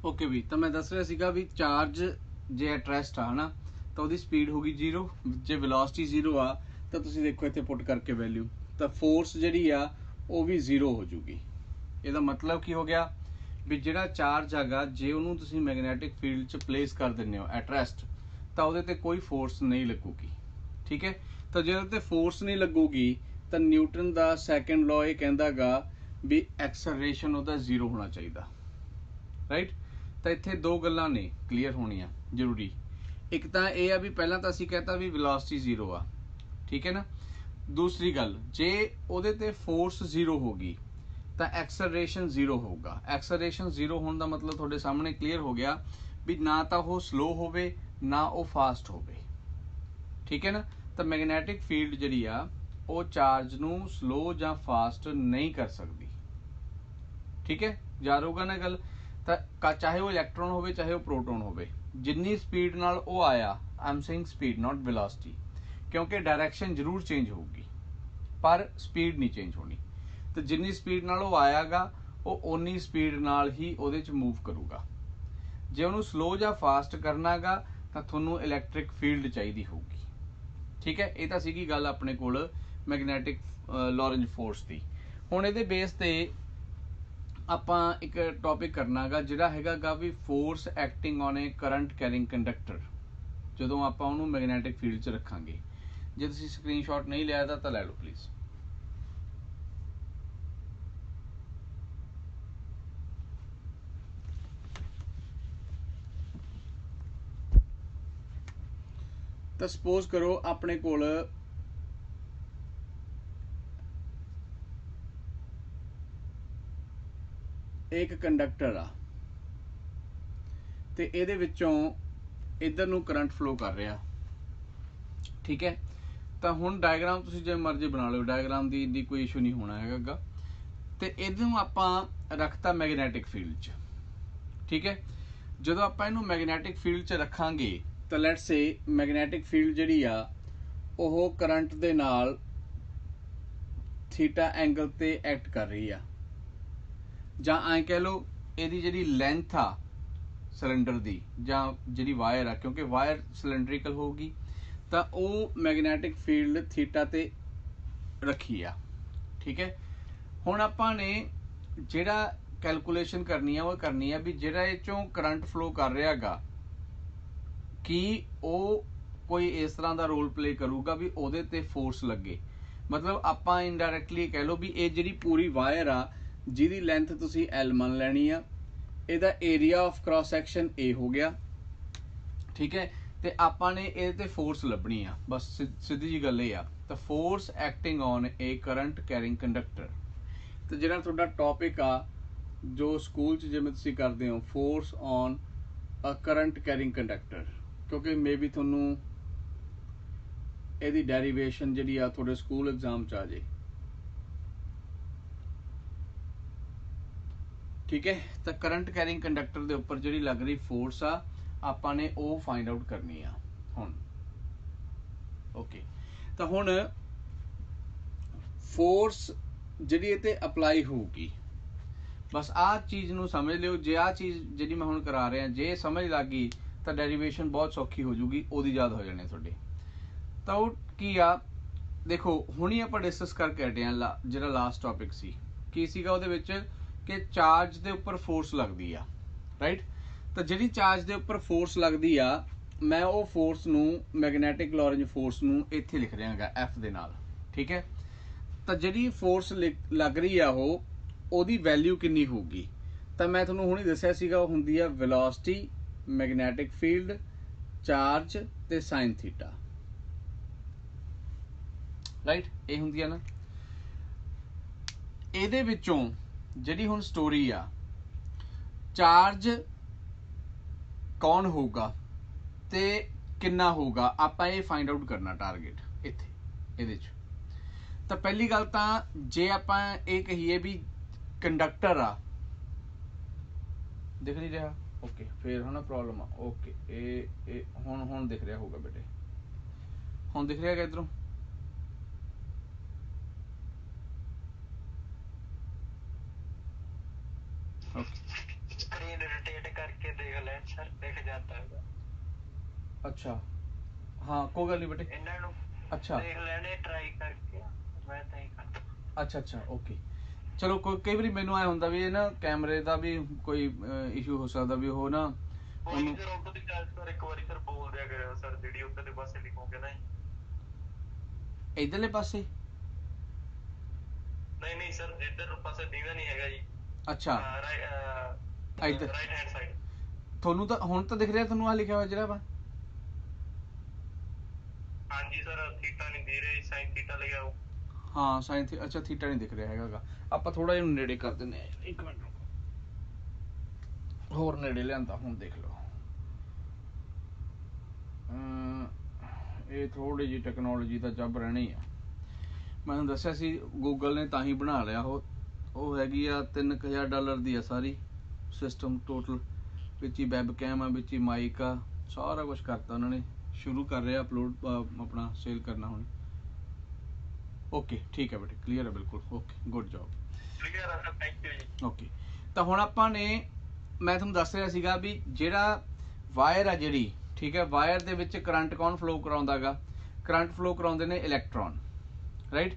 Okay भी तो मैं दस रहा सीगा भी चार्ज जे एट रेस्ट आ ना तो ਉਹਦੀ ਸਪੀਡ ਹੋਗੀ 0 ਜੇ ਵੈਲੋਸਿਟੀ 0 ਆ ਤਾਂ ਤੁਸੀਂ ਦੇਖੋ ਇੱਥੇ ਪੁੱਟ ਕਰਕੇ ਵੈਲਿਊ ਤਾਂ ਫੋਰਸ ਜਿਹੜੀ ਆ ਉਹ ਵੀ 0 ਹੋ ਜੂਗੀ। ਇਹਦਾ ਮਤਲਬ ਕੀ ਹੋ ਗਿਆ ਵੀ ਜਿਹੜਾ ਚਾਰਜ ਹੈਗਾ ਜੇ ਉਹਨੂੰ ਤੁਸੀਂ ਮੈਗਨੈਟਿਕ ਫੀਲਡ 'ਚ ਪਲੇਸ ਕਰ ਦਿੰਦੇ ਹੋ ਐਟ ਰੈਸਟ ਤਾਂ ਉਹਦੇ ਤੇ ਕੋਈ ਫੋਰਸ ਨਹੀਂ ਲੱਗੂਗੀ। ਠੀਕ ਹੈ, ਤਾਂ ਜੇ ਉਹਦੇ ਤੇ ਫੋਰਸ ਨਹੀਂ ਲੱਗੂਗੀ ਤਾਂ ਨਿਊਟਨ ਦਾ ਸੈਕੰਡ ਲਾਅ ਇਹ ਕਹਿੰਦਾ ਗਾ ਵੀ ਐਕਸਲਰੇਸ਼ਨ ਉਹਦਾ 0 ਹੋਣਾ ਚਾਹੀਦਾ। ਰਾਈਟ, ਤਾਂ ਇੱਥੇ ਦੋ ਗੱਲਾਂ ਨੇ ਕਲੀਅਰ ਹੋਣੀਆਂ ਜ਼ਰੂਰੀ। ਇੱਕ ਤਾਂ ਇਹ ਆ ਵੀ ਪਹਿਲਾਂ ਤਾਂ ਅਸੀਂ ਕਹਤਾ ਵੀ ਵੈਲੋਸਿਟੀ 0 ਆ, ਠੀਕ ਹੈ ਨਾ। ਦੂਸਰੀ ਗੱਲ, ਜੇ ਉਹਦੇ ਤੇ ਫੋਰਸ 0 ਹੋਗੀ ਤਾਂ ਐਕਸਲਰੇਸ਼ਨ 0 ਹੋਊਗਾ। ਐਕਸਲਰੇਸ਼ਨ 0 ਹੋਣ ਦਾ ਮਤਲਬ ਤੁਹਾਡੇ ਸਾਹਮਣੇ ਕਲੀਅਰ ਹੋ ਗਿਆ ਵੀ ਨਾ ਤਾਂ ਉਹ ਸਲੋ ਹੋਵੇ ਨਾ ਉਹ ਫਾਸਟ ਹੋਵੇ। ਠੀਕ ਹੈ ਨਾ, ਤਾਂ ਮੈਗਨੈਟਿਕ ਫੀਲਡ ਜਿਹੜੀ ਆ ਉਹ ਚਾਰਜ ਨੂੰ ਸਲੋ ਜਾਂ ਫਾਸਟ ਨਹੀਂ ਕਰ ਸਕਦੀ। ਠੀਕ ਹੈ, ਯਾਦ ਹੋਊਗਾ ਨਾ ਗੱਲ। ਤਾਂ ਚਾਹੇ ਉਹ ਇਲੈਕਟ੍ਰੋਨ ਹੋਵੇ ਚਾਹੇ ਉਹ ਪ੍ਰੋਟੋਨ ਹੋਵੇ, ਜਿੰਨੀ ਸਪੀਡ ਨਾਲ ਉਹ ਆਇਆ, I am saying speed not velocity, ਕਿਉਂਕਿ ਡਾਇਰੈਕਸ਼ਨ ਜ਼ਰੂਰ ਚੇਂਜ ਹੋਊਗੀ ਪਰ ਸਪੀਡ ਨਹੀਂ ਚੇਂਜ ਹੋਣੀ। ਤੇ ਜਿੰਨੀ ਸਪੀਡ ਨਾਲ ਉਹ ਆਇਆਗਾ ਉਹ ਓਨੀ ਸਪੀਡ ਨਾਲ ਹੀ ਉਹਦੇ 'ਚ ਮੂਵ ਕਰੂਗਾ। ਜੇ ਉਹਨੂੰ ਸਲੋ ਜਾਂ ਫਾਸਟ ਕਰਨਾਗਾ ਤਾਂ ਤੁਹਾਨੂੰ ਇਲੈਕਟ੍ਰਿਕ ਫੀਲਡ ਚਾਹੀਦੀ ਹੋਊਗੀ। ਠੀਕ ਹੈ, ਇਹ ਤਾਂ ਸੀਗੀ ਗੱਲ ਆਪਣੇ ਕੋਲ ਮੈਗਨੈਟਿਕ ਲੌਰੈਂਜ ਫੋਰਸ ਦੀ। ਹੁਣ ਇਹਦੇ ਬੇਸ ਤੇ ਆਪਾਂ ਇੱਕ ਟੌਪਿਕ ਕਰਨਾਗਾ ਜਿਹੜਾ ਹੈਗਾ ਵੀ force acting on a current carrying conductor. ਜਦੋਂ ਆਪਾਂ ਉਹਨੂੰ ਮੈਗਨੈਟਿਕ ਫੀਲਡ 'ਚ ਰੱਖਾਂਗੇ। ਜੇ ਤੁਸੀਂ ਸਕਰੀਨਸ਼ਾਟ ਨਹੀਂ ਲਿਆ ਤਾਂ ਲੈ ਲਓ ਪਲੀਜ਼। ਤਾਂ ਸਪੋਜ਼ ਕਰੋ ਆਪਣੇ ਕੋਲ ਇੱਕ ਕੰਡਕਟਰ ਆ ਤੇ ਇਹਦੇ ਵਿੱਚੋਂ ਇਧਰ ਨੂੰ ਕਰੰਟ ਫਲੋ ਕਰ ਰਿਹਾ। ਠੀਕ ਹੈ, ਤਾਂ ਹੁਣ ਡਾਇਗਰਾਮ ਤੁਸੀਂ ਜੇ ਮਰਜ਼ੀ ਬਣਾ ਲਓ, ਡਾਇਗਰਾਮ ਦੀ ਕੋਈ ਇਸ਼ੂ ਨਹੀਂ ਹੋਣਾ ਹੈਗਾ। ਤੇ ਇਹਨੂੰ ਆਪਾਂ ਰੱਖਤਾ ਮੈਗਨੈਟਿਕ ਫੀਲਡ 'ਚ। ਠੀਕ ਹੈ, ਜਦੋਂ ਆਪਾਂ ਇਹਨੂੰ ਮੈਗਨੈਟਿਕ ਫੀਲਡ 'ਚ ਰੱਖਾਂਗੇ ਤਾਂ ਲੈਟਸ ਸੇ ਮੈਗਨੈਟਿਕ ਫੀਲਡ ਜਿਹੜੀ ਆ ਉਹ ਕਰੰਟ ਦੇ ਨਾਲ ਥੀਟਾ ਐਂਗਲ ਤੇ ਐਕਟ ਕਰ ਰਹੀ ਆ, ਜਾਂ ਐਂ ਕਹਿ ਲਓ ਇਹਦੀ ਜਿਹੜੀ ਲੈਂਥ ਆ ਸਿਲੰਡਰ ਦੀ ਜਾਂ ਜਿਹੜੀ ਵਾਇਰ ਆ, ਕਿਉਂਕਿ ਵਾਇਰ ਸਿਲੰਡਰੀਕਲ ਹੋਊਗੀ, ਤਾਂ ਉਹ ਮੈਗਨੈਟਿਕ ਫੀਲਡ ਥੀਟਾ ਤੇ ਰੱਖੀ ਆ। ਠੀਕ ਹੈ, ਹੁਣ ਆਪਾਂ ਨੇ ਜਿਹੜਾ ਕੈਲਕੂਲੇਸ਼ਨ ਕਰਨੀ ਆ ਉਹ ਕਰਨੀ ਆ ਵੀ ਜਿਹੜਾ ਇਹ ਚੋਂ ਕਰੰਟ ਫਲੋ ਕਰ ਰਿਹਾ ਗਾ ਕਿ ਉਹ ਕੋਈ ਇਸ ਤਰ੍ਹਾਂ ਦਾ ਰੋਲ ਪਲੇ ਕਰੂਗਾ ਵੀ ਉਹਦੇ ਤੇ ਫੋਰਸ ਲੱਗੇ। ਮਤਲਬ ਆਪਾਂ ਇਨਡਾਇਰੈਕਟਲੀ ਕਹਿ ਲਓ ਵੀ ਇਹ ਜਿਹੜੀ ਪੂਰੀ ਵਾਇਰ ਆ ਜਿਹਦੀ ਲੈਂਥ ਤੁਸੀਂ L ਮੰਨ ਲੈਣੀ ਆ, ਇਹਦਾ area of cross section A ਹੋ ਗਿਆ। ਠੀਕ ਹੈ, ਤੇ ਆਪਾਂ ਨੇ ਇਹਦੇ ਤੇ ਫੋਰਸ ਲੱਭਣੀ ਆ, ਬਸ ਸਿੱਧੀ ਜੀ ਗੱਲ ਇਹ ਆ। ਤਾਂ force acting on a current carrying conductor. ਤੇ ਜਿਹੜਾ ਤੁਹਾਡਾ ਟੌਪਿਕ ਆ ਜੋ ਸਕੂਲ 'ਚ ਜਿਵੇਂ ਤੁਸੀਂ ਕਰਦੇ ਹੋ, force on a current carrying conductor, ਕਿਉਂਕਿ ਮੇਬੀ ਤੁਹਾਨੂੰ ਇਹਦੀ ਡੈਰੀਵੇਸ਼ਨ ਜਿਹੜੀ ਆ ਤੁਹਾਡੇ ਸਕੂਲ ਐਗਜ਼ਾਮ 'ਚ ਆ ਜੇ। ਠੀਕ ਹੈ, ਤਾਂ ਕਰੰਟ ਕੈਰਿੰਗ ਕੰਡਕਟਰ ਦੇ ਉੱਪਰ ਜਿਹੜੀ ਲੱਗ ਰਹੀ ਫੋਰਸ ਆ ਆਪਾਂ ਨੇ ਉਹ ਫਾਈਂਡ ਆਊਟ ਕਰਨੀ ਆ ਹੁਣ। ਓਕੇ, ਤਾਂ ਹੁਣ ਫੋਰਸ ਜਿਹੜੀ ਇਹ ਤੇ ਅਪਲਾਈ ਹੋਊਗੀ, ਬਸ ਆਹ ਚੀਜ਼ ਨੂੰ ਸਮਝ ਲਿਓ। ਜੇ ਆਹ ਚੀਜ਼ ਜਿਹੜੀ ਮੈਂ ਹੁਣ ਕਰਾ ਰਿਹਾ ਜੇ ਸਮਝ ਲੱਗ ਗਈ ਤਾਂ ਡੈਰੀਵੇਸ਼ਨ ਬਹੁਤ ਸੌਖੀ ਹੋ ਜੂਗੀ, ਉਹਦੀ ਯਾਦ ਹੋ ਜਾਣੇ ਤੁਹਾਡੇ। ਤਾਂ ਉਹ ਕੀ ਆ ਦੇਖੋ, ਹੁਣੀ ਆਪਾਂ ਡਿਸਕਸ ਕਰਕੇ ਹਟੇ ਆ ਜਿਹੜਾ ਲਾਸਟ ਟੌਪਿਕ ਸੀ। ਕੀ ਸੀਗਾ ਉਹਦੇ ਵਿੱਚ ਕਿ ਚਾਰਜ ਦੇ ਉੱਪਰ ਫੋਰਸ ਲੱਗਦੀ ਆ। ਰਾਈਟ, ਤਾਂ ਜਿਹੜੀ ਚਾਰਜ ਦੇ ਉੱਪਰ ਫੋਰਸ ਲੱਗਦੀ ਆ ਮੈਂ ਉਹ ਫੋਰਸ ਨੂੰ ਮੈਗਨੈਟਿਕ ਲੌਰੈਂਜ ਫੋਰਸ ਨੂੰ ਇੱਥੇ ਲਿਖ ਰਿਹਾ ਹੈਗਾ F ਦੇ ਨਾਲ। ਠੀਕ ਹੈ, ਤਾਂ ਜਿਹੜੀ ਫੋਰਸ ਲੱਗ ਰਹੀ ਆ ਉਹਦੀ ਵੈਲਿਊ ਕਿੰਨੀ ਹੋਊਗੀ, ਤਾਂ ਮੈਂ ਤੁਹਾਨੂੰ ਹੁਣੇ ਦੱਸਿਆ ਸੀਗਾ ਉਹ ਹੁੰਦੀ ਆ ਵੈਲੋਸਿਟੀ, ਮੈਗਨੈਟਿਕ ਫੀਲਡ, ਚਾਰਜ ਤੇ ਸਾਈਨ ਥੀਟਾ। ਰਾਈਟ, ਇਹ ਹੁੰਦੀ ਆ ਨਾ। ਇਹਦੇ ਵਿੱਚੋਂ ਜਿਹੜੀ ਹੁਣ ਸਟੋਰੀ ਆ ਚਾਰਜ ਕੌਣ ਹੋਊਗਾ ਤੇ ਕਿੰਨਾ ਹੋਊਗਾ ਆਪਾਂ ਇਹ ਫਾਈਂਡ ਆਊਟ ਕਰਨਾ ਟਾਰਗੇਟ ਇੱਥੇ ਇਹਦੇ 'ਚ। ਤਾਂ ਪਹਿਲੀ ਗੱਲ ਤਾਂ ਜੇ ਆਪਾਂ ਇਹ ਕਹੀਏ ਵੀ ਕੰਡਕਟਰ ਆ, ਦਿਖ ਨਹੀਂ ਰਿਹਾ, ਓਕੇ ਫੇਰ ਹਨਾ ਪ੍ਰੋਬਲਮ ਆ। ਓਕੇ, ਇਹ ਹੁਣ ਦਿਖ ਰਿਹਾ ਹੋਊਗਾ ਬੇਟੇ, ਹੁਣ ਦਿਖ ਰਿਹਾ ਹੈਗਾ ਇੱਧਰੋਂ। ਸਕਰੀਨ ਰੋਟੇਟ ਕਰਕੇ देख लें सर, देख जाता है। अच्छा हाँ कोई गल नहीं बेटे। ਇਹਨਾਂ ਨੂੰ अच्छा ਦੇਖ ਲੈਣੇ ਟਰਾਈ ਕਰਕੇ, ਮੈਂ ਤਾਂ ਹੀ ਕਰਦਾ। अच्छा अच्छा ओके ਚਲੋ ਕੋਈ ਕਈ ਵਾਰੀ ਮੈਨੂੰ ਐ ਹੁੰਦਾ ਵੀ ਇਹ ਨਾ ਕੈਮਰੇ ਦਾ ਵੀ ਕੋਈ ਇਸ਼ੂ ਹੋ ਸਕਦਾ ਵੀ ਉਹ ਨਾ ਕੋਈ ਨਹੀਂ ਸਰ, ਉੱਧਰ ਦੀ ਗੱਲ ਸਰ ਇੱਕ ਵਾਰੀ ਸਰ ਬੋਲ ਦਿਆ ਕਰਿਓ ਸਰ, ਜਿਹੜੀ ਉੱਧਰ ਦੇ ਪਾਸੇ ਲਿਖੋਗੇ ਨਾ। ਇਧਰਲੇ ਪਾਸੇ ਨਹੀਂ ਨਹੀਂ ਸਰ, ਇੱਧਰ ਪਾਸੇ ਦੀਦਾ ਨਹੀਂ ਹੈਗਾ ਜੀ। ਅੱਛਾ ਇੱਧਰ ਰਾਈਟ ਹੈਂਡ ਸਾਈਡ। ਤੁਹਾਨੂੰ ਤਾਂ ਹੁਣ ਤਾਂ ਦਿਖ ਰਿਹਾ ਤੁਹਾਨੂੰ ਆ ਲਿਖਿਆ ਹੋਇਆ ਜਿਹੜਾ ਵਾ। ਹਾਂਜੀ ਸਰ, ਥੀਟਾ ਨਹੀਂ ਦੇ ਰਿਹਾ, ਸਾਈਨ ਥੀਟਾ ਲਿਖਿਆ ਹੋ। ਹਾਂ ਸਾਈਨ ਅੱਛਾ ਥੀਟਾ ਨਹੀਂ ਦਿਖ ਰਿਹਾ ਹੈਗਾ। ਆਪਾਂ ਥੋੜਾ ਜਿਹਾ ਨੇੜੇ ਕਰ ਦਿੰਦੇ ਆ, ਇੱਕ ਮਿੰਟ ਹੋਰ ਨੇੜੇ ਲਿਆਂਦਾ, ਹੁਣ ਦੇਖ ਲਓ। ਇਹ ਥੋੜੀ ਜਿਹੀ ਟੈਕਨੋਲੋਜੀ ਦਾ ਜੱਬ ਰਹਿਣੀ ਆ। ਮੈਨੂੰ ਦੱਸਿਆ ਸੀ ਗੂਗਲ ਨੇ ਤਾਂ ਹੀ ਬਣਾ ਲਿਆ ਉਹ ਹੈਗੀ ਆ $3000 ਦੀ ਆ ਸਾਰੀ ਸਿਸਟਮ ਟੋਟਲ, ਵਿੱਚ ਹੀ ਵੈਬ ਕੈਮ ਆ, ਵਿੱਚ ਹੀ ਮਾਈਕ ਆ, ਸਾਰਾ ਕੁਝ ਕਰਤਾ ਉਹਨਾਂ ਨੇ। ਸ਼ੁਰੂ ਕਰ ਰਿਹਾ ਅਪਲੋਡ ਆਪਣਾ ਸੇਲ ਕਰਨਾ ਹੁਣ। ਓਕੇ ਠੀਕ ਹੈ ਬੇਟੇ, ਕਲੀਅਰ ਹੈ ਬਿਲਕੁਲ। ਓਕੇ ਗੁੱਡ ਜੌਬ, ਕਲੀਅਰ ਹੈ ਸਰ, ਥੈਂਕ ਯੂ ਜੀ। ਓਕੇ ਤਾਂ ਹੁਣ ਆਪਾਂ ਨੇ ਮੈਂ ਤੁਹਾਨੂੰ ਦੱਸ ਰਿਹਾ ਸੀਗਾ ਵੀ ਜਿਹੜਾ ਵਾਇਰ ਆ ਜਿਹੜੀ, ਠੀਕ ਹੈ, ਵਾਇਰ ਦੇ ਵਿੱਚ ਕਰੰਟ ਕੌਣ ਫਲੋ ਕਰਾਉਂਦਾ ਗਾ? ਕਰੰਟ ਫਲੋ ਕਰਾਉਂਦੇ ਨੇ ਇਲੈਕਟ੍ਰੋਨ, ਰਾਈਟ।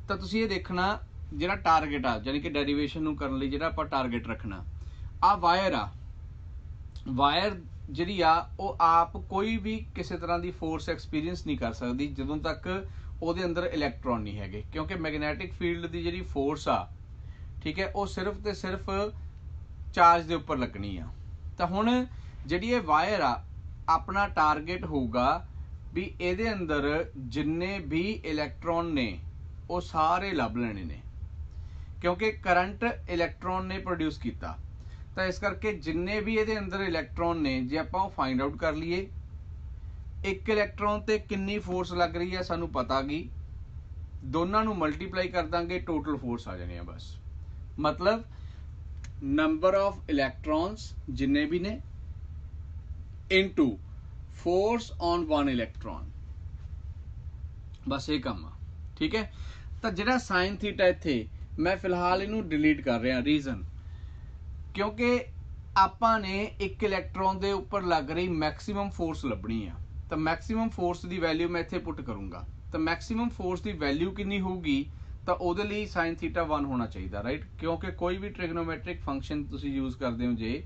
ਤਾਂ ਤੁਸੀਂ ਇਹ ਦੇਖਣਾ ਜਿਹੜਾ ਟਾਰਗੇਟ ਆ, ਯਾਨੀ ਕਿ ਡੈਰੀਵੇਸ਼ਨ ਨੂੰ ਕਰਨ ਲਈ ਜਿਹੜਾ ਆਪਾਂ ਟਾਰਗੇਟ ਰੱਖਣਾ, ਆ ਵਾਇਰ ਆ। ਵਾਇਰ ਜਿਹੜੀ ਆ ਉਹ ਆਪ ਕੋਈ ਵੀ ਕਿਸੇ ਤਰ੍ਹਾਂ ਦੀ ਫੋਰਸ ਐਕਸਪੀਰੀਅੰਸ ਨਹੀਂ ਕਰ ਸਕਦੀ ਜਦੋਂ ਤੱਕ ਉਹਦੇ ਅੰਦਰ ਇਲੈਕਟ੍ਰੋਨ ਨਹੀਂ ਹੈਗੇ, ਕਿਉਂਕਿ ਮੈਗਨੈਟਿਕ ਫੀਲਡ ਦੀ ਜਿਹੜੀ ਫੋਰਸ ਆ, ਠੀਕ ਹੈ, ਉਹ ਸਿਰਫ ਤੇ ਸਿਰਫ ਚਾਰਜ ਦੇ ਉੱਪਰ ਲੱਗਣੀ ਆ। ਤਾਂ ਹੁਣ ਜਿਹੜੀ ਇਹ ਵਾਇਰ ਆ, ਆਪਣਾ ਟਾਰਗੇਟ ਹੋਊਗਾ ਵੀ ਇਹਦੇ ਅੰਦਰ ਜਿੰਨੇ ਵੀ ਇਲੈਕਟ੍ਰੋਨ ਨੇ ਉਹ ਸਾਰੇ ਲੱਭ ਲੈਣੇ ਨੇ, ਕਿਉਂਕਿ ਕਰੰਟ ਇਲੈਕਟ੍ਰੋਨ ਨੇ ਪ੍ਰੋਡਿਊਸ ਕੀਤਾ। ਤਾਂ ਇਸ ਕਰਕੇ ਜਿੰਨੇ ਵੀ ਇਹਦੇ ਅੰਦਰ ਇਲੈਕਟ੍ਰੋਨ ਨੇ, ਜੇ ਆਪਾਂ ਉਹ ਫਾਈਂਡ ਆਊਟ ਕਰ ਲਈਏ ਇੱਕ ਇਲੈਕਟ੍ਰੋਨ ਤੇ ਕਿੰਨੀ ਫੋਰਸ ਲੱਗ ਰਹੀ ਹੈ ਸਾਨੂੰ ਪਤਾ ਗਈ, ਦੋਨਾਂ ਨੂੰ ਮਲਟੀਪਲਾਈ ਕਰ ਦਾਂਗੇ, ਟੋਟਲ ਫੋਰਸ ਆ ਜਾਣੀ ਆ ਬਸ। ਮਤਲਬ ਨੰਬਰ ਆਫ ਇਲੈਕਟ੍ਰੋਨਸ ਜਿੰਨੇ ਵੀ ਨੇ into force on one electron, ਬਸ ਇਹ ਕੰਮ ਆ, ਠੀਕ ਹੈ। ਤਾਂ ਜਿਹੜਾ ਸਾਈਨ ਥੀਟਾ ਇੱਥੇ ਮੈਂ ਫਿਲਹਾਲ ਇਹਨੂੰ ਡਿਲੀਟ ਕਰ ਰਿਹਾ, ਰੀਜ਼ਨ ਕਿਉਂਕਿ ਆਪਾਂ ਨੇ ਇੱਕ ਇਲੈਕਟ੍ਰੋਨ ਦੇ ਉੱਪਰ ਲੱਗ ਰਹੀ ਮੈਕਸਿਮਮ ਫੋਰਸ ਲੱਭਣੀ ਆ। ਤਾਂ ਮੈਕਸਿਮਮ ਫੋਰਸ ਦੀ ਵੈਲਿਊ ਮੈਂ ਇੱਥੇ ਪੁੱਟ ਕਰੂੰਗਾ। ਤਾਂ ਮੈਕਸਿਮਮ ਫੋਰਸ ਦੀ ਵੈਲਿਊ ਕਿੰਨੀ ਹੋਊਗੀ? ਤਾਂ ਉਹਦੇ ਲਈ ਸਾਈਨ ਥੀਟਾ 1 ਹੋਣਾ ਚਾਹੀਦਾ, ਰਾਈਟ। ਕਿਉਂਕਿ ਕੋਈ ਵੀ ਟ੍ਰਿਗਨੋਮੈਟ੍ਰਿਕ ਫੰਕਸ਼ਨ ਤੁਸੀਂ ਯੂਜ਼ ਕਰਦੇ ਹੋ ਜੇ,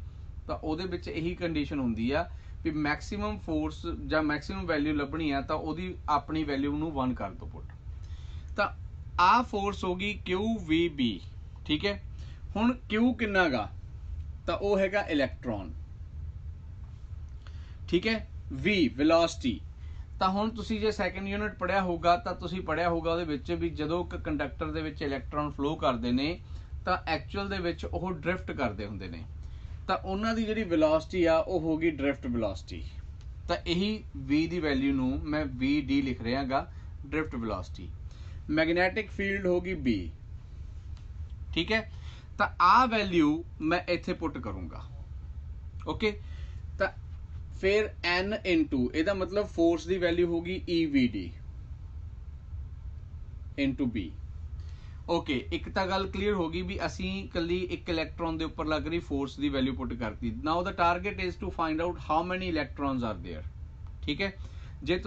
ਤਾਂ ਉਹਦੇ ਵਿੱਚ ਇਹੀ ਕੰਡੀਸ਼ਨ ਹੁੰਦੀ ਆ ਵੀ ਮੈਕਸਿਮਮ ਫੋਰਸ ਜਾਂ ਮੈਕਸਿਮਮ ਵੈਲਿਊ ਲੱਭਣੀ ਆ, ਤਾਂ ਉਹਦੀ ਆਪਣੀ ਵੈਲਿਊ ਨੂੰ 1 ਕਰ ਦਿਓ ਪੁੱਟ। ਤਾਂ ਆ ਫੋਰਸ ਹੋ ਗਈ QVB, ਠੀਕ ਹੈ। ਹੁਣ Q ਕਿੰਨਾ ਗਾ? ਤਾਂ ਉਹ ਹੈਗਾ ਇਲੈਕਟ੍ਰੋਨ, ਠੀਕ ਹੈ। V velocity. ਤਾਂ ਹੁਣ ਤੁਸੀਂ ਜੇ ਸੈਕੰਡ ਯੂਨਿਟ ਪੜਿਆ ਹੋਊਗਾ ਤਾਂ ਤੁਸੀਂ ਪੜਿਆ ਹੋਊਗਾ ਉਹਦੇ ਵਿੱਚ ਵੀ ਜਦੋਂ ਇੱਕ ਕੰਡਕਟਰ ਦੇ ਵਿੱਚ ਇਲੈਕਟ੍ਰੋਨ ਫਲੋ ਕਰਦੇ ਨੇ ਤਾਂ ਐਕਚੁਅਲ ਦੇ ਵਿੱਚ ਉਹ ਡ੍ਰਿਫਟ ਕਰਦੇ ਹੁੰਦੇ ਨੇ। ਤਾਂ ਉਹਨਾਂ ਦੀ ਜਿਹੜੀ ਵੈਲੋਸਿਟੀ ਆ ਉਹ ਹੋਗੀ ਡ੍ਰਿਫਟ ਵੈਲੋਸਿਟੀ। ਤਾਂ ਇਹੀ V ਦੀ ਵੈਲਿਊ ਨੂੰ ਮੈਂ VD ਲਿਖ ਰਿਹਾ ਗਾ, ਡ੍ਰਿਫਟ ਵੈਲੋਸਿਟੀ। ਮੈਗਨੈਟਿਕ ਫੀਲਡ ਹੋਗੀ B, ਠੀਕ ਹੈ। ਤਾਂ ਆ ਵੈਲਿਊ ਮੈਂ ਇੱਥੇ ਪੁੱਟ ਕਰੂੰਗਾ, ਓਕੇ। ਤਾਂ ਫਿਰ N ਇਨਟੂ ਇਹਦਾ ਮਤਲਬ ਫੋਰਸ ਦੀ ਵੈਲਿਊ ਹੋਗੀ EVD ਇਨਟੂ B, ਓਕੇ। ਇੱਕ ਤਾਂ ਗੱਲ ਕਲੀਅਰ ਹੋ ਗਈ ਵੀ ਅਸੀਂ ਇਕੱਲੀ ਇੱਕ ਇਲੈਕਟ੍ਰੋਨ ਦੇ ਉੱਪਰ ਲੱਗ ਰਹੀ ਫੋਰਸ ਦੀ ਵੈਲਿਊ ਪੁੱਟ ਕਰਤੀ। Now the target is to find out how many electrons are there, ਠੀਕ ਹੈ। ਜੇ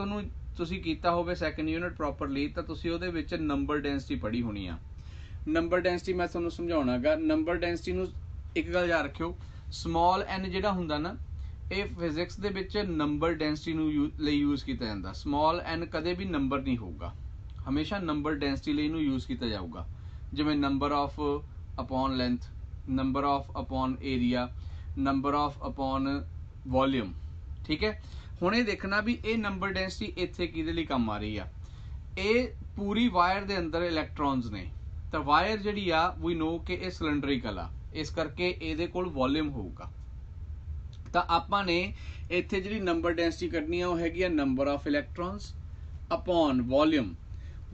ਤੁਸੀਂ ਕੀਤਾ ਹੋਵੇ ਸੈਕੰਡ ਯੂਨਿਟ ਪ੍ਰੋਪਰਲੀ ਤਾਂ ਤੁਸੀਂ ਉਹਦੇ ਵਿੱਚ ਨੰਬਰ ਡੈਂਸਿਟੀ ਪੜ੍ਹੀ ਹੋਣੀ ਆ। ਨੰਬਰ ਡੈਂਸਿਟੀ ਮੈਂ ਤੁਹਾਨੂੰ ਸਮਝਾਉਣਾਗਾ। ਨੰਬਰ ਡੈਂਸਿਟੀ ਨੂੰ ਇੱਕ ਗੱਲ ਯਾਦ ਰੱਖਿਓ, ਸਮਾਲ n ਜਿਹੜਾ ਹੁੰਦਾ ਨਾ, ਇਹ ਫਿਜ਼ਿਕਸ ਦੇ ਵਿੱਚ ਨੰਬਰ ਡੈਂਸਿਟੀ ਨੂੰ ਲਈ ਯੂਜ਼ ਕੀਤਾ ਜਾਂਦਾ। ਸਮਾਲ n ਕਦੇ ਵੀ ਨੰਬਰ ਨਹੀਂ ਹੋਊਗਾ, ਹਮੇਸ਼ਾ ਨੰਬਰ ਡੈਂਸਿਟੀ ਲਈ ਇਹਨੂੰ ਯੂਜ਼ ਕੀਤਾ ਜਾਊਗਾ। ਜਿਵੇਂ number of upon length, number of upon area, number of upon volume, ਠੀਕ ਹੈ। ਹੁਣ ਇਹ ਦੇਖਣਾ ਵੀ ਇਹ ਨੰਬਰ ਡੈਂਸਿਟੀ ਇੱਥੇ ਕਿਹਦੇ ਲਈ ਕੰਮ ਆ ਰਹੀ ਆ। ਇਹ ਪੂਰੀ ਵਾਇਰ ਦੇ ਅੰਦਰ ਇਲੈਕਟ੍ਰੋਨਸ ਨੇ। ਤਾਂ ਵਾਇਰ ਜਿਹੜੀ ਆ ਵੀ ਨੋ ਕਿ ਇਹ ਸਿਲੰਡਰੀਕਲ ਆ, ਇਸ ਕਰਕੇ ਇਹਦੇ ਕੋਲ ਵੋਲਿਊਮ ਹੋਊਗਾ। ਤਾਂ ਆਪਾਂ ਨੇ ਇੱਥੇ ਜਿਹੜੀ ਨੰਬਰ ਡੈਂਸਿਟੀ ਕੱਢਣੀ ਆ ਉਹ ਹੈਗੀ ਆ number of electrons upon volume.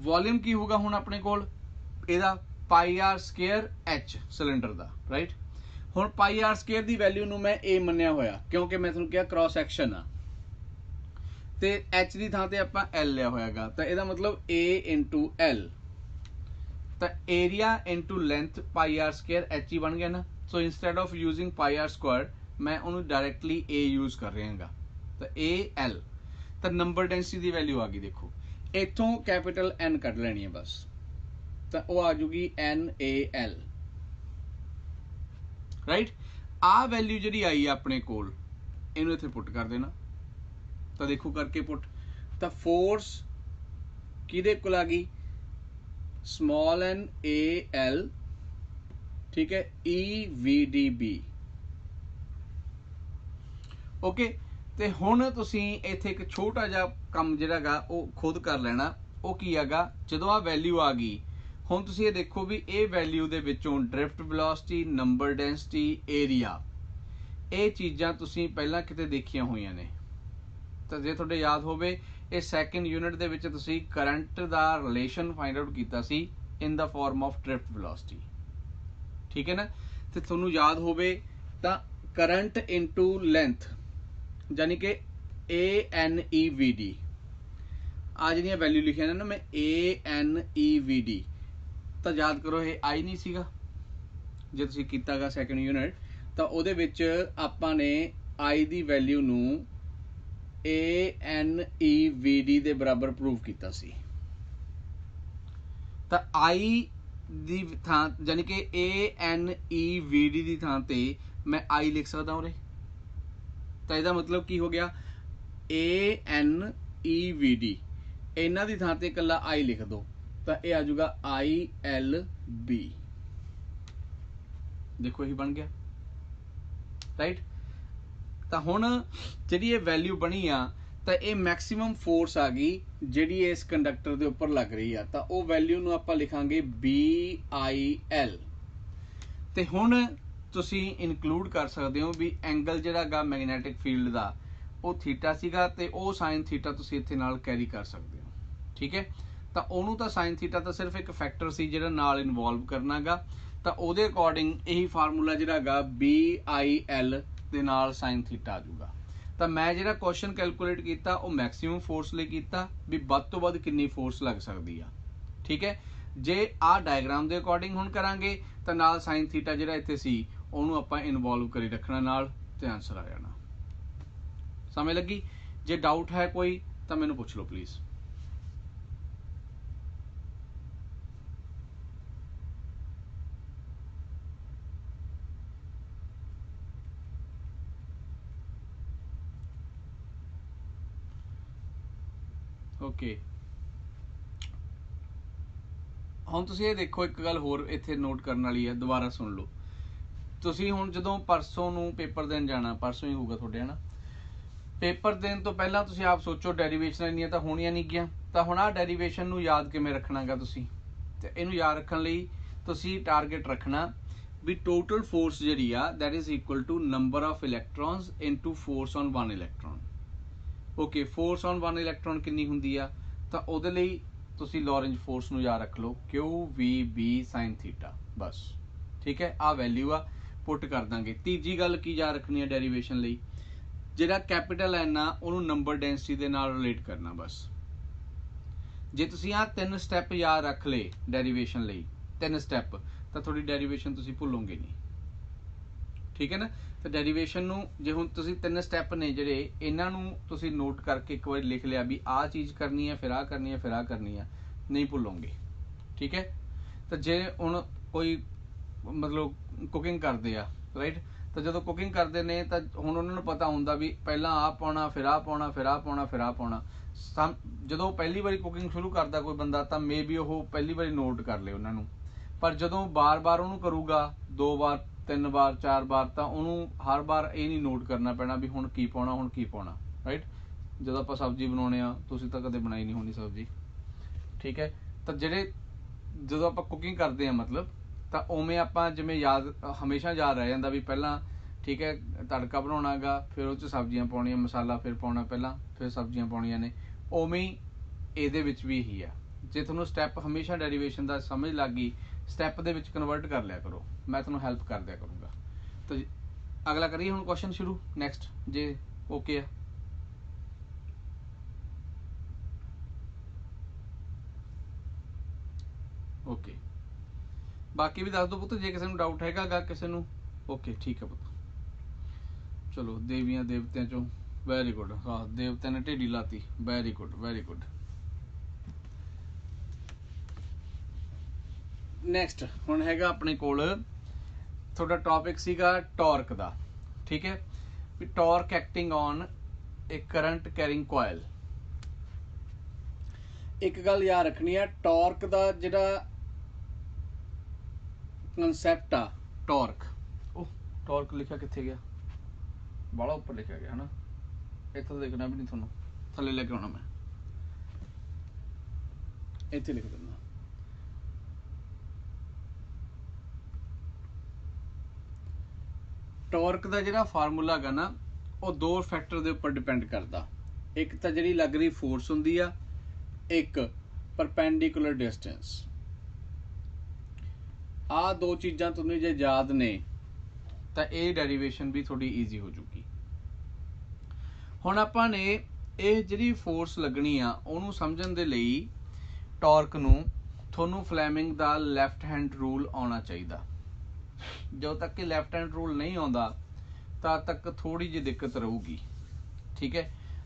Volume ਕੀ ਹੋਊਗਾ ਹੁਣ ਆਪਣੇ ਕੋਲ? ਇਹਦਾ πr² h ਸਿਲੰਡਰ ਦਾ, ਰਾਈਟ। ਹੁਣ πr² ਦੀ ਵੈਲਿਊ ਨੂੰ ਮੈਂ A ਮੰਨਿਆ ਹੋਇਆ ਕਿਉਂਕਿ ਮੈਂ ਤੁਹਾਨੂੰ ਕਿਹਾ ਕ੍ਰਾਸ ਸੈਕਸ਼ਨ ਆ, ਤੇ h ਦੀ ਥਾਂ ਤੇ ਆਪਾਂ l ਲਿਆ ਹੋਇਆਗਾ। ਤਾਂ ਇਹਦਾ ਮਤਲਬ A ਇਨਟੂ l। ਤਾਂ area into length πr² h ਹੀ ਬਣ ਗਿਆ ਨਾ। ਸੋ ਇੰਸਟੈਡ ਆਫ ਯੂਜ਼ਿੰਗ πr², मैं उन्होंने डायरैक्टली ए यूज़ कर रहा गा, तो ए एल, तो नंबर डेंसिटी की वैल्यू आ गई। देखो इतों कैपिटल एन कट लेनी है बस, तो वह आ जूगी एन ए एल, राइट। आ वैल्यू जी आई अपने कोल, इनू इत्थे पुट कर देना, तो देखो करके पुट, तो फोर्स किहदे कोल आ गई, स्मॉल एन ए एल, ठीक है, E V D B, okay. तो हुण तुसीं इत्थे एक छोटा जिहा काम जिहड़ा गा वो खुद कर लेना। वो की हैगा, जदों आ वैल्यू आ गई, हुण तुसीं ये देखो भी ये वैल्यू दे विचों drift velocity, number density, area, ये चीज़ां तुसीं पहलां किते देखियां होईयां ने। तो जे तुहाडे याद होवे, ये सैकेंड यूनिट दे विच तुसीं करंट दा रिलेशन फाइंड आउट कीता सी in the form of drift velocity, ठीक है ना। तो तुहानूं याद होवे तां करंट इनटू लेंथ, यानी कि A N E V D, आ जिहड़ियां वैल्यू लिखियां ने ना मैं A N E V D, तो याद करो ये आई नहीं सीगा जे तुसीं कीता गा सैकेंड यूनिट, तो उहदे विच आपां ने आई दी वैल्यू नूं A N E V D दे बराबर प्रूव कीता सी। तो आई दी थां यानी कि A N E V D दी थां ते मैं आई लिख सकदा उरे, तो इसका मतलब की हो गया, A N E V D, इन्हां दी थां ते कल्ला आई लिख दो, तो यह आ जाऊगा आई एल बी, देखो यही बन गया, राइट। तो हुण जिहड़ी ये वैल्यू बनी आ, तो ये मैक्सीमम फोर्स आ गई जिहड़ी इस कंडक्टर के उपर लग रही है, तो वो वैल्यू नूं आपां लिखांगे बी आई एल। तो हुण तुसीं इनकलूड कर सकते हो भी एंगल जिहड़ा गा मैगनैटिक फील्ड का वो थीटा सीगा, ते वो साइन थीटा तुसीं इत्थे नाल कैरी कर सकते हो, ठीक है। तो उहनूं तो साइन थीटा तो सिर्फ एक फैक्टर सी जिहड़ा नाल इनवॉल्व करना गा, तो उहदे अकॉर्डिंग यही फार्मूला जिहड़ा गा बी आई एल दे नाल साइन थीटा आ जाऊगा। तो मैं जिहड़ा क्वेश्चन कैलकुलेट किया वो मैक्सीमम फोर्स लिए किया भी वध तो वध कितनी फोर्स लग सकती है, ठीक है। जे आ डायग्राम के अकॉर्डिंग हुण करांगे तो नाल साइन थीटा जिहड़ा इत्थे सी उहनूं आपां इनवॉल्व करी रखना नाल, ते आंसर आ जाना। समझ लगी? जे डाउट है कोई तो मैनूं पुछ लो प्लीज़। ओके, ਹੁਣ ਤੁਸੀਂ ਇਹ ਦੇਖੋ ਇੱਕ ਗੱਲ ਹੋਰ ਇੱਥੇ ਨੋਟ ਕਰਨ ਵਾਲੀ ਹੈ, ਦੁਬਾਰਾ ਸੁਣ ਲਓ। ਤੁਸੀਂ ਹੁਣ ਜਦੋਂ ਪਰਸੋਂ ਨੂੰ ਪੇਪਰ ਦੇਣ ਜਾਣਾ, ਪਰਸੋਂ ਹੀ ਹੋਊਗਾ ਤੁਹਾਡੇ, ਹਨਾ। ਪੇਪਰ ਦੇਣ ਤੋਂ ਪਹਿਲਾਂ ਤੁਸੀਂ ਆਪ ਸੋਚੋ ਡੈਰੀਵੇਸ਼ਨ ਇੰਨੀਆਂ ਤਾਂ ਹੋਣੀਆਂ ਨਹੀਂ ਗੀਆਂ, ਤਾਂ ਹੁਣ ਆਹ ਡੈਰੀਵੇਸ਼ਨ ਨੂੰ ਯਾਦ ਕਿਵੇਂ ਰੱਖਣਾਗਾ ਤੁਸੀਂ। ਤੇ ਇਹਨੂੰ ਯਾਦ ਰੱਖਣ ਲਈ ਤੁਸੀਂ ਟਾਰਗੇਟ ਰੱਖਣਾ ਵੀ ਟੋਟਲ ਫੋਰਸ ਜਿਹੜੀ ਆ that is equal to number of electrons into force on 1 electron. Okay, force on 1 electron ਕਿੰਨੀ ਹੁੰਦੀ ਆ, ਤਾਂ ਉਹਦੇ ਲਈ ਤੁਸੀਂ ਲੌਰੈਂਜ ਫੋਰਸ ਨੂੰ ਯਾਦ ਰੱਖ ਲਓ, ਕਿਊ ਵੀ ਬੀ ਸਾइन ਥੀਟਾ, ਬਸ, ਠੀਕ ਹੈ। ਆ ਵੈਲਿਊ ਆ ਪੁੱਟ ਕਰ ਦਾਂਗੇ। ਤੀਜੀ ਗੱਲ ਕੀ ਯਾਦ ਰੱਖਣੀ ਹੈ ਡੈਰੀਵੇਸ਼ਨ ਲਈ, ਜਿਹੜਾ ਕੈਪੀਟਲ ਐਨ ਆ ਉਹਨੂੰ ਨੰਬਰ ਡੈਂਸਿਟੀ ਦੇ ਨਾਲ ਰਿਲੇਟ ਕਰਨਾ ਬਸ। ਜੇ ਤੁਸੀਂ ਆ 3 ਸਟੈਪ ਯਾਦ ਰੱਖ ਲਏ ਡੈਰੀਵੇਸ਼ਨ ਲਈ, 3 ਸਟੈਪ, ਤਾਂ ਤੁਹਾਡੀ ਡੈਰੀਵੇਸ਼ਨ ਤੁਸੀਂ ਭੁੱਲੋਗੇ ਨਹੀਂ, ਠੀਕ ਹੈ ਨਾ। तो डेरीवेशन नूं जे हुण तुसीं 3 स्टैप ने जिहड़े इन्हां नूं तुसीं नोट करके एक बार लिख लिया भी आ चीज़ करनी है, फिर आ करनी है, फिर आ करनी है, नहीं भुल्लोगे, ठीक है। तो जे हुण कोई मतलब कुकिंग करते आ, राइट, तो जो कुकिंग करते हैं तो हुण उन्हां नूं पता हुंदा भी पहलां आ पाउणा, फिर आ पाउणा, फिर आ पाउणा, फिर आ पाउणा। जो पहली बारी कुकिंग शुरू करता कोई बंदा तो मे बी वो पहली बारी नोट कर ले उन्हां नूं, पर जो बार बार उन्होंने करूगा 2 बार 3 बार 4 बार, तो उन्होंने हर बार ये नहीं नोट करना पैना भी हुण की पाउणा, हुण की पाउणा, राइट। जदों आपां सब्जी बनाउने आ, तुसीं तां कदे बनाई नहीं होनी सब्जी, ठीक है। तो जिहड़े जदों आपां कुकिंग करते हैं मतलब, तो उवें आपां जिवें याद हमेशा याद रह जांदा भी पहलां, ठीक है, तड़का बनाउणा गा, फिर उह 'च सब्जियां पाउणियां, मसाला फिर पाउणा पहलां, फिर सब्जियां पाउणियां ने, उवें ही इहदे विच भी यही है। जे तुहानूं स्टैप हमेशा डेरीवेशन का समझ लग गई, स्टैप दे विच कन्वर्ट कर लिया करो, मैं तुहानूं हैल्प कर दिया करूँगा। तो अगला करिए हुण क्वेश्चन शुरू नैक्सट, जे ओके है। ओके, बाकी भी दस दो पुत्त जे किसी नूं डाउट हैगा गा किसी नूं, ओके ठीक है पुत्त। चलो देवियां देवतियां चों वैरी गुड, हाँ देवतियां ने ढेडी लाती, very good very good. Next हुण हैगा अपने कोल थोड़ा टॉपिक सीगा टॉर्क दा, ठीक है भी torque acting on A current carrying coil. एक गल याद रखनी है, टॉर्क दा जिहड़ा कंसैप्ट आ टॉर्क, ओह टॉर्क लिखा कित्थे गया, बाला ऊपर लिखा गया है ना, इत्थों देखना भी नहीं थोनों, थल्ले लेके आना, मैं इत्थे लिख दिंदा। टॉर्क का जिहड़ा फार्मूला है ना वो दो फैक्टर के उपर डिपेंड करता, एक तो जिहड़ी लग रही फोर्स हुंदी आ, एक परपेंडिकुलर डिस्टेंस। आ दो चीज़ां तुहानूं जे याद ने तो ये डेरीवेशन भी थोड़ी ईजी हो जूगी। हुण आपां ने ये जिहड़ी फोर्स लगनी आ उहनूं समझण दे लई टॉर्क नूं तुहानूं फ्लैमिंग दा लैफ्ट हैंड रूल आउणा चाहीदा। जो तक कि लैफ्ट हैंड रूल नहीं आता तद तक थोड़ी जी दिक्कत रहूगी, ठीक है।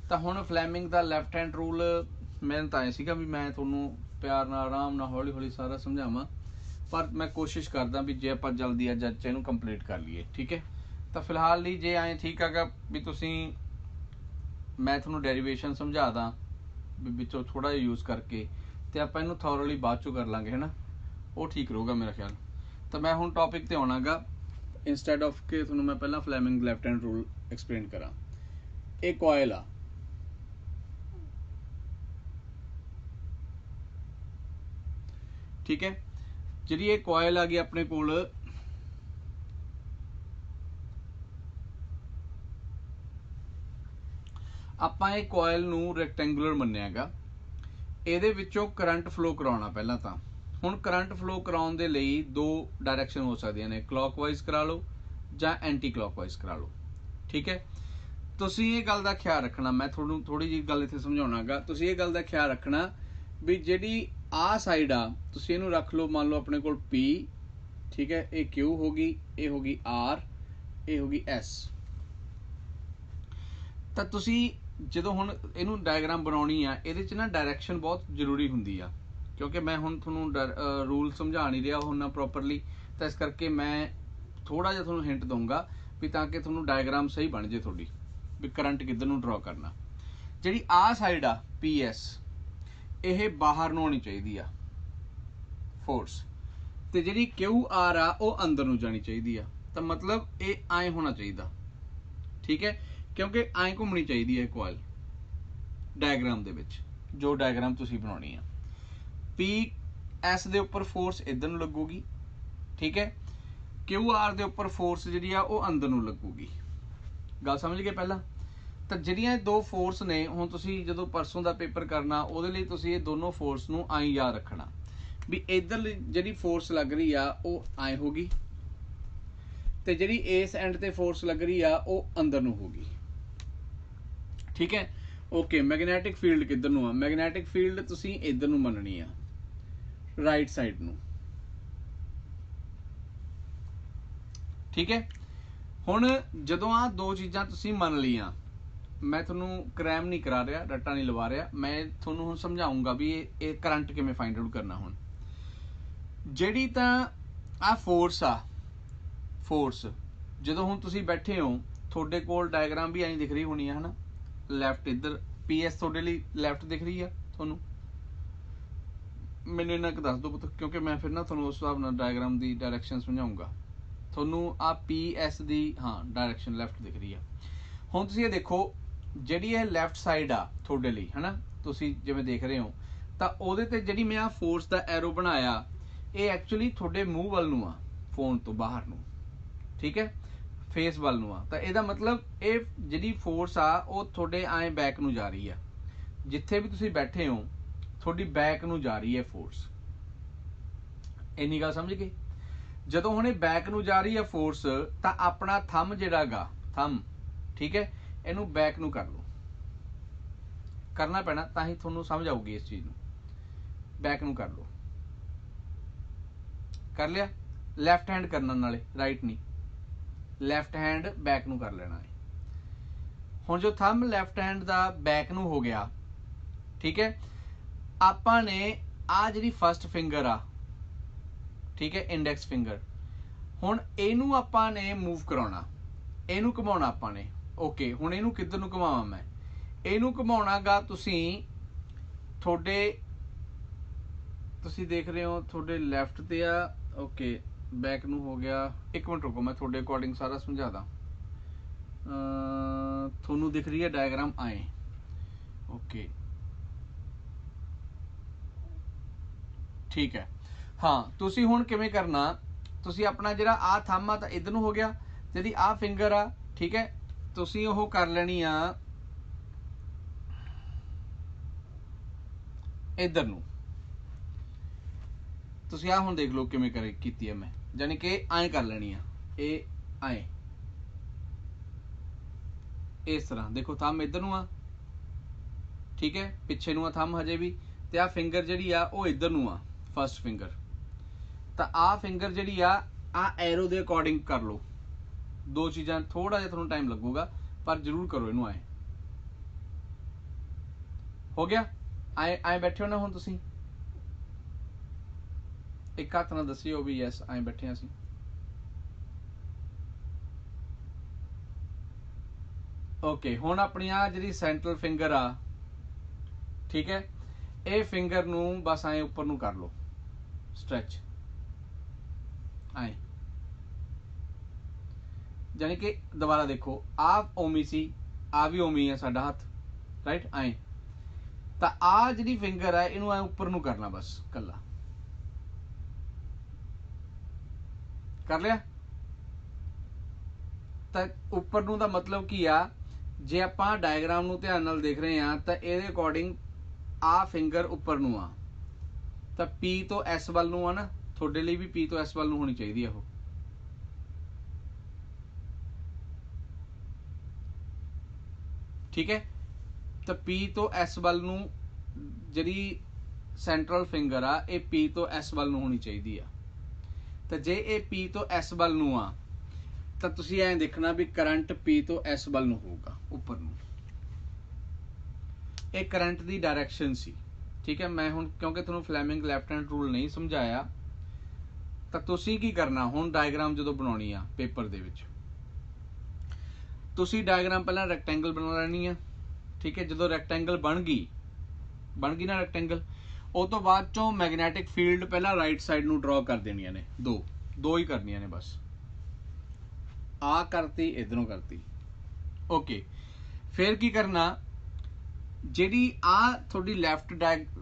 तो हुण फ्लैमिंग दा लैफ्ट हैंड रूल मैंने तो आए सीगा भी मैं तुहानूं प्यार नाल आराम नाल हौली हौली सारा समझावां, पर मैं कोशिश करदा भी जे आपां जल्दी अज इहनूं कंप्लीट कर लीए, ठीक है। तो फिलहाल ਲਈ जे आए ठीक हैगा भी तुसीं मैं तुहानूं डेरीवेशन समझा दा भी विचों थोड़ा जिहा यूज़ करके ते आपां इहनूं थॉरली बाद चों कर लांगे, है ना, वो ठीक रहूगा मेरा ख्याल। तो मैं हुण टॉपिक ते आउणा गा, इंस्टैड ऑफ के तुहानूं मैं पहला Fleming left hand rule explain करा। एक कॉयल आ, ठीक है, जिहड़ी ये कॉयल आ गई अपने कोल, आपां ये कॉयल नूं रैक्टेंगुलर मन्निया गा, ਇਹਦੇ ਵਿੱਚੋਂ करंट फ्लो कराउणा ਪਹਿਲਾਂ ਤਾਂ। ਹੁਣ करंट फ्लो कराउण ਦੇ ਲਈ ਦੋ ਡਾਇਰੈਕਸ਼ਨ ਹੋ ਸਕਦੀਆਂ ਨੇ, ਕਲੌਕਵਾਈਜ਼ ਕਰਾ ਲਓ ਜਾਂ ਐਂਟੀ ਕਲੌਕਵਾਈਜ਼ ਕਰਾ ਲਓ, ਠੀਕ ਹੈ। ਤੁਸੀਂ ਇਹ ਗੱਲ ਦਾ ਖਿਆਲ ਰੱਖਣਾ, ਮੈਂ ਤੁਹਾਨੂੰ ਥੋੜੀ ਜਿਹੀ ਗੱਲ ਇੱਥੇ ਸਮਝਾਉਣਾਗਾ, ਤੁਸੀਂ ਇਹ ਗੱਲ ਦਾ ਖਿਆਲ ਰੱਖਣਾ ਵੀ ਜਿਹੜੀ ਆਹ ਸਾਈਡ ਆ ਤੁਸੀਂ ਇਹਨੂੰ ਰੱਖ ਲਓ, ਮੰਨ ਲਓ ਆਪਣੇ ਕੋਲ P, ਠੀਕ ਹੈ, ਇਹ Q ਹੋ ਗਈ, ਇਹ ਹੋ ਗਈ R, ਇਹ ਹੋ ਗਈ S। ਤਾਂ ਤੁਸੀਂ ਜਦੋਂ ਹੁਣ ਇਹਨੂੰ ਡਾਇਗਰਾਮ ਬਣਾਉਣੀ ਆ, ਇਹਦੇ 'ਚ ਨਾ ਡਾਇਰੈਕਸ਼ਨ ਬਹੁਤ ਜ਼ਰੂਰੀ ਹੁੰਦੀ ਆ, ਕਿਉਂਕਿ ਮੈਂ ਹੁਣ ਤੁਹਾਨੂੰ ਰੂਲ ਸਮਝਾ ਨਹੀਂ ਰਿਹਾ ਹੁਣ ਪ੍ਰੋਪਰਲੀ, ਤਾਂ ਇਸ ਕਰਕੇ ਮੈਂ ਥੋੜਾ ਜਿਹਾ ਤੁਹਾਨੂੰ ਹਿੰਟ ਦਊਂਗਾ ਵੀ ਤਾਂ ਕਿ ਤੁਹਾਨੂੰ ਡਾਇਗਰਾਮ ਸਹੀ ਬਣ ਜੇ ਤੁਹਾਡੀ, ਵੀ ਕਰੰਟ ਕਿੱਧਰ ਨੂੰ ਡਰਾ ਕਰਨਾ। ਜਿਹੜੀ ਆਹ ਸਾਈਡ ਆ PS, ਇਹ ਬਾਹਰ ਨੂੰ ਆਉਣੀ ਚਾਹੀਦੀ ਆ ਫੋਰਸ, ਤੇ ਜਿਹੜੀ QR ਆ ਉਹ ਅੰਦਰ ਨੂੰ ਜਾਣੀ ਚਾਹੀਦੀ ਆ। ਤਾਂ ਮਤਲਬ ਇਹ ਐਂ ਹੋਣਾ ਚਾਹੀਦਾ, ਠੀਕ ਹੈ, क्योंकि ਐਂ घूमनी चाहिए है कॉयल डायग्राम दे विच, जो डायग्राम तुसीं बनाउणी आ। PS दे उपर फोर्स इधर नूं लगूगी, ठीक है, QR दे उपर फोर्स जिहड़ी आ वो अंदर नूं लगूगी। गल समझ गए पहला। तो जिहड़ियां दो फोर्स ने, हुण तुसीं जदों परसों दा पेपर करना उहदे लई तुसीं ये दोनों फोर्स नूं ऐं याद रखना भी इधर जिहड़ी फोर्स लग रही आ वो ऐं होगी, ते जिहड़ी इस एंड ते फोर्स लग रही आ वो अंदर नूं होगी, ठीक है। ओके, मैगनैटिक फील्ड किधर नूं आ, मैगनैटिक फील्ड तुसीं इधर नूं मननी आ, राइट साइड नूं, ठीक है। हुण जदों आ दो चीज़ां तुसीं मन लियां, मैं तुहानूं क्रैम नहीं करा रहा, रट्टा नहीं लवा रहा, मैं तुहानूं हुण समझाऊंगा भी ये करंट किवें फाइंड आउट करना। हुण जिहड़ी तां आ फोर्स आ, फोर्स जदों हुण तुसीं बैठे हो, तुहाडे कोल डायग्राम भी ऐं दिख रही होनी है ना, लैफ्ट इधर PS थोड़े लिए लैफ्ट दिख रही है थोनू, मैंने इन्ना दस दो पुत, क्योंकि मैं फिर ना थोनू उस हिसाब नाल डायग्राम दी डायरैक्शन समझाऊंगा। थोनू आ PS दी हाँ डायरैक्शन लैफ्ट दिख रही है। हुण तुसीं ये देखो जिहड़ी ये लैफ्ट साइड आ थोड़े लिए है ना, तुसीं जिवें देख रहे हो, तां ओहदे ते जिहड़ी मैं आ फोर्स दा एरो बनाया, ये एक्चुअली थोड़े मूँह वल नूं आ, फोन तो बाहर नूं, ठीक है, फेस वाल नूं आ। तां इहदा मतलब ये जिहड़ी फोर्स आ वो थोड़े आए बैक नूं जा रही है, जिथे भी तुसीं बैठे हो थोड़ी बैक नूं जा रही है फोर्स, इन्नी गल समझ गए। जदों हुण बैक नूं जा रही है फोर्स, तां अपना थंब जिहड़ा गा, थंब, ठीक है, इहनूं बैक नूं कर लो, करना पैना तां ही तुहानूं समझ आऊगी इस चीज़ नूं, बैक नूं कर लो, कर लिया। लैफ्ट हैंड करना नाले, राइट नहीं, लैफ्ट हैंड बैक नूं कर लेना है, ਹੁਣ ਜੋ ਥੰਬ ਲੈਫਟ ਹੈਂਡ ਦਾ ਬੈਕ ਨੂੰ ਹੋ ਗਿਆ, ਠੀਕ ਹੈ, ਆਪਾਂ ਨੇ ਆ ਜਿਹੜੀ ਫਸਟ ਫਿੰਗਰ ਆ, ਠੀਕ ਹੈ, ਇੰਡੈਕਸ ਫਿੰਗਰ, ਹੁਣ ਇਹਨੂੰ ਆਪਾਂ ਨੇ ਮੂਵ ਕਰਾਉਣਾ, ਇਹਨੂੰ ਘੁਮਾਉਣਾ ਆਪਾਂ ਨੇ। ਓਕੇ, ਹੁਣ ਇਹਨੂੰ ਕਿੱਧਰ ਨੂੰ ਘੁਮਾਵਾਂ ਮੈਂ? ਇਹਨੂੰ ਘੁਮਾਉਣਾਗਾ ਤੁਸੀਂ ਦੇਖ ਰਹੇ ਹੋ ਤੁਹਾਡੇ ਲੈਫਟ ਤੇ ਆ। ਓਕੇ, ਬੈਕ ਨੂੰ ਹੋ ਗਿਆ। ਇੱਕ ਮਿੰਟ ਰੁਕੋ, ਮੈਂ ਤੁਹਾਡੇ ਅਕੋਰਡਿੰਗ ਸਾਰਾ ਸਮਝਾਦਾ। ਤੁਹਾਨੂੰ ਦਿਖ ਰਹੀ ਹੈ ਡਾਇਗਰਾਮ ਆਏ? ਓਕੇ, ਠੀਕ ਹੈ। ਹਾਂ, ਤੁਸੀਂ ਹੁਣ ਕਿਵੇਂ ਕਰਨਾ, ਤੁਸੀਂ ਆਪਣਾ ਜਿਹੜਾ ਆ ਥੰਮ ਆ ਤਾਂ ਇੱਧਰ ਨੂੰ ਹੋ ਗਿਆ, ਜਿਹੜੀ ਆ ਫਿੰਗਰ ਆ, ਠੀਕ ਹੈ, ਤੁਸੀਂ ਉਹ ਕਰ ਲੈਣੀ ਆ ਇੱਧਰ ਨੂੰ। ਤੁਸੀਂ ਆ ਹੁਣ ਦੇਖ ਲਓ ਕਿਵੇਂ ਕੀਤੀ ਹੈ ਮੈਂ, ਯਾਨੀ ਕਿ ਐਂ ਕਰ ਲੈਣੀ ਆ, ਇਹ ਐਂ ਇਸ ਤਰ੍ਹਾਂ। ਦੇਖੋ ਥੰਮ ਇੱਧਰ ਨੂੰ ਆ, ਠੀਕ ਹੈ, ਪਿੱਛੇ ਨੂੰ ਆ ਥੰਮ ਹਜੇ ਵੀ, ਤੇ ਆ ਫਿੰਗਰ ਜਿਹੜੀ ਆ ਉਹ ਇੱਧਰ ਨੂੰ ਆ, ਫਸਟ ਫਿੰਗਰ। ਤਾਂ ਆ ਫਿੰਗਰ ਜਿਹੜੀ ਆ ਐਰੋ ਦੇ ਅਕੋਰਡਿੰਗ ਕਰ ਲਓ। ਦੋ ਚੀਜ਼ਾਂ, ਥੋੜਾ ਜਿਹਾ ਤੁਹਾਨੂੰ ਟਾਈਮ ਲੱਗੂਗਾ ਪਰ ਜ਼ਰੂਰ ਕਰੋ ਇਹਨੂੰ। ਐਂ ਹੋ ਗਿਆ? ਐਂ ਬੈਠੇ ਹੋ ਨਾ ਹੁਣ ਤੁਸੀਂ? ਇੱਕ ਹੱਥ ਨਾਲ ਦੱਸਿਓ ਵੀ ਯੈਸ ਐਂ ਬੈਠੇ ਅਸੀਂ। ਓਕੇ, ਹੁਣ ਆਪਣੀ ਆ ਜਿਹੜੀ ਸੈਂਟਰਲ ਫਿੰਗਰ ਆ, ਠੀਕ ਹੈ, ਇਹ ਫਿੰਗਰ ਨੂੰ ਬਸ ਐਂ ਉੱਪਰ ਨੂੰ ਕਰ ਲਓ, ਸਟ੍ਰੈਚ ਐਂ, ਯਾਨੀ ਕਿ ਦੁਬਾਰਾ ਦੇਖੋ, ਆ ਓਮੀ ਸੀ, ਆ ਵੀ ਓਮੀ ਹੈ ਸਾਡਾ ਹੱਥ, ਰਾਈਟ, ਐਂ। ਤਾਂ ਆ ਜਿਹੜੀ ਫਿੰਗਰ ਹੈ ਇਹਨੂੰ ਐ ਉੱਪਰ ਨੂੰ ਕਰਨਾ, ਬਸ ਕੱਲਾ ਕਰ ਲਿਆ। ਤਾਂ ਉੱਪਰ ਨੂੰ ਦਾ ਮਤਲਬ ਕੀ ਆ, ਜੇ ਆਪਾਂ ਡਾਇਗਰਾਮ ਨੂੰ ਧਿਆਨ ਨਾਲ ਦੇਖ ਰਹੇ ਆ ਤਾਂ ਇਹਦੇ ਅਕੋਰਡਿੰਗ ਆ ਫਿੰਗਰ ਉੱਪਰ ਨੂੰ ਆ, ਤਾਂ P ਤੋਂ S ਵੱਲ ਨੂੰ ਆ ਨਾ, ਤੁਹਾਡੇ ਲਈ ਵੀ P ਤੋਂ S ਵੱਲ ਨੂੰ ਹੋਣੀ ਚਾਹੀਦੀ ਆ ਉਹ, ਠੀਕ ਹੈ। ਤਾਂ P ਤੋਂ S ਵੱਲ ਨੂੰ ਜਿਹੜੀ ਸੈਂਟਰਲ ਫਿੰਗਰ ਆ ਇਹ P ਤੋਂ S ਵੱਲ ਨੂੰ ਹੋਣੀ ਚਾਹੀਦੀ ਆ। ਤਾਂ ਜੇ ਇਹ P ਤੋਂ S ਵੱਲ ਨੂੰ ਆ ਤਾਂ ਤੁਸੀਂ ਐਂ ਦੇਖਣਾ ਵੀ ਕਰੰਟ P ਤੋਂ S ਵੱਲ ਨੂੰ ਹੋਊਗਾ, ਉੱਪਰ ਨੂੰ। ਇਹ ਕਰੰਟ ਦੀ ਡਾਇਰੈਕਸ਼ਨ ਸੀ, ਠੀਕ ਹੈ। ਮੈਂ ਹੁਣ ਕਿਉਂਕਿ ਤੁਹਾਨੂੰ ਫਲੈਮਿੰਗ ਲੈਫਟ ਹੈਂਡ ਰੂਲ ਨਹੀਂ ਸਮਝਾਇਆ, ਤਾਂ ਤੁਸੀਂ ਕੀ ਕਰਨਾ, ਹੁਣ ਡਾਇਗਰਾਮ ਜਦੋਂ ਬਣਾਉਣੀ ਆ ਪੇਪਰ ਦੇ ਵਿੱਚ, ਤੁਸੀਂ ਡਾਇਗਰਾਮ ਪਹਿਲਾਂ ਰੈਕਟੈਂਗਲ ਬਣਾ ਲੈਣੀ ਆ, ਠੀਕ ਹੈ। ਜਦੋਂ ਰੈਕਟੈਂਗਲ ਬਣ ਗਈ ਨਾ ਰੈਕਟੈਂਗਲ, ਉਹ ਤੋਂ ਬਾਅਦ ਚੋਂ ਮੈਗਨੈਟਿਕ ਫੀਲਡ ਪਹਿਲਾਂ ਰਾਈਟ ਸਾਈਡ ਨੂੰ ਡਰਾ ਕਰ ਦੇਣੀਆਂ ਨੇ, ਦੋ ਹੀ ਕਰਨੀਆਂ ਨੇ ਬਸ। ਆ ਕਰਤੀ, ਇਧਰੋਂ ਕਰਤੀ, ਓਕੇ। ਫਿਰ ਕੀ ਕਰਨਾ, ਜਿਹੜੀ ਆ ਤੁਹਾਡੀ ਲੈਫਟ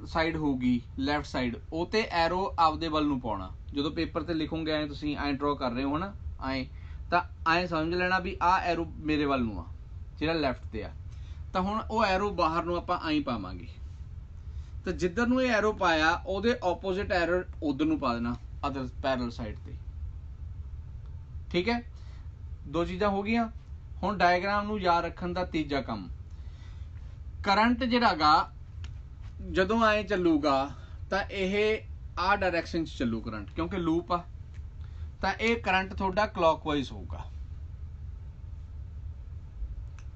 ਸਾਈਡ ਹੋਊਗੀ, ਲੈਫਟ ਸਾਈਡ, ਉਹ ਤੇ ਐਰੋ ਆਪਦੇ ਵੱਲ ਨੂੰ ਪਾਉਣਾ। ਜਦੋਂ ਪੇਪਰ ਤੇ ਲਿਖੋਗੇ ਐ, ਤੁਸੀਂ ਐਂ ਡਰਾ ਕਰ ਰਹੇ ਹੋ ਨਾ, ਐਂ, ਤਾਂ ਐਂ ਸਮਝ ਲੈਣਾ ਵੀ ਆ ਐਰੋ ਮੇਰੇ ਵੱਲ ਨੂੰ ਆ, ਜਿਹੜਾ ਲੈਫਟ ਤੇ ਆ। ਤਾਂ ਹੁਣ ਉਹ ਐਰੋ ਬਾਹਰ ਨੂੰ ਆਪਾਂ ਐਂ ਪਾਵਾਂਗੇ, ਤਾਂ ਜਿੱਧਰ ਨੂੰ ਇਹ ਐਰੋ ਪਾਇਆ ਉਹਦੇ ਆਪੋਜ਼ਿਟ ਐਰੋ ਉਧਰ ਨੂੰ ਪਾ ਦੇਣਾ, ਅਦਰ ਪੈਰਲਲ ਸਾਈਡ ਤੇ, ਠੀਕ ਹੈ। ਦੋ ਚੀਜ਼ਾਂ ਹੋ ਗਈਆਂ। ਹੁਣ ਡਾਇਗਰਾਮ ਨੂੰ ਯਾਦ ਰੱਖਣ ਦਾ ਤੀਜਾ ਕੰਮ, ਕਰੰਟ ਜਿਹੜਾਗਾ ਜਦੋਂ ਐ ਚੱਲੂਗਾ ਤਾਂ ਇਹ ਆ ਡਾਇਰੈਕਸ਼ਨ 'ਚ ਚੱਲੂ ਕਰੰਟ, ਕਿਉਂਕਿ ਲੂਪ ਆ। ਤਾਂ ਇਹ ਕਰੰਟ ਤੁਹਾਡਾ ਕਲੌਕਵਾਈਜ਼ ਹੋਊਗਾ।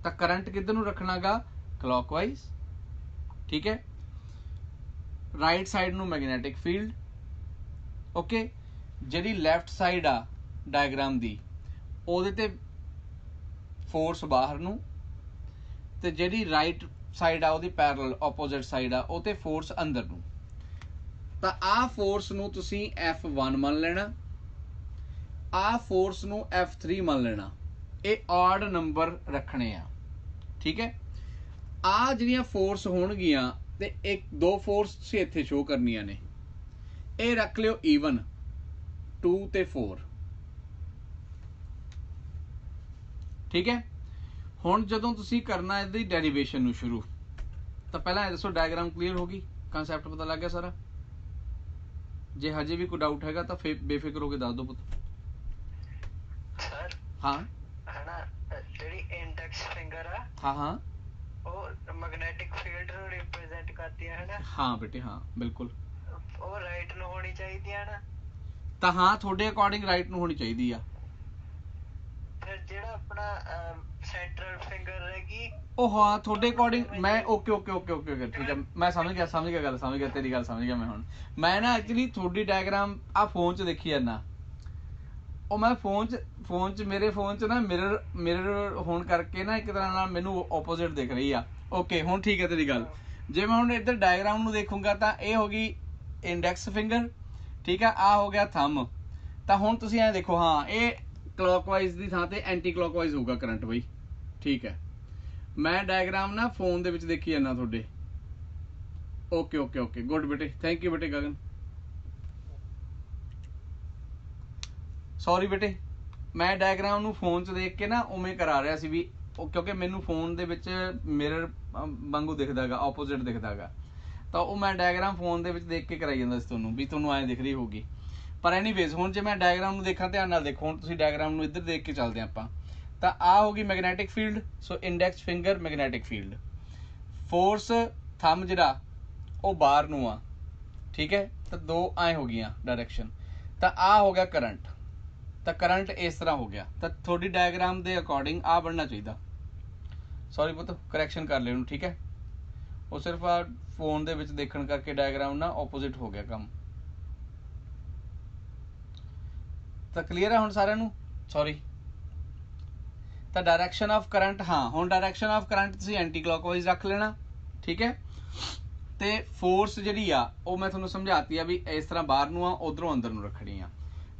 ਤਾਂ ਕਰੰਟ ਕਿੱਧਰ ਨੂੰ ਰੱਖਣਾਗਾ? ਕਲੌਕਵਾਈਜ਼, ਠੀਕ ਹੈ। ਰਾਈਟ ਸਾਈਡ ਨੂੰ ਮੈਗਨੈਟਿਕ ਫੀਲਡ, ਓਕੇ। ਜਿਹੜੀ ਲੈਫਟ ਸਾਈਡ ਆ ਡਾਇਗਰਾਮ ਦੀ, ਉਹਦੇ ਤੇ ਫੋਰਸ ਬਾਹਰ ਨੂੰ, ਤੇ ਜਿਹੜੀ ਰਾਈਟ ਸਾਈਡ ਆ ਉਹਦੀ ਪੈਰਲਲ ਆਪੋਜ਼ਿਟ ਸਾਈਡ ਆ ਉਹ ਤੇ ਫੋਰਸ ਅੰਦਰ ਨੂੰ। ਤਾਂ ਆ ਫੋਰਸ ਨੂੰ ਤੁਸੀਂ F1 ਮੰਨ ਲੈਣਾ, ਆ ਫੋਰਸ ਨੂੰ F3 ਮੰਨ ਲੈਣਾ। ਇਹ ਆਡ ਨੰਬਰ ਰੱਖਣੇ ਆ, ਠੀਕ ਹੈ। ਆ ਜਿਹੜੀਆਂ ਫੋਰਸ ਹੋਣਗੀਆਂ ਤੇ ਇੱਕ ਦੋ ਫੋਰਸ ਤੁਸੀਂ ਇੱਥੇ ਸ਼ੋ ਕਰਨੀਆਂ ਨੇ, ਇਹ ਰੱਖ ਲਿਓ ਈਵਨ, 2 ਤੇ 4, ਠੀਕ ਹੈ। ਹੁਣ ਜਦੋਂ ਤੁਸੀਂ ਕਰਨਾ ਇਹਦੀ ਡੈਰੀਵੇਸ਼ਨ ਨੂੰ ਸ਼ੁਰੂ, ਤਾਂ ਪਹਿਲਾਂ ਇਹ ਦੱਸੋ ਡਾਇਗਰਾਮ ਕਲੀਅਰ ਹੋ ਗਈ, ਕਨਸੈਪਟ ਪਤਾ ਲੱਗ ਗਿਆ ਸਾਰਾ? ਜੇ ਹਜੇ ਵੀ ਕੋਈ ਡਾਊਟ ਹੈਗਾ ਤਾਂ ਬੇਫਿਕਰ ਹੋ ਕੇ ਦੱਸ ਦਿਓ ਪੁੱਤ। ਸਰ, ਹਾਂ ਹਨਾ, ਜਿਹੜੀ ਇੰਡੈਕਸ ਫਿੰਗਰ ਆ, ਹਾਂ ਉਹ ਮੈਗਨੈਟਿਕ ਫੀਲਡ ਨੂੰ ਰਿਪਰੈਜ਼ੈਂਟ ਕਰਦੀ ਹੈ ਨਾ? ਹਾਂ ਬੇਟੇ, ਹਾਂ ਬਿਲਕੁਲ। ਉਹ ਰਾਈਟ ਨੂੰ ਹੋਣੀ ਚਾਹੀਦੀ ਹੈ ਨਾ? ਤਾਂ ਹਾਂ, ਤੁਹਾਡੇ ਅਕੋਰਡਿੰਗ ਰਾਈਟ ਨੂੰ ਹੋਣੀ ਚਾਹੀਦੀ ਆ। ਫਿਰ ਜਿਹੜਾ ਆਪਣਾ ਸੈਂਟਰਲ ਫਿੰਗਰ ਰਹੇਗੀ ਉਹ ਹਾਂ ਤੁਹਾਡੇ ਅਕੋਰਡਿੰਗ ਮੈਂ ਓਕੇ ਠੀਕ ਹੈ ਮੈਂ ਸਮਝ ਗਿਆ ਗੱਲ ਤੇਰੀ ਗੱਲ ਸਮਝ ਗਿਆ ਮੈਂ ਹੁਣ ਮੈਂ ਨਾ ਐਕਚੁਅਲੀ ਤੁਹਾਡੀ ਡਾਇਗਰਾਮ ਆ ਫੋਨ 'ਚ ਦੇਖੀ ਜਾਂਦਾ ਉਹ ਮੈਂ ਫੋਨ 'ਚ ਮੇਰੇ ਫੋਨ 'ਚ ਨਾ ਮਿਰਰ ਹੋਣ ਕਰਕੇ ਨਾ ਇੱਕ ਤਰ੍ਹਾਂ ਨਾਲ ਮੈਨੂੰ ਆਪੋਜ਼ਿਟ ਦਿਖ ਰਹੀ ਆ ਓਕੇ ਹੁਣ ਠੀਕ ਹੈ ਤੇਰੀ ਗੱਲ ਜੇ ਮੈਂ ਹੁਣ ਇੱਧਰ ਡਾਇਗਰਾਮ ਨੂੰ ਦੇਖੂੰਗਾ ਤਾਂ ਇਹ ਹੋ ਗਈ ਇੰਡੈਕਸ ਫਿੰਗਰ ਠੀਕ ਆ ਹੋ ਗਿਆ ਥੰਮ ਤਾਂ ਹੁਣ ਤੁਸੀਂ ਐਂ ਦੇਖੋ ਹਾਂ ਇਹ ਕਲੌਕਵਾਈਜ਼ ਦੀ ਥਾਂ ਤੇ ਐਂਟੀ ਕਲੌਕਵਾਈਜ਼ ਹੋਊਗਾ ਕਰੰਟ ਬਈ ਠੀਕ ਹੈ ਮੈਂ ਡਾਇਗਰਾਮ ਨਾ ਫੋਨ ਦੇ ਵਿੱਚ ਦੇਖੀ ਜਾਂਦਾ ਤੁਹਾਡੇ ਓਕੇ ਗੁੱਡ ਬੇਟੇ ਥੈਂਕ ਯੂ ਬੇਟੇ ਗਗਨ ਸੌਰੀ ਬੇਟੇ ਮੈਂ ਡਾਇਗਰਾਮ ਨੂੰ ਫੋਨ 'ਚ ਦੇਖ ਕੇ ਨਾ ਉਵੇਂ ਕਰਾ ਰਿਹਾ ਸੀ ਵੀ ਉਹ ਕਿਉਂਕਿ ਮੈਨੂੰ ਫੋਨ ਦੇ ਵਿੱਚ ਮਿਰਰ ਵਾਂਗੂ ਦਿਖਦਾ ਹੈਗਾ ਆਪੋਜ਼ਿਟ ਦਿਖਦਾ ਹੈਗਾ ਤਾਂ ਉਹ ਮੈਂ ਡਾਇਗਰਾਮ ਫੋਨ ਦੇ ਵਿੱਚ ਦੇਖ ਕੇ ਕਰਾਈ ਜਾਂਦਾ ਸੀ ਤੁਹਾਨੂੰ ਵੀ ਤੁਹਾਨੂੰ ਐਂ ਦਿਖ ਰਹੀ ਹੋਊਗੀ ਪਰ ਐਨੀਵੇਜ਼ ਹੁਣ ਜੇ ਮੈਂ ਡਾਇਗਰਾਮ ਨੂੰ ਦੇਖਾਂ ਧਿਆਨ ਨਾਲ ਦੇਖੋ ਹੁਣ ਤੁਸੀਂ ਡਾਇਗਰਾਮ ਨੂੰ ਇੱਧਰ ਦੇਖ ਕੇ ਚੱਲਦੇ ਆਪਾਂ ਤਾਂ ਆ ਹੋ ਗਈ magnetic field so index finger magnetic field force thumb ਜਿਹੜਾ ਉਹ ਬਾਹਰ ਨੂੰ ਆ ਠੀਕ ਹੈ ਤਾਂ ਦੋ ਐ ਹੋ ਗਈਆਂ ਡਾਇਰੈਕਸ਼ਨ ਤਾਂ ਆ ਹੋ ਗਿਆ ਕਰੰਟ ਤਾਂ ਕਰੰਟ ਇਸ ਤਰ੍ਹਾਂ ਹੋ ਗਿਆ ਤਾਂ ਤੁਹਾਡੀ ਡਾਇਗਰਾਮ ਦੇ ਅਕੋਰਡਿੰਗ ਆ ਬਣਨਾ ਚਾਹੀਦਾ ਸੌਰੀ ਪੁੱਤ ਕਰੈਕਸ਼ਨ ਕਰ ਲਿਓ ਇਹਨੂੰ ਠੀਕ ਹੈ ਉਹ ਸਿਰਫ ਆ ਫੋਨ ਦੇ ਵਿੱਚ ਦੇਖਣ ਕਰਕੇ ਡਾਇਗਰਾਮ ਨਾ ਆਪੋਜ਼ਿਟ ਹੋ ਗਿਆ ਕੰਮ ਤਾਂ ਕਲੀਅਰ ਹੈ ਹੁਣ ਸਾਰਿਆਂ ਨੂੰ ਸੌਰੀ ਤਾਂ ਡਾਇਰੈਕਸ਼ਨ ਆਫ ਕਰੰਟ ਹਾਂ ਹੁਣ ਡਾਇਰੈਕਸ਼ਨ ਆਫ ਕਰੰਟ ਤੁਸੀਂ ਐਂਟੀ ਕਲੌਕਵਾਈਜ਼ ਰੱਖ ਲੈਣਾ ਠੀਕ ਹੈ ਤੇ ਫੋਰਸ ਜਿਹੜੀ ਆ ਉਹ ਮੈਂ ਤੁਹਾਨੂੰ ਸਮਝਾਤੀ ਆ ਵੀ ਇਸ ਤਰ੍ਹਾਂ ਬਾਹਰ ਨੂੰ ਆ ਉਧਰੋਂ ਅੰਦਰ ਨੂੰ ਰੱਖਣੀ ਆ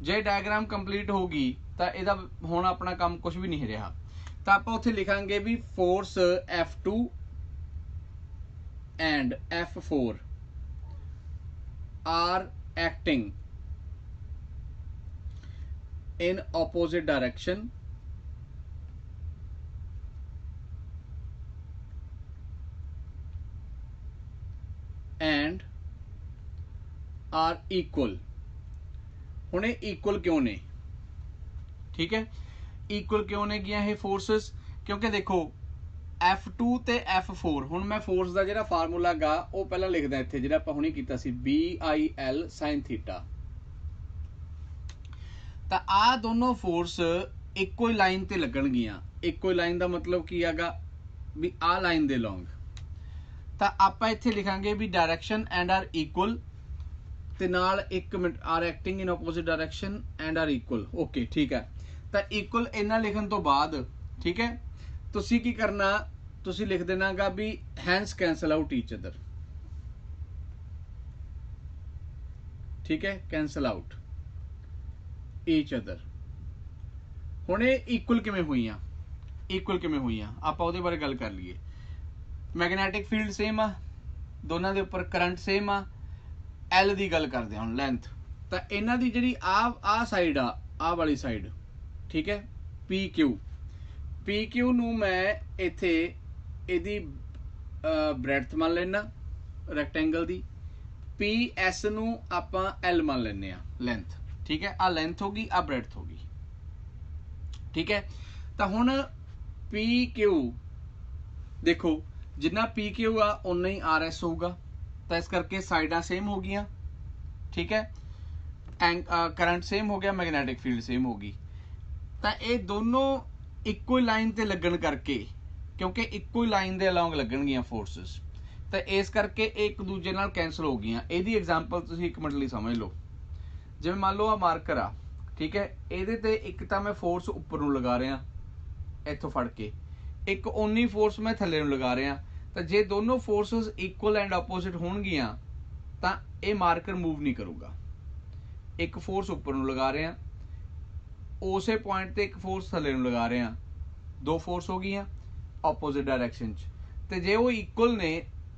ਜੇ ਡਾਇਗਰਾਮ ਕੰਪਲੀਟ ਹੋ ਗਈ ਤਾਂ ਇਹਦਾ ਹੁਣ ਆਪਣਾ ਕੰਮ ਕੁਝ ਵੀ ਨਹੀਂ ਰਿਹਾ ਤਾਂ ਆਪਾਂ ਉੱਥੇ ਲਿਖਾਂਗੇ ਵੀ force F2 and F4 are acting in opposite direction and are equal ਹੁਣ ਇਹ ਇਕੁਅਲ ਕਿਉਂ ਨੇ ਠੀਕ ਹੈ ਇਕੁਅਲ ਕਿਉਂ ਨੇ ਗੀਆਂ ਇਹ ਫੋਰਸਸ ਕਿਉਂਕਿ ਦੇਖੋ F2 ਤੇ F4 ਹੁਣ ਮੈਂ ਫੋਰਸ ਦਾ ਜਿਹੜਾ ਫਾਰਮੂਲਾ ਗਾ ਉਹ ਪਹਿਲਾਂ ਲਿਖਦਾ ਇੱਥੇ ਜਿਹੜਾ ਆਪਾਂ ਹੁਣੇ ਕੀਤਾ ਸੀ BIL sin θ ਤਾਂ ਆ ਦੋਨੋਂ ਫੋਰਸ ਇੱਕੋ ਹੀ ਲਾਈਨ ਤੇ ਲੱਗਣਗੀਆਂ ਇੱਕੋ ਹੀ ਲਾਈਨ ਦਾ ਮਤਲਬ ਕੀ ਹੈਗਾ ਵੀ ਆ ਲਾਈਨ ਦੇ ਲੌਂਗ ਤਾਂ ਆਪਾਂ ਇੱਥੇ ਲਿਖਾਂਗੇ ਵੀ ਡਾਇਰੈਕਸ਼ਨ ਐਂਡ ਆਰ ਇਕੁਅਲ ਤੇ ਨਾਲ 1 minute are acting in opposite direction and are equal okay ਠੀਕ ਹੈ ਤਾਂ ਇਕੁਅਲ ਇਹਨਾਂ ਲਿਖਣ ਤੋਂ ਬਾਅਦ ਠੀਕ ਹੈ ਤੁਸੀਂ ਕੀ ਕਰਨਾ ਤੁਸੀਂ ਲਿਖ ਦੇਣਾਗਾ ਵੀ hence cancel out each other ਠੀਕ ਹੈ ਕੈਂਸਲ ਆਊਟ ਈਚ ਅਦਰ ਹੁਣ ਇਹ ਇਕੁਅਲ ਕਿਵੇਂ ਹੋਈਆਂ ਆਪਾਂ ਉਹਦੇ ਬਾਰੇ ਗੱਲ ਕਰ ਲਈਏ ਮੈਗਨੈਟਿਕ ਫੀਲਡ ਸੇਮ ਆ ਦੋਨਾਂ ਦੇ ਉੱਪਰ ਕਰੰਟ ਸੇਮ ਆ L ਦੀ ਗੱਲ ਕਰਦੇ ਹਾਂ ਹੁਣ ਲੈਂਥ ਤਾਂ ਇਹਨਾਂ ਦੀ ਜਿਹੜੀ ਆ ਸਾਈਡ ਆ ਵਾਲੀ ਸਾਈਡ ਠੀਕ ਹੈ PQ ਨੂੰ ਮੈਂ ਇੱਥੇ ਇਹਦੀ ਬ੍ਰੈਡਥ ਮੰਨ ਲੈਣਾ ਰੈਕਟੈਂਗਲ ਦੀ PS ਨੂੰ ਆਪਾਂ L ਮੰਨ ਲੈਂਦੇ ਆ ਲੈਂਥ ਠੀਕ ਹੈ ਆ ਲੈਂਥ ਹੋ ਗਈ ਆ ਬ੍ਰੈਡਥ ਹੋ ਗਈ ਠੀਕ ਹੈ ਤਾਂ ਹੁਣ PQ ਦੇਖੋ ਜਿੰਨਾ PQ ਆ ਉਨਾ ਹੀ RS ਹੋਊਗਾ ਤਾਂ ਇਸ ਕਰਕੇ ਸਾਈਡਾਂ ਸੇਮ ਹੋ ਗਈਆਂ ਠੀਕ ਹੈ ਕਰੰਟ ਸੇਮ ਹੋ ਗਿਆ ਮੈਗਨੈਟਿਕ ਫੀਲਡ ਸੇਮ ਹੋ ਗਈ ਤਾਂ ਇਹ ਦੋਨੋਂ ਇੱਕੋ ਹੀ ਲਾਈਨ ਤੇ ਲੱਗਣ ਕਰਕੇ ਕਿਉਂਕਿ ਇੱਕੋ ਹੀ ਲਾਈਨ ਦੇ ਅਲੋਂਗ ਲੱਗਣਗੀਆਂ ਫੋਰਸਸ ਤਾਂ ਇਸ ਕਰਕੇ ਇਹ ਇੱਕ ਦੂਜੇ ਨਾਲ ਕੈਂਸਲ ਹੋ ਗਈਆਂ ਇਹਦੀ ਐਗਜ਼ਾਮਪਲ ਤੁਸੀਂ 1 ਮਿੰਟ ਲਈ ਸਮਝ ਲਓ ਜਿਵੇਂ ਮੰਨ ਲਓ ਆ ਮਾਰਕਰ ਆ ਠੀਕ ਹੈ ਇਹਦੇ ਤੇ ਇੱਕ ਤਾਂ ਮੈਂ ਫੋਰਸ ਉੱਪਰ ਨੂੰ ਲਗਾ ਰਿਹਾ ਇੱਥੋਂ ਫੜ ਕੇ ਇੱਕ ਓਨੀ ਫੋਰਸ ਮੈਂ ਥੱਲੇ ਨੂੰ ਲਗਾ ਰਿਹਾ ਤਾਂ ਜੇ ਦੋਨੋਂ ਫੋਰਸਸ ਇਕੁਅਲ ਐਂਡ ਆਪੋਜ਼ਿਟ ਹੋਣਗੀਆਂ ਤਾਂ ਇਹ ਮਾਰਕਰ ਮੂਵ ਨਹੀਂ ਕਰੂਗਾ ਇੱਕ ਫੋਰਸ ਉੱਪਰ ਨੂੰ ਲਗਾ ਰਹੇ ਆ ਉਸੇ ਪੁਆਇੰਟ ਤੇ ਇੱਕ ਫੋਰਸ ਥੱਲੇ ਨੂੰ ਲਗਾ ਰਹੇ ਆ ਦੋ ਫੋਰਸ ਹੋ ਗਈਆਂ ਆਪੋਜ਼ਿਟ ਡਾਇਰੈਕਸ਼ਨ 'ਚ ਤੇ ਜੇ ਉਹ ਇਕੁਅਲ ਨੇ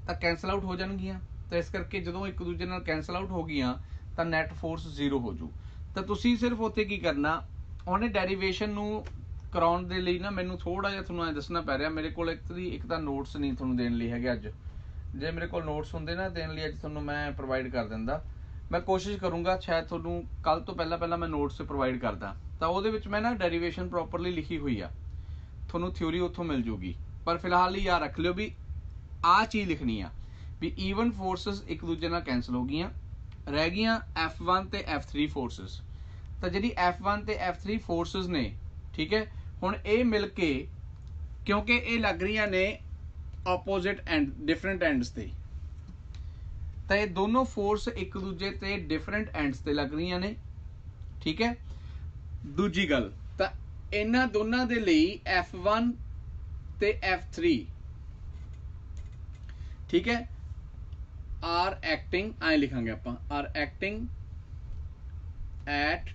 ਤਾਂ ਕੈਂਸਲ ਆਊਟ ਹੋ ਜਾਣਗੀਆਂ ਤਾਂ ਇਸ ਕਰਕੇ ਜਦੋਂ ਇੱਕ ਦੂਜੇ ਨਾਲ ਕੈਂਸਲ ਆਊਟ ਹੋ ਗਈਆਂ ਤਾਂ ਨੈਟ ਫੋਰਸ 0 ਹੋ ਜੂ ਤਾਂ ਤੁਸੀਂ ਸਿਰਫ ਉੱਥੇ ਕੀ ਕਰਨਾ ਉਹਨੇ ਡੈਰੀਵੇਸ਼ਨ ਨੂੰ ਕਰਾਉਣ ਦੇ ਲਈ ਨਾ ਮੈਨੂੰ ਥੋੜਾ ਜਿਹਾ ਤੁਹਾਨੂੰ ਐ ਦੱਸਣਾ ਪੈ ਰਿਹਾ ਮੇਰੇ ਕੋਲ ਇੱਕ ਤਾਂ ਨੋਟਸ ਨਹੀਂ ਤੁਹਾਨੂੰ ਦੇਣ ਲਈ ਹੈਗੇ ਅੱਜ ਜੇ ਮੇਰੇ ਕੋਲ ਨੋਟਸ ਹੁੰਦੇ ਨਾ ਦੇਣ ਲਈ ਅੱਜ ਤੁਹਾਨੂੰ ਮੈਂ ਪ੍ਰੋਵਾਈਡ ਕਰ ਦਿੰਦਾ ਮੈਂ ਕੋਸ਼ਿਸ਼ ਕਰੂੰਗਾ ਸ਼ਾਇਦ ਤੁਹਾਨੂੰ ਕੱਲ ਤੋਂ ਪਹਿਲਾਂ ਮੈਂ ਨੋਟਸ ਪ੍ਰੋਵਾਈਡ ਕਰਦਾ ਤਾਂ ਉਹਦੇ ਵਿੱਚ ਮੈਂ ਨਾ ਡੈਰੀਵੇਸ਼ਨ ਪ੍ਰੋਪਰਲੀ ਲਿਖੀ ਹੋਈ ਆ ਤੁਹਾਨੂੰ ਥਿਊਰੀ ਉੱਥੋਂ ਮਿਲ ਜੂਗੀ ਪਰ ਫਿਲਹਾਲ ਹੀ ਯਾਦ ਰੱਖ ਲਿਓ ਵੀ ਆਹ ਚੀਜ਼ ਲਿਖਣੀ ਆ ਵੀ ਈਵਨ ਫੋਰਸਸ ਇੱਕ ਦੂਜੇ ਨਾਲ ਕੈਂਸਲ ਹੋ ਗਈਆਂ ਰਹਿ ਗਈਆਂ F1 ਤੇ F3 ਫੋਰਸਸ ਤਾਂ ਜਿਹੜੀ F1 ਤੇ F3 ਫੋਰਸਸ ਨੇ ਠੀਕ ਹੈ हुण ये मिल के क्योंकि ये लग रही ने ऑपोजिट एंड डिफरेंट एंड्स ते, तो ये दोनों फोर्स एक दूजे ते डिफरेंट एंड्स ते लग रही ने, ठीक है। दूजी गल तो इन्हां दोनों दे लई F1 ते F3, ठीक है, आर एक्टिंग आए लिखांगे आपां, are acting at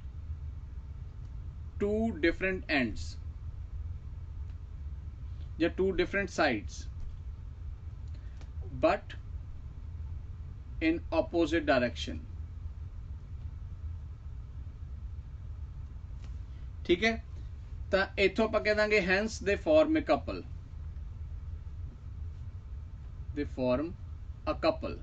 two different ends या two different sides but in opposite direction, ठीक है। तो इथों आप कह देंगे hence they form a couple, they form a couple,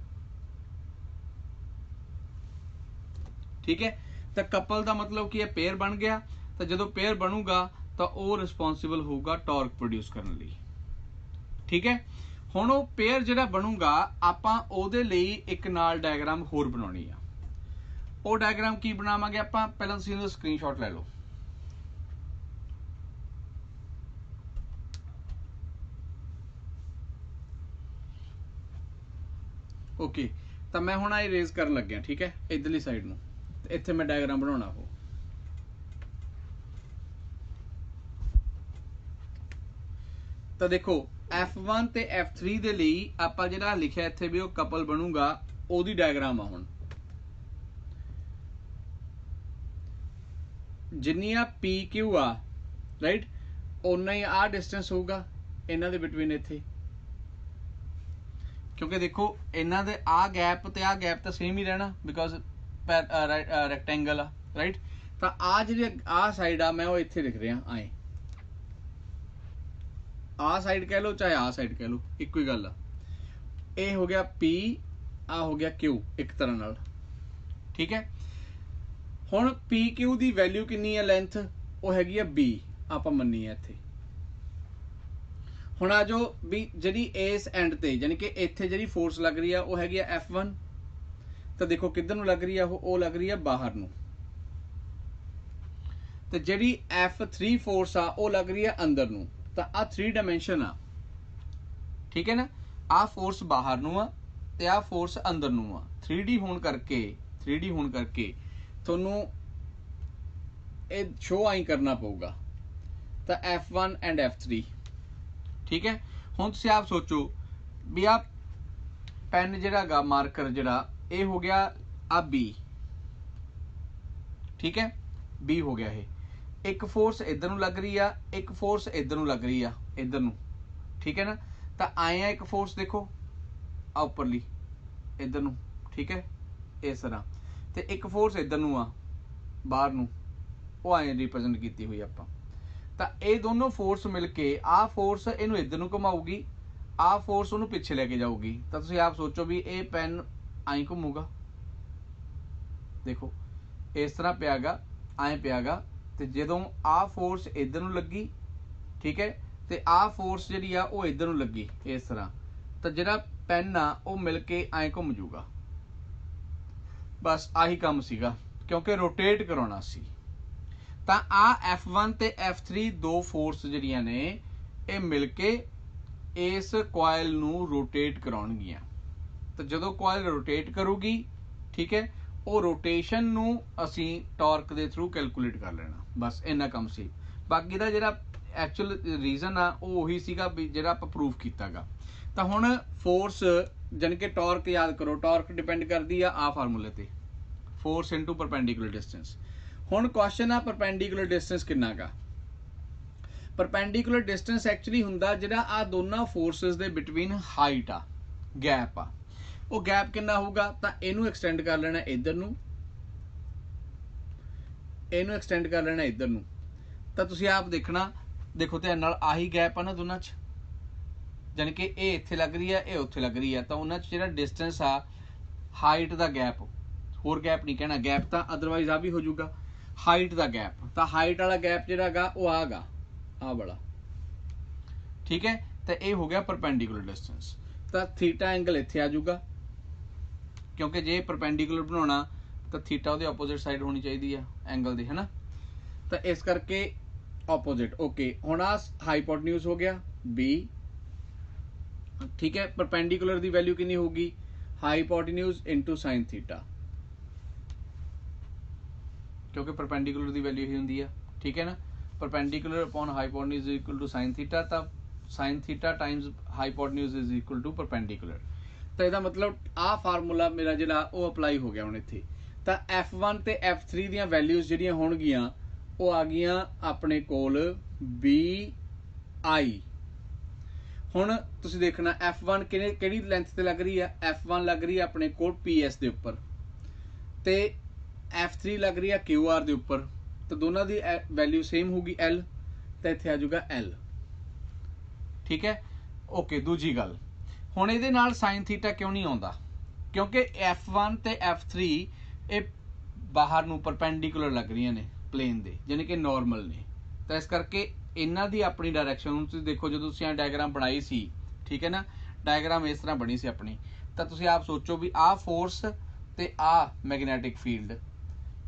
ठीक है। तो कपल का मतलब कि पेयर बन गया, तो जो पेयर बनूगा तो वो रिस्पोंसिबल होगा टॉर्क प्रोड्यूस करने लई, ठीक है। हुण वो पेयर जिहड़ा बनूगा आपां ओहदे लई एक नाल डायग्राम होर बनाउणी आ। वो डायग्राम की बनावांगे आपां, पहलां तुसीं इहदा स्क्रीनशॉट ले लो। ओके, तो मैं हुण आई रेज करन लग्या, ठीक है, इधरली साइड नूं, ते इत्थे मैं डायग्राम बनाउणा हो। तो देखो F1 ते F3 दे लई आपां जिहड़ा लिखिआ इत्थे भी वो कपल बनूगा, ओहदी डायग्राम आ। हुण जिन्नियां PQ आ, राइट, उन्ना ही आ डिस्टेंस होगा इन्हां दे बिटवीन इत्थे, क्योंकि देखो इन्हां दे आ गैप ते आ गैप तो सेम ही रहना, बिकॉज रैक्टेंगल आ, राइट। तो आ जिहड़ी आ साइड आ मैं वो इत्थे लिख रहा आए, आ साइड कह लो चाहे आ साइड कह लो, एक ही गल आ। ये हो गया P, आ हो गया Q एक तरह नाल, ठीक है। हुण PQ की वैल्यू कितनी है लेंथ, वो हैगी आ B, आपां मन्नी है इत्थे। हुण आ जो भी जिहड़ी इस एंड ते यानी कि इत्थे जिहड़ी फोर्स लग रही है वो हैगी आ F1, तो देखो किधर नूं लग रही है, वो लग रही है बाहर नूं। तो जिहड़ी F3 फोर्स आ वो लग रही है अंदर नूं। तो आ 3 डायमेंशन आ, ठीक है ना। आ फोर्स बाहर नूं आ ते आ फोर्स अंदर नूं आ। 3D होण करके तुहानूं ये शो आई करना पऊगा। तो F1 एंड F3, ठीक है। हुण तुसीं आप सोचो भी आ पेन जिहड़ा गा मार्कर जिहड़ा ये हो गया आ B, ठीक है, B हो गया ये। एक फोर्स इधर नूं लग रही आ, एक फोर्स इधर नूं लग रही आ, इधर नूं, ठीक है ना। तो आए आ एक फोर्स देखो आ उपरली इधर नूं, ठीक है, इस तरह। तो एक फोर्स इधर नूं आ बाहर नूं, वो आए रिप्रेजेंट की हुई आपां। तो ये दोनों फोर्स मिलके आ फोर्स इनू इधर नूं घुमाऊगी, आ फोर्स उन्होंने पिछे लेके जाऊगी। तो तुसीं आप सोचो भी ये पेन आई घूमूगा, देखो इस तरह पियागा, आए पियागा। तो जदों आ फोर्स इधर नूं लगी, ठीक है, तो आ फोर्स जिहड़ी आ वो इधर नूं लगी इस तरह, तो जिहड़ा पेन आ वो मिल के आए घूम जूगा। बस आही काम सीगा, क्योंकि रोटेट कराउणा सी। तो आ F1 ते F3 दो फोर्स जिहड़ियां ने ये मिल के इस कॉइल नूं रोटेट कराउणगीਆਂ। तो जदों कॉइल रोटेट करूगी, ठीक है, वो रोटेशन नूं असीं टॉर्क दे थ्रू कैलकुलेट कर लेना। बस इन्ना काम सी। बाकी दा जिहड़ा एक्चुअल रीजन आ वो उही सीगा भी जिहड़ा आपां प्रूफ कीतागा। तो हुण फोर्स जानी कि टॉर्क याद करो, टॉर्क डिपेंड करदी आ फार्मूले ते, फोर्स इंटू परपेंडिकुलर डिस्टेंस। हुण क्वेश्चन आ परपेंडिकुलर डिस्टेंस किन्ना गा। परपेंडिकुलर डिस्टेंस एक्चुअली हुंदा जिहड़ा आ दोनों फोर्सेस दे बिटवीन हाइट आ, गैप आ, वो गैप कितना होगा। तो इनू एक्सटेंड कर लेना इधर नूं, इनू एक्सटेंड कर लेना इधर नूं। तो तुसीं आप देखना, देखो ध्यान नाल आही गैप आ ना दोनों च, जानी कि ये इत्थे लग रही है, ये उत्थे लग रही है। तो उन्हां च जिहड़ा डिस्टेंस आ हाइट दा गैप, होर गैप नहीं कहना, गैप तो अदरवाइज आ भी हो जाऊगा, हाइट दा गैप। तो हाइट वाला गैप जिहड़ा गा वो आगा आ वाला, ठीक है। तो ये हो गया परपेंडिकुलर डिस्टेंस। तो थीटा एंगल इत्थे आ जाऊगा, क्योंकि जे परपेंडिकुलर बनाना तो थीटा उहदे ऑपोजिट साइड होनी चाहिए है एंगल दी, है ना। तो इस करके ऑपोजिट। ओके हुण आ हाइपोटन्यूज हो गया बी, ठीक है। परपेंडिकुलर की वैल्यू कितनी होगी, हाइपोटन्यूज इंटू साइन थीटा, क्योंकि परपेंडिकुलर की वैल्यू ही होंगी है, ठीक है ना। Perpendicular upon hypotenuse is equal to sine theta, तो sine theta times hypotenuse is equal to perpendicular. तो यदा मतलब आ फार्मूला मेरा जिहड़ा वो अप्लाई हो गया हुण इत्थे। तो F1 ते F3 दी वैल्यूज जिहड़ियां होणगियां वो आ गईयां अपने कोल BI। हुण तुसीं देखना F1 किहड़ी लेंथ ते लग रही है, F1 लग रही है अपने कोल PS दे उपर, ते F3 लग रही है QR दे उपर। तो दोनों की वैल्यू सेम होगी L, तो इत्थे आ जाऊगा L, ठीक है। ओके दूजी गल, हुण इहदे नाल साइन थीटा क्यों नहीं आउंदा, क्योंकि F1 ते F3 ये बाहर नूं परपेंडिकुलर लग रही ने प्लेन दे, यानी कि नॉर्मल ने। तो इस करके इन्हां दी अपनी डायरैक्शन, हुण तुसीं देखो जो तुसीं डायग्राम बनाई सी, ठीक है ना, डायग्राम इस तरह बनी सी अपनी। तो तुसीं आप सोचो भी आ फोर्स ते आ मैगनैटिक फील्ड,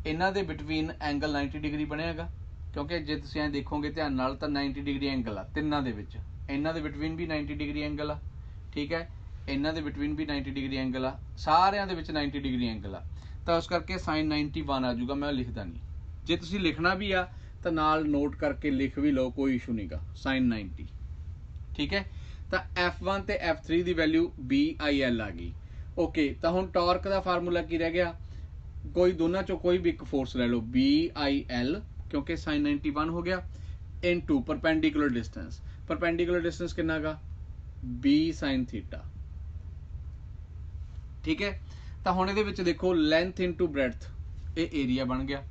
इन्हां दे बिटवीन एंगल 90 डिग्री बनेगा, क्योंकि जे तुसीं ऐ देखोगे ध्यान नाल तो 90 डिग्री एंगल आ तिन्नां दे विच, इन्हां दे बिटवीन भी 90 डिग्री एंगल आ, ठीक है। इन्हां दे बिटवीन भी 90 डिग्री एंगल आ, सारिਆਂ ਦੇ ਵਿੱਚ 90 डिग्री एंगल आ। तो उस करके साइन 91 आ जाऊगा, मैं लिखदा नहीं। जे तुसीं लिखना भी आ तो नाल नोट करके लिख भी लो, कोई इशू नहीं गा, साइन 90, ठीक है। तो F1 ते F3 की वैल्यू BIL आ गई। ओके तो हुण टॉर्क का फार्मूला की रह गया, कोई दोनों चो कोई भी एक फोर्स ले लो BIL, क्योंकि साइन 91 हो गया, into perpendicular distance. Perpendicular distance कितना का B साइन थीटा, ठीक है। तो हुण इहदे विच देखो लेंथ इंटू ब्रेडथ, ये एरिया बन गया।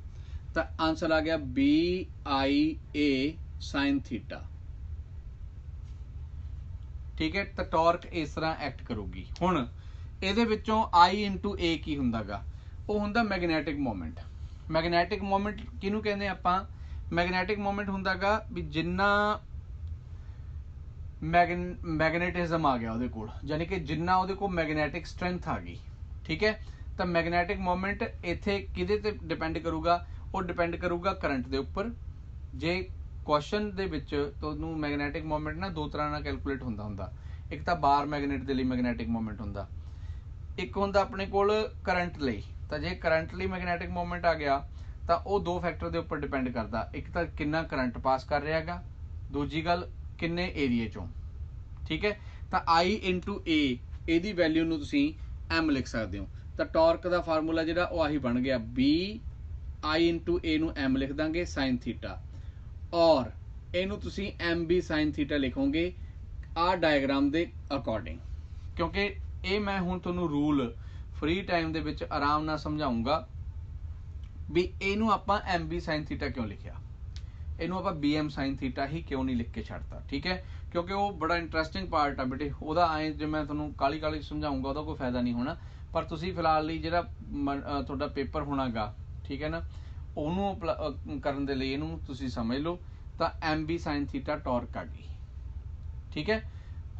तो आंसर आ गया BIA साइन थीटा, ठीक है। तो टॉर्क इस तरह एक्ट करूगी। हुण इहदे विचों I इंटू A की हुंदा गा, वो हुंदा मैगनैटिक मोमेंट। मैगनैटिक मोमेंट किहनूं कहंदे आपां, मैगनैटिक मोमेंट हुंदा गा भी जिन्ना मैगनेटिज्म आ गया ਉਹਦੇ ਕੋਲ, यानी कि जिन्ना ਉਹਦੇ ਕੋਲ मैगनैटिक स्ट्रेंथ आ गई, ठीक है। तो मैगनैटिक मोमेंट इत्थे किहदे ते डिपेंड करूगा, वो डिपेंड करूगा करंट दे उपर। जे क्वेश्चन दे विच तुहानूं मैगनैटिक मोमेंट ना दो तरह नाल कैलकुलेट हुंदा, एक तां बार मैगनेट दे लई मैगनैटिक मोमेंट हुंदा, एक हुंदा अपने कोल करंट लई। तो जे करंट लई मैगनैटिक मोमेंट आ गया तो वो दो फैक्टर के उपर डिपेंड करता, एक तो कितना करंट पास कर रहा है, दूजी गल किन्ने एरिए चों, ठीक है। तो I इंटू A यदी वैल्यू नूं तुसीं M लिख सकते हो। तो टॉर्क का फार्मूला जिहड़ा वो आही बन गया BI इंटू A नूं M लिख देंगे साइन थीटा, और इनू तुसीं MB साइन थीटा लिखोगे आ डायग्राम के अकॉर्डिंग, क्योंकि ये मैं हुण तुहानूं रूल फ्री टाइम दे विच आराम नाल समझाऊंगा भी इनू आपां MB साइन थीटा क्यों लिखिया, इनू आपां BM साइन थीटा ही क्यों नहीं लिख के छड्डता, ठीक है। क्योंकि वो बड़ा इंटरस्टिंग पार्ट है बेटे, वह आए जो मैं तुहानूं काली काली समझाऊंगा वह कोई फायदा नहीं होना, पर तुसीं फिलहाल लई जिहड़ा तुहाडा पेपर होना गा, ठीक है ना, उहनूं करन दे लई इहनूं तुसीं समझ लो। तो MB साइन थीटा टॉर्क आ गई, ठीक है।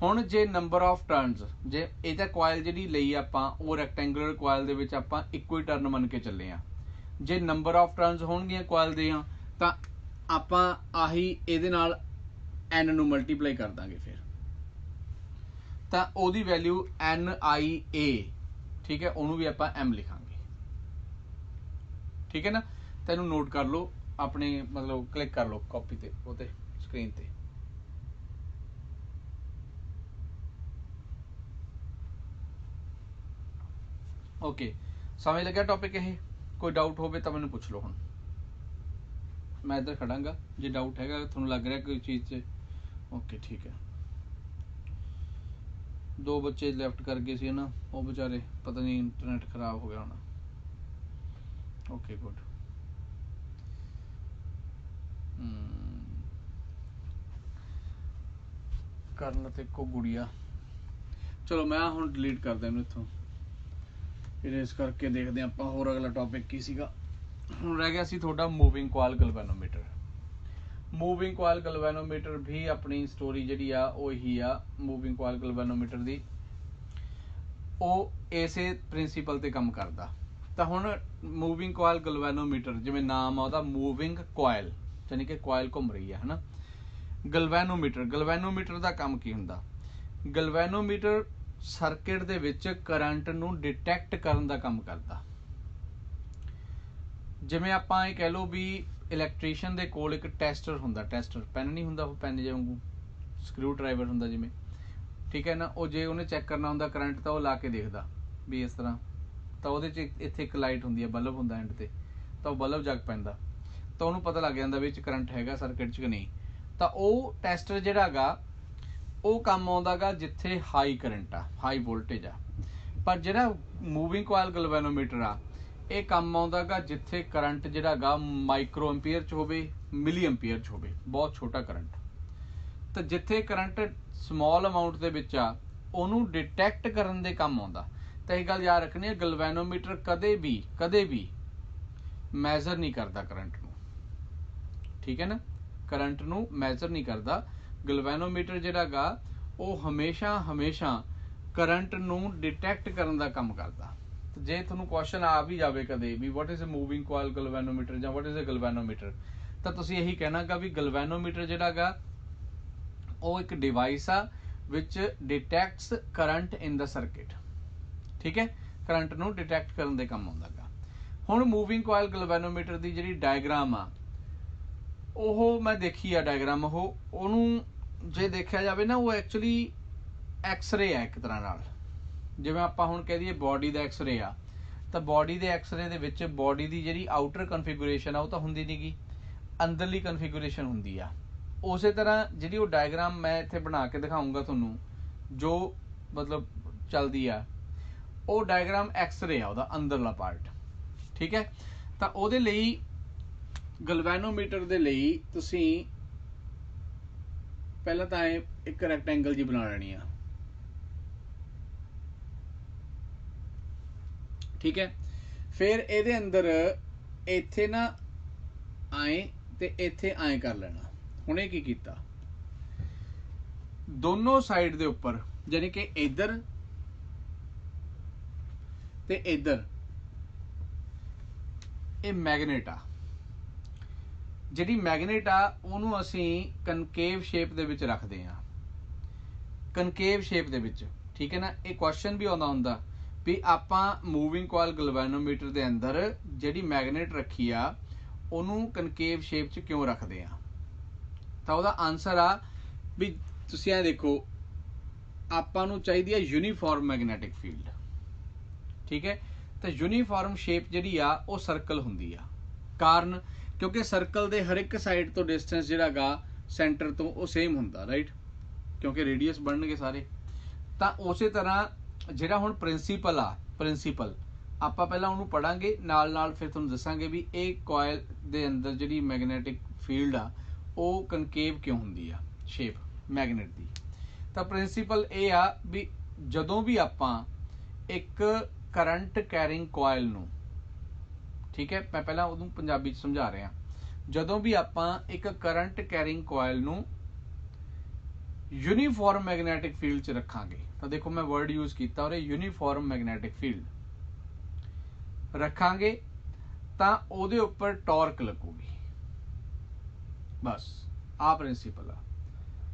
हुण जे नंबर ऑफ टर्नस, जे इहदा कॉइल जिहड़ी लई आपां वो रैक्टेंगुलर कॉइल दे विच आपां इक्को ही टर्न मन के चले आ, जे नंबर ऑफ टर्नस होणगियां कॉइल दियां तां आपां आही इहदे नाल N नूं मल्टीप्लाई कर दांगे, फिर तां ओहदी वैल्यू NIA, ठीक है, उहनूं भी आपां M लिखांगे, ठीक है ना। तो इहनूं नोट कर लो अपने, मतलब क्लिक कर लो कॉपी ते ओते स्क्रीन ते। ओके समझ लग्या टॉपिक ये, कोई डाउट हो तो मैंने पूछ लो। हुण मैं इधर खड़ांगा, जे डाउट हैगा तुहानूं लग रहा कोई चीज़ से, ओके ठीक है। दो बच्चे लेफ्ट कर गए सी ना, वो बेचारे पता नहीं इंटरनेट खराब हो गया होना। Okay good. करन ते को गुड़िया, चलो मैं हुण डिलीट कर दें इत्थों, इरेज करके देखते हैं आपां होर अगला टॉपिक की सीगा। हुण रह गया सी तुहाडा moving coil galvanometer. Moving coil galvanometer भी अपनी स्टोरी जिहड़ी आ ओही आ, मूविंग कॉइल गैल्वेनोमीटर दी वो इसे प्रिंसीपल ते काम करदा। तो हुण मूविंग कॉइल गैल्वेनोमीटर जिवें नाम आ उहदा मूविंग कॉइल, यानी कि कॉयल घूम रही है ना। गलवैनोमीटर का काम की हुंदा? गलवैनोमीटर सर्किट दे विच करंट नूं डिटैक्ट करन दा काम करदा। जिवें आपां ये कह लो भी इलैक्ट्रीशियन दे कोल एक टैस्टर हुंदा, टैस्टर पैन नहीं हुंदा, पैन जे वांगू स्क्रू ड्राइवर हुंदा जिवें, ठीक है ना। वो जे उन्हें चैक करना हुंदा करंट तो ला के देखदा भी इस तरह, तो वो इत्थे एक लाइट हुंदी है, बल्ब हुंदा एंड ते, तो बल्ब जग पैंदा, तो उन्होंने पता लग जाता भी करंट हैगा सर्किट च कि नहीं। तो वो टैस्टर जिहड़ा गा वो काम आउंदा गा जिथे हाई करंट आ, हाई वोल्टेज आ। पर जिहड़ा मूविंग कॉयल गलवैनोमीटर आ ये काम आउंदा गा जिथे करंट जिहड़ा गा माइक्रो एंपीयर च होवे, मिली एंपीयर च होवे, बहुत छोटा करंट। तो जिथे करंट समॉल अमाउंट दे विच आ उहनूं डिटैक्ट करन दे काम आउंदा। तो ये गल याद रखनी है, गलवैनोमीटर कदे भी मैजर नहीं करता करंट नूं, ठीक है ना। करंट नूं मैजर नहीं करता। गलवैनोमीटर जिहड़ा गा वो हमेशा करंट नूं डिटैक्ट करन दा काम करदा। तो जे तुहानूं क्वेश्चन आ भी जावे कदे भी what is a moving coil galvanometer जां व्हाट इज अ गलवैनोमीटर, तो तुसीं यही कहना गा भी गलवैनोमीटर जिहड़ा गा वो एक डिवाइस आ which detects current in the circuit, ठीक है। करंट नूं डिटैक्ट करन दे काम आउंदा गा। हुण मूविंग कॉयल गलवैनोमीटर दी जिहड़ी डायग्राम आ ਉਹ मैं देखी आ डायग्राम, ਉਹਨੂੰ जे देखा जाए ना वो एक्चुअली एक्सरे है एक तरह नाल। जिवें आपां हुण कह दईए बॉडी दा एक्सरे आ, तो बॉडी दे एक्सरे दे विच बॉडी दी जिहड़ी आउटर कन्फिगुरेशन आ वो तो हुंदी नहीं गी, अंदरली कन्फिगुरेशन हुंदी आ। उस तरह जिहड़ी वो डायग्राम मैं इत्थे बना के दिखाऊंगा तुहानूं, जो मतलब चलदी आ वो डायग्राम एक्सरे आ, ਉਹਦਾ अंदरला पार्ट, ठीक है। तो ਉਹਦੇ ਲਈ गलवैनोमीटर दे लई तुसीं पहला तो एक रैक्टेंगल जी बना लेनी है, ठीक है। फिर ਇਹਦੇ अंदर ਇੱਥੇ ना आए ते ਇੱਥੇ आए कर लेना। ਹੁਣ ਇਹ ਕੀ ਕੀਤਾ, दोनों साइड दे उपर यानी कि इधर ते इधर ये मैगनेट आ। जिहड़ी मैगनेट आ ਉਹਨੂੰ ਅਸੀਂ कनकेव शेप ਦੇ ਵਿੱਚ ਰੱਖਦੇ ਹਾਂ, कनकेव शेप ਦੇ ਵਿੱਚ, ठीक है ना। ਇਹ क्वेश्चन भी आਉਂਦਾ ਹੁੰਦਾ भी ਆਪਾਂ मूविंग कॉयल गलवैनोमीटर ਦੇ ਅੰਦਰ ਜਿਹੜੀ मैगनेट ਰੱਖੀ ਆ ਉਹਨੂੰ कनकेव शेप 'ਚ ਕਿਉਂ ਰੱਖਦੇ ਆ। ਤਾਂ ਉਹਦਾ ਆਨਸਰ ਆ ਵੀ ਤੁਸੀਂ ਇਹ ਦੇਖੋ ਆਪਾਂ ਨੂੰ ਚਾਹੀਦੀ ਹੈ यूनीफॉर्म मैगनेटिक फील्ड, ठीक है। तो यूनीफॉर्म शेप ਜਿਹੜੀ ਆ ਉਹ सर्कल ਹੁੰਦੀ ਆ। ਕਾਰਨ क्योंकि सर्कल के हर एक साइड तो डिस्टेंस जिहड़ा गा सेंटर तो वो सेम हुंदा, राइट, क्योंकि रेडियस बनणगे सारे। तो उस तरह जिहड़ा हुण प्रिंसीपल आ, प्रिंसीपल आपां पहलां उहनूं पढ़ांगे, नाल नाल फिर तुहानूं दस्सांगे भी एक कॉयल दे अंदर जिहड़ी मैगनेटिक फील्ड आ वो कनकेव क्यों हुंदी आ शेप मैगनेट दी। तो प्रिंसीपल ये आ भी जदों भी आपां एक करंट कैरिंग कॉयल नूं, ठीक है, मैं पहला उदू पंजाबी समझा रहा, जदों भी आपां एक करंट कैरिंग कॉयल नूं यूनीफॉर्म मैगनेटिक फील्ड च रखांगे, तो देखो मैं वर्ड यूज किया और यूनीफॉर्म मैगनेटिक फील्ड रखांगे तो उहदे उपर टॉर्क लगूगी, बस आ प्रिंसीपल आ।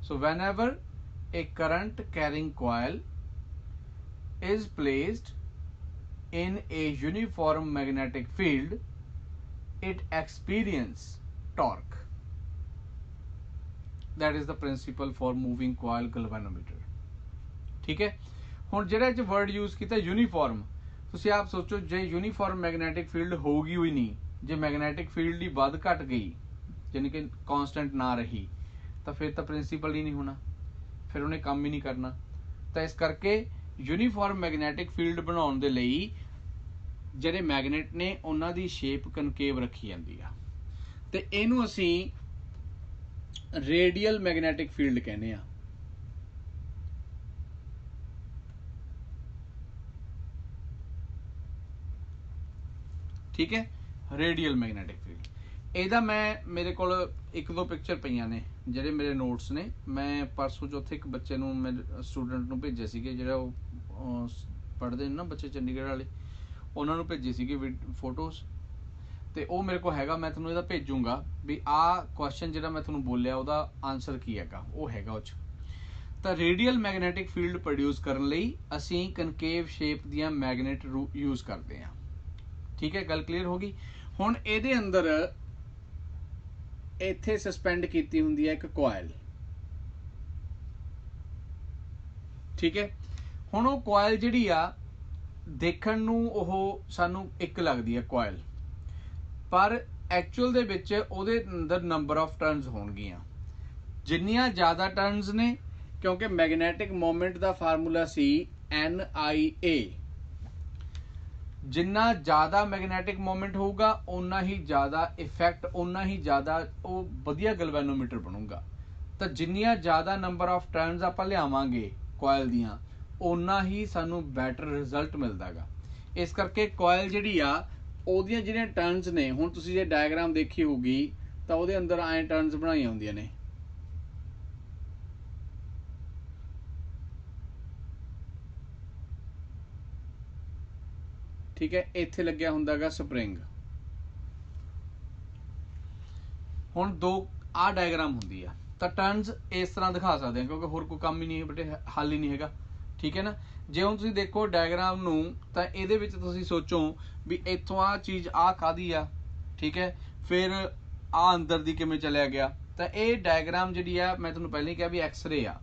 So whenever a current carrying coil is placed in a uniform magnetic field, it experience torque. That is the principle for moving coil galvanometer, ठीक है। हुण जिहड़ा वर्ड यूज किया यूनीफॉर्म, तुसीं आप सोचो जे यूनीफॉर्म मैगनेटिक फील्ड होगी ही नहीं, जे मैगनेटिक फील्ड ही वध घट गई यानी कि कॉन्सटेंट ना रही, तो फिर तो प्रिंसीपल ही नहीं होना, फिर उन्हें काम ही नहीं करना। तो इस करके यूनीफॉर्म मैगनेटिक फील्ड बनाउण दे लई ਜਿਹੜੇ मैगनेट ने उन्हां दी शेप कनकेव रखी जाती है। तो इहनूं असीं रेडियल मैगनेटिक फील्ड कहने आ, ठीक है, रेडियल मैगनेटिक फील्ड। ਇਹਦਾ मैं मेरे को एक दो पिक्चर पईयां ने ਜਿਹੜੇ मेरे नोट्स ने, मैं परसों चौथे एक बच्चे नूं मेरे स्टूडेंट नूं भेजे सीगे, ਜਿਹੜਾ ਉਹ पढ़दे ने ना बच्चे चंडीगढ़ वाले, ਉਹਨਾਂ ਨੂੰ ਭੇਜੀ ਸੀਗੀ फोटोज। ਤੇ ਉਹ ਮੇਰੇ ਕੋਲ ਹੈਗਾ, ਮੈਂ ਤੁਹਾਨੂੰ ਇਹਦਾ ਭੇਜੂੰਗਾ ਵੀ ਆਹ ਕੁਐਸਚਨ ਜਿਹੜਾ ਮੈਂ ਤੁਹਾਨੂੰ ਬੋਲਿਆ ਉਹਦਾ ਆਨਸਰ ਕੀ ਹੈਗਾ, ਉਹ ਹੈਗਾ ਉਹ 'ਚ। ਤਾਂ ਰੇਡੀਅਲ ਮੈਗਨੈਟਿਕ ਫੀਲਡ ਪ੍ਰੋਡਿਊਸ ਕਰਨ ਲਈ ਅਸੀਂ ਕਨਕੇਵ ਸ਼ੇਪ ਦੀਆਂ ਮੈਗਨੇਟ ਯੂਜ਼ ਕਰਦੇ ਹਾਂ। ਠੀਕ ਹੈ, ਗੱਲ ਕਲੀਅਰ ਹੋ ਗਈ। ਹੁਣ ਇਹਦੇ ਅੰਦਰ ਇੱਥੇ ਸਸਪੈਂਡ ਕੀਤੀ ਹੁੰਦੀ ਹੈ ਇੱਕ ਕੋਇਲ। ਠੀਕ ਹੈ, ਹੁਣ ਉਹ ਕੋਇਲ ਜਿਹੜੀ ਆ ਦੇਖਣ ਨੂੰ ਉਹ ਸਾਨੂੰ ਇੱਕ ਲੱਗਦੀ ਹੈ ਕੋਇਲ, ਪਰ ਐਕਚੁਅਲ ਦੇ ਵਿੱਚ ਉਹਦੇ ਅੰਦਰ ਨੰਬਰ ਆਫ ਟਰਨਸ ਹੋਣਗੀਆਂ। ਜਿੰਨੀਆਂ ਜ਼ਿਆਦਾ ਟਰਨਸ ਨੇ, ਕਿਉਂਕਿ ਮੈਗਨੈਟਿਕ ਮੋਮੈਂਟ ਦਾ ਫਾਰਮੂਲਾ ਸੀ NIA, ਜਿੰਨਾ ਜ਼ਿਆਦਾ ਮੈਗਨੈਟਿਕ ਮੋਮੈਂਟ ਹੋਊਗਾ ਓਨਾ ਹੀ ਜ਼ਿਆਦਾ ਇਫੈਕਟ, ਓਨਾ ਹੀ ਜ਼ਿਆਦਾ ਉਹ ਵਧੀਆ ਗਲਵੈਨੋਮੀਟਰ ਬਣੂਗਾ। ਤਾਂ ਜਿੰਨੀਆਂ ਜ਼ਿਆਦਾ ਨੰਬਰ ਆਫ ਟਰਨਸ ਆਪਾਂ ਲਿਆਵਾਂਗੇ ਕੋਇਲ ਦੀਆਂ, ਓਨਾ ਹੀ ਸਾਨੂੰ ਬੈਟਰ ਰਿਜ਼ਲਟ ਮਿਲਦਾ ਗਾ। ਇਸ ਕਰਕੇ ਕੋਇਲ ਜਿਹੜੀ ਆ ਉਹਦੀਆਂ ਜਿਹੜੀਆਂ ਟਰਨਸ ਨੇ, ਹੁਣ ਤੁਸੀਂ ਜੇ ਡਾਇਗਰਾਮ ਦੇਖੀ ਹੋਊਗੀ ਤਾਂ ਉਹਦੇ ਅੰਦਰ ਐਂ ਟਰਨਸ ਬਣਾਈਆਂ ਹੁੰਦੀਆਂ ਨੇ। ਠੀਕ ਹੈ, ਇੱਥੇ ਲੱਗਿਆ ਹੁੰਦਾ ਗਾ ਸਪਰਿੰਗ। ਹੁਣ ਦੋ ਆਹ ਡਾਇਗਰਾਮ ਹੁੰਦੀ ਆ, ਤਾਂ ਟਰਨਸ ਇਸ ਤਰ੍ਹਾਂ ਦਿਖਾ ਸਕਦੇ ਆ, ਕਿਉਂਕਿ ਹੋਰ ਕੋਈ ਕੰਮ ਹੀ ਨਹੀਂ ਹੈ ਬੇਟੇ, ਹੱਲ ਹੀ ਨਹੀਂ ਹੈਗਾ। ਠੀਕ ਹੈ ਨਾ, ਜੇ ਹੁਣ ਤੁਸੀਂ ਦੇਖੋ ਡਾਇਗਰਾਮ ਨੂੰ ਤਾਂ ਇਹਦੇ ਵਿੱਚ ਤੁਸੀਂ ਸੋਚੋ ਵੀ ਇੱਥੋਂ ਆਹ ਚੀਜ਼ ਆਹ ਕਾਹਦੀ ਆ, ਠੀਕ ਹੈ, ਫਿਰ ਆਹ ਅੰਦਰ ਦੀ ਕਿਵੇਂ ਚਲਿਆ ਗਿਆ। ਤਾਂ ਇਹ ਡਾਇਗਰਾਮ ਜਿਹੜੀ ਆ ਮੈਂ ਤੁਹਾਨੂੰ ਪਹਿਲਾਂ ਹੀ ਕਿਹਾ ਵੀ ਐਕਸਰੇ ਆ।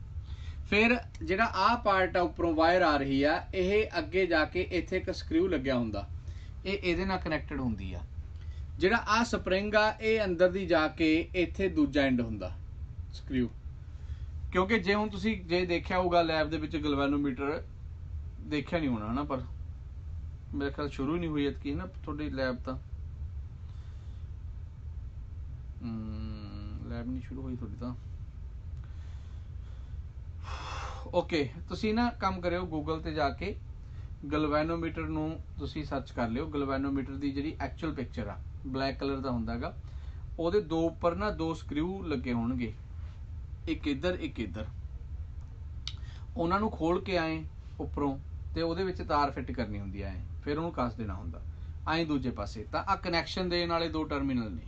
ਫਿਰ ਜਿਹੜਾ ਆਹ ਪਾਰਟ ਆ ਉੱਪਰੋਂ ਵਾਇਰ ਆ ਰਹੀ ਆ, ਇਹ ਅੱਗੇ ਜਾ ਕੇ ਇੱਥੇ ਇੱਕ ਸਕਰੂ ਲੱਗਿਆ ਹੁੰਦਾ, ਇਹ ਇਹਦੇ ਨਾਲ ਕਨੈਕਟਡ ਹੁੰਦੀ ਆ। ਜਿਹੜਾ ਆਹ ਸਪਰਿੰਗ ਆ ਇਹ ਅੰਦਰ ਦੀ ਜਾ ਕੇ ਇੱਥੇ ਦੂਜਾ ਐਂਡ ਹੁੰਦਾ ਸਕਰੂ। ਕਿਉਂਕਿ ਜੇ ਹੁਣ ਤੁਸੀਂ ਜੇ ਦੇਖਿਆ ਹੋਊਗਾ ਲੈਬ ਦੇ ਵਿੱਚ ਗਲਵੈਨੋਮੀਟਰ, ਦੇਖਿਆ ਨਹੀਂ ਹੋਣਾ ਹਨਾ, ਪਰ ਮੇਰੇ ਖਿਆਲ ਸ਼ੁਰੂ ਨਹੀਂ ਹੋਈ ਐਤਕੀ ਨਾ ਤੁਹਾਡੀ ਲੈਬ, ਤਾਂ ਲੈਬ ਨਹੀਂ ਸ਼ੁਰੂ ਹੋਈ ਤੁਹਾਡੀ ਤਾਂ। ਓਕੇ, ਤੁਸੀਂ ਨਾ ਕੰਮ ਕਰਿਓ, ਗੂਗਲ ਤੇ ਜਾ ਕੇ ਗਲਵੈਨੋਮੀਟਰ ਨੂੰ ਤੁਸੀਂ ਸਰਚ ਕਰ ਲਿਓ। ਗਲਵੈਨੋਮੀਟਰ ਦੀ ਜਿਹੜੀ ਐਕਚੁਅਲ ਪਿਕਚਰ ਆ, ਬਲੈਕ ਕਲਰ ਦਾ ਹੁੰਦਾ ਹੈਗਾ, ਉਹਦੇ ਦੋ ਉੱਪਰ ਨਾ ਦੋ ਸਕਰੂ ਲੱਗੇ ਹੋਣਗੇ, ਇੱਕ ਇੱਧਰ ਇੱਕ ਇੱਧਰ। ਉਹਨਾਂ ਨੂੰ ਖੋਲ ਕੇ ਆਏ ਉੱਪਰੋਂ ਤੇ ਉਹਦੇ ਵਿੱਚ ਤਾਰ ਫਿੱਟ ਕਰਨੀ ਹੁੰਦੀ ਐ, ਫਿਰ ਉਹਨੂੰ ਕੱਸ ਦੇਣਾ ਹੁੰਦਾ ਐਂ ਦੂਜੇ ਪਾਸੇ। ਤਾਂ ਆ ਕਨੈਕਸ਼ਨ ਦੇਣ ਵਾਲੇ ਦੋ ਟਰਮੀਨਲ ਨੇ,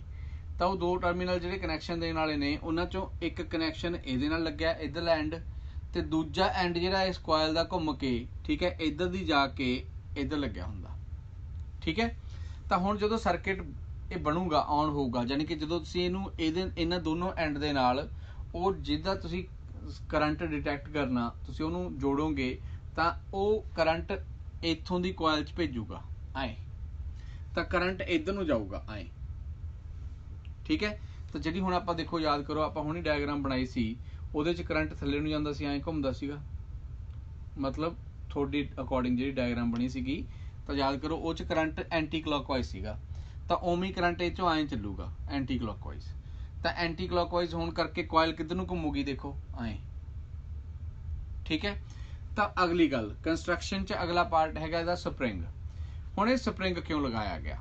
ਤਾਂ ਉਹ ਦੋ ਟਰਮੀਨਲ ਜਿਹੜੇ ਕਨੈਕਸ਼ਨ ਦੇਣ ਵਾਲੇ ਨੇ, ਉਹਨਾਂ ਚੋਂ ਇੱਕ ਕਨੈਕਸ਼ਨ ਇਹਦੇ ਨਾਲ ਲੱਗਿਆ ਇੱਧਰਲਾ ਐਂਡ, ਤੇ ਦੂਜਾ ਐਂਡ ਜਿਹੜਾ ਇਸ ਕੋਇਲ ਦਾ ਘੁੰਮ ਕੇ, ਠੀਕ ਹੈ, ਇੱਧਰ ਦੀ ਜਾ ਕੇ ਇੱਧਰ ਲੱਗਿਆ ਹੁੰਦਾ। ਠੀਕ ਹੈ, ਤਾਂ ਹੁਣ ਜਦੋਂ ਸਰਕਿਟ ਇਹ ਬਣੂਗਾ, ਆਨ ਹੋਊਗਾ, ਯਾਨੀ ਕਿ ਜਦੋਂ ਤੁਸੀਂ ਇਹਨੂੰ ਇਹਨਾਂ ਦੋਨੋਂ ਐਂਡ ਦੇ ਨਾਲ ਉਹ ਜਿਹਦਾ ਤੁਸੀਂ ਕਰੰਟ ਡਿਟੈਕਟ ਕਰਨਾ, ਤੁਸੀਂ ਉਹਨੂੰ ਜੋੜੋਗੇ ਤਾਂ ਉਹ ਕਰੰਟ ਇੱਥੋਂ ਦੀ ਕੋਇਲ 'ਚ ਭੇਜੂਗਾ ਐਂ, ਤਾਂ ਕਰੰਟ ਇੱਧਰ ਨੂੰ ਜਾਊਗਾ ਐਂ। ਠੀਕ ਹੈ, ਤਾਂ ਜਿਹੜੀ ਹੁਣ ਆਪਾਂ ਦੇਖੋ, ਯਾਦ ਕਰੋ ਆਪਾਂ ਹੁਣੀ ਡਾਇਗਰਾਮ ਬਣਾਈ ਸੀ, ਉਹਦੇ 'ਚ ਕਰੰਟ ਥੱਲੇ ਨੂੰ ਜਾਂਦਾ ਸੀ, ਐਂ ਘੁੰਮਦਾ ਸੀਗਾ। ਮਤਲਬ ਤੁਹਾਡੀ ਅਕੋਰਡਿੰਗ ਜਿਹੜੀ ਡਾਇਗਰਾਮ ਬਣੀ ਸੀਗੀ, ਤਾਂ ਯਾਦ ਕਰੋ ਉਹ 'ਚ ਕਰੰਟ ਐਂਟੀ ਕਲੌਕਵਾਈਜ਼ ਸੀਗਾ, ਤਾਂ ਉਵੇਂ ਹੀ ਕਰੰਟ ਇਹ 'ਚੋਂ ਐਂ ਚੱਲੂਗਾ ਐਂਟੀ ਕਲੌਕਵਾਈਜ਼। ਤਾਂ ਐਂਟੀ ਕਲੌਕਵਾਈਜ਼ ਹੋਣ ਕਰਕੇ ਕੋਇਲ ਕਿੱਧਰ ਨੂੰ ਘੁੰਮੂਗੀ, ਦੇਖੋ ਐਂ। ਠੀਕ ਹੈ, ਤਾਂ ਅਗਲੀ ਗੱਲ ਕੰਸਟਰਕਸ਼ਨ 'ਚ ਅਗਲਾ ਪਾਰਟ ਹੈਗਾ ਇਹਦਾ ਸਪਰਿੰਗ। ਹੁਣ ਇਹ ਸਪਰਿੰਗ ਕਿਉਂ ਲਗਾਇਆ ਗਿਆ?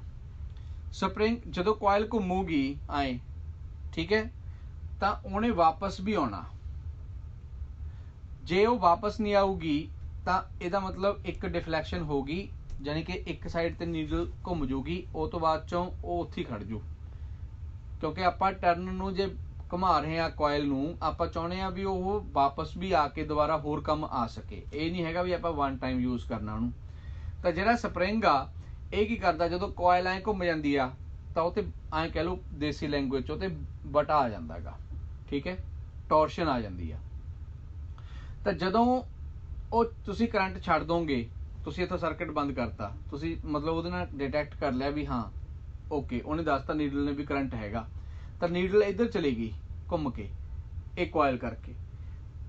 ਸਪਰਿੰਗ ਜਦੋਂ ਕੋਇਲ ਘੁੰਮੂਗੀ ਐਂ, ਠੀਕ ਹੈ, ਤਾਂ ਉਹਨੇ ਵਾਪਸ ਵੀ ਆਉਣਾ। ਜੇ ਉਹ ਵਾਪਸ ਨਹੀਂ ਆਊਗੀ ਤਾਂ ਇਹਦਾ ਮਤਲਬ ਇੱਕ ਡਿਫਲੈਕਸ਼ਨ ਹੋਗੀ, ਯਾਨੀ ਕਿ ਇੱਕ ਸਾਈਡ ਤੇ ਨੀਡਲ ਘੁੰਮ ਜੂਗੀ, ਉਹ ਤੋਂ ਬਾਅਦ ਚੋਂ ਉਹ ਉੱਥੇ ਖੜ ਜੂ। ਕਿਉਂਕਿ ਆਪਾਂ ਟਰਨ ਨੂੰ ਜੇ ਘੁਮਾ ਰਹੇ ਆ ਕੋਇਲ ਨੂੰ, ਆਪਾਂ ਚਾਹੁੰਦੇ ਆ ਵੀ ਉਹ ਵਾਪਸ ਵੀ ਆ ਕੇ ਦੁਬਾਰਾ ਹੋਰ ਕੰਮ ਆ ਸਕੇ, ਇਹ ਨਹੀਂ ਹੈਗਾ ਵੀ ਆਪਾਂ ਵਨ ਟਾਈਮ ਯੂਜ਼ ਕਰਨਾ ਉਹਨੂੰ। ਤਾਂ ਜਿਹੜਾ ਸਪਰਿੰਗ ਆ ਇਹ ਕੀ ਕਰਦਾ, ਜਦੋਂ ਕੋਇਲ ਐਂ ਘੁੰਮ ਜਾਂਦੀ ਆ ਤਾਂ ਉਹ ਤੇ ਐਂ ਕਹਿ ਲਓ ਦੇਸੀ ਲੈਂਗੁਏਜ 'ਚ, ਉਹ ਤੇ ਬਟਾ ਆ ਜਾਂਦਾ ਗਾ। ਠੀਕ ਹੈ, ਟੋਰਸ਼ਨ ਆ ਜਾਂਦੀ ਆ। ਤਾਂ ਜਦੋਂ ਉਹ ਤੁਸੀਂ ਕਰੰਟ ਛੱਡ ਦੋਗੇ, ਤੁਸੀਂ ਇੱਥੋਂ ਸਰਕਿਟ ਬੰਦ ਕਰਤਾ, ਤੁਸੀਂ ਮਤਲਬ ਉਹਦੇ ਨਾਲ ਡਿਟੈਕਟ ਕਰ ਲਿਆ ਵੀ ਹਾਂ ਓਕੇ, ਉਹਨੇ ਦੱਸਤਾ ਨੀਡਲ ਨੇ ਵੀ ਕਰੰਟ ਹੈਗਾ, ਤਾਂ ਨੀਡਲ ਇੱਧਰ ਚਲੀ ਗਈ ਘੁੰਮ ਕੇ ਇਹ ਕੋਇਲ ਕਰਕੇ।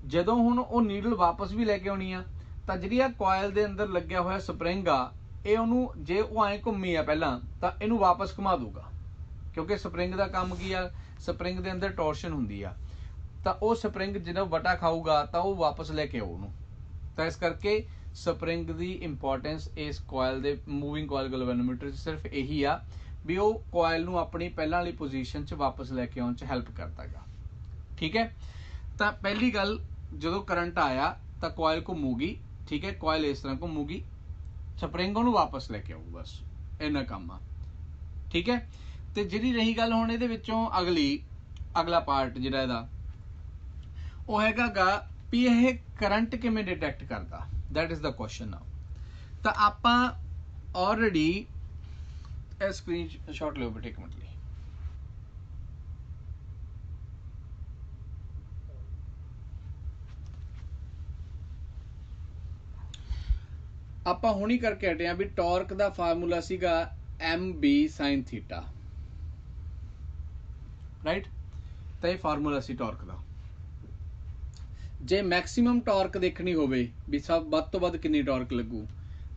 ਜਦੋਂ ਹੁਣ ਉਹ ਨੀਡਲ ਵਾਪਸ ਵੀ ਲੈ ਕੇ ਆਉਣੀ ਆ, ਤਾਂ ਜਿਹੜੀ ਆ ਕੋਇਲ ਦੇ ਅੰਦਰ ਲੱਗਿਆ ਹੋਇਆ ਸਪਰਿੰਗ ਆ, ਇਹ ਉਹਨੂੰ ਜੇ ਉਹ ਐਂ ਘੁੰਮੀ ਆ ਪਹਿਲਾਂ, ਤਾਂ ਇਹਨੂੰ ਵਾਪਸ ਘੁਮਾ ਦੂਗਾ। ਕਿਉਂਕਿ ਸਪਰਿੰਗ ਦਾ ਕੰਮ ਕੀ ਆ, ਸਪਰਿੰਗ ਦੇ ਅੰਦਰ ਟੋਰਸ਼ਨ ਹੁੰਦੀ ਆ, ਤਾਂ ਉਹ ਸਪਰਿੰਗ ਜਦੋਂ ਵਟਾ ਖਾਊਗਾ ਤਾਂ ਉਹ ਵਾਪਸ ਲੈ ਕੇ ਆਊ ਉਹਨੂੰ। ਤਾਂ ਇਸ ਕਰਕੇ ਸਪਰਿੰਗ ਦੀ ਇੰਪੋਰਟੈਂਸ ਇਸ ਕੋਇਲ ਦੇ ਮੂਵਿੰਗ ਕੋਇਲ ਗਲਵੈਨੋਮੀਟਰ 'ਚ ਸਿਰਫ ਇਹੀ ਆ ਵੀ ਉਹ ਕੋਇਲ ਨੂੰ ਆਪਣੀ ਪਹਿਲਾਂ ਵਾਲੀ ਪੋਜੀਸ਼ਨ 'ਚ ਵਾਪਸ ਲੈ ਕੇ ਆਉਣ 'ਚ ਹੈਲਪ ਕਰਦਾ ਗਾ। ਠੀਕ ਹੈ, ਤਾਂ ਪਹਿਲੀ ਗੱਲ, ਜਦੋਂ ਕਰੰਟ ਆਇਆ ਤਾਂ ਕੋਇਲ ਘੁੰਮੂਗੀ। ਠੀਕ ਹੈ, ਕੋਇਲ ਇਸ ਤਰ੍ਹਾਂ ਘੁੰਮੂਗੀ, ਸਪਰਿੰਗ ਉਹਨੂੰ ਵਾਪਸ ਲੈ ਕੇ ਆਊ, ਬਸ ਇੰਨਾ ਕੰਮ ਆ। ठीक है। तो जी रही गल हुण इहदे विचों अगला पार्ट जिहड़ा इहदा ਉਹ ਹੈਗਾ ਗਾ ਵੀ ਇਹ ਕਰंट ਕਿਵੇਂ डिटेक्ट करता, that is the question now. तो ਆਪਾਂ ऑलरेडी स्क्रीन शॉट लो बेटे एक मिनट ਲਈ। ਆਪਾਂ ਹੁਣੀ ਕਰਕੇ ਹਟੇ ਆ ਵੀ ਟਾਰਕ ਦਾ ਫਾਰਮੂਲਾ ਸੀਗਾ mb sin थीटा, राइट। तो ये फार्मूला सी टॉर्क का। जे मैक्सिमम टॉर्क देखनी होवे भी सब वध तो वध कितनी टॉर्क लगू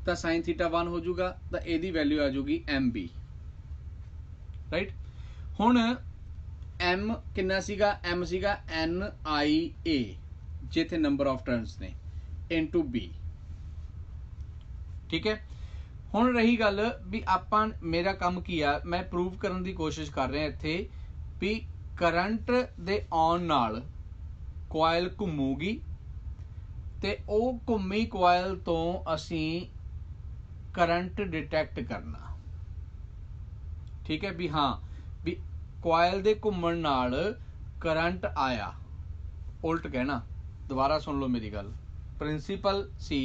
तो sin थीटा 1 हो जाऊगा, तो यदी वैल्यू आ जाऊगी mb, राइट। हुण m कितना सीगा, m सीगा NIA जिथे नंबर ऑफ टर्न्स ने इनटू b, ठीक है। हुण रही गल भी आपां मेरा काम की आ, मैं प्रूव करने की कोशिश कर रहा इत्थे भी करंट दे आउण नाल कोयल घूमूगी ते ਉਹ घूमी कोयल तो असी करंट डिटेक्ट करना, ठीक है। भी हाँ भी कोयल दे घूमण नाल करंट आया, उल्ट कहना। दोबारा सुन लो मेरी गल, प्रिंसीपल सी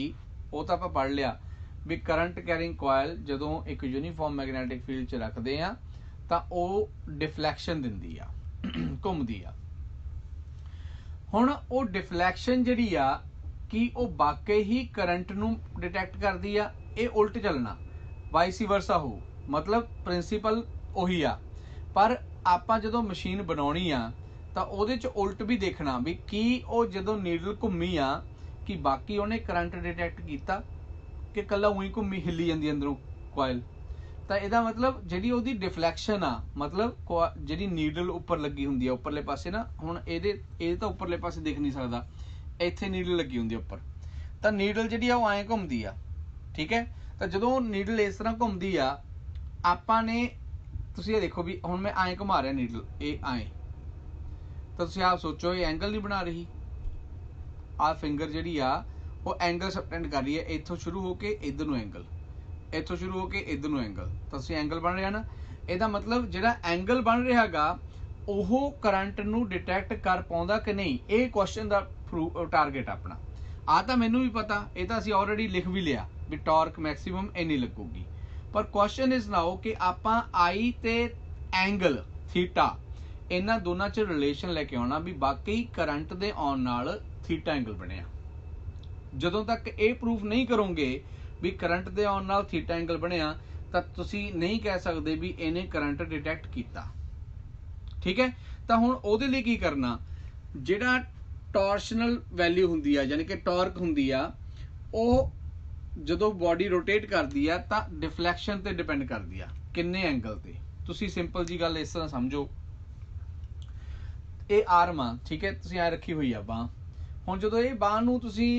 वो तो आपां पढ़ लिया भी करंट कैरिंग कोयल जदों एक यूनीफॉर्म मैगनैटिक फील्ड च रखते हैं तो वो डिफलैक्शन दिंदी आ, घूमदी आ। हुण वो डिफलैक्शन जिहड़ी आ कि वो वाकई ही करंट नूं डिटेक्ट करदी आ, ये उल्ट चलना वाइस वर्सा हो, मतलब प्रिंसीपल उही आ। पर आपां जदों मशीन बनाउणी आ तां उहदे च उल्ट भी देखना भी की वो जदों नीडल घुम्मी आ कि बाकी उहने करंट डिटेक्ट कीता कि कल्ला उही घुम्मी हिली जांदी अंदरों कोयल। तो यदा मतलब जी वो डिफलैक्शन आ, मतलब जी नीडल उपर लगी होंगी है उपरले पासे ना, हुण ये तो उपरले पासे दिख नहीं सकता, इत्थे नीडल लगी होंगी उपर, तो नीडल जी ऐ घूमती आ, ठीक है। तो जो नीडल इस तरह घूमती आ, आपां ने तुसीं ये देखो भी हुण मैं ऐ घुमा रहा नीडल, ये ऐ, तो तुसीं आप सोचो ये एंगल नहीं बना रही, आ फिंगर जी आ वो एंगल सबटेंड कर रही है, इत्थों शुरू होके इधर नूं एंगल, इत्थों शुरू होके इधर नूं एंगल, तो एंगल बन रहा ना। ਇਹਦਾ मतलब ਜਿਹੜਾ एंगल बन रहा गा ਉਹ करंट नूं डिटेक्ट कर पाउंदा कि नहीं, ये क्वेश्चन का टारगेट अपना आ। तो मैनू भी पता, ये तो असीं ऑलरेडी लिख भी लिया भी टॉर्क मैक्सिमम इन्नी लगूगी, पर क्वेश्चन इज नाउ कि आपां आई ते एंगल थीटा इन्हां दोनों च रिलेशन लैके आउणा भी बाकी करंट दे आउण नाल थीटा एंगल बनिया। जदों तक ये प्रूफ नहीं करोगे भी करंट दे आउण नाल थीटा एंगल बनिया तो तुसी नहीं कह सकते भी इन्हें करंट डिटेक्ट किया, ठीक है। तो हुण उहदे लई की करना, जिहड़ा टॉर्शनल वैल्यू हुंदी आ यानी कि टॉर्क हुंदी आ, वो जदों बॉडी रोटेट करदी आ तां डिफलैक्शन ते डिपेंड करदी आ किन्ने एंगल ते। तुसी सिंपल जी गल इस तरह समझो, ये आर्म आ, ठीक है, तुसी ऐ रखी हुई आ बांह। हुण जदों ये बांह नूं तुसी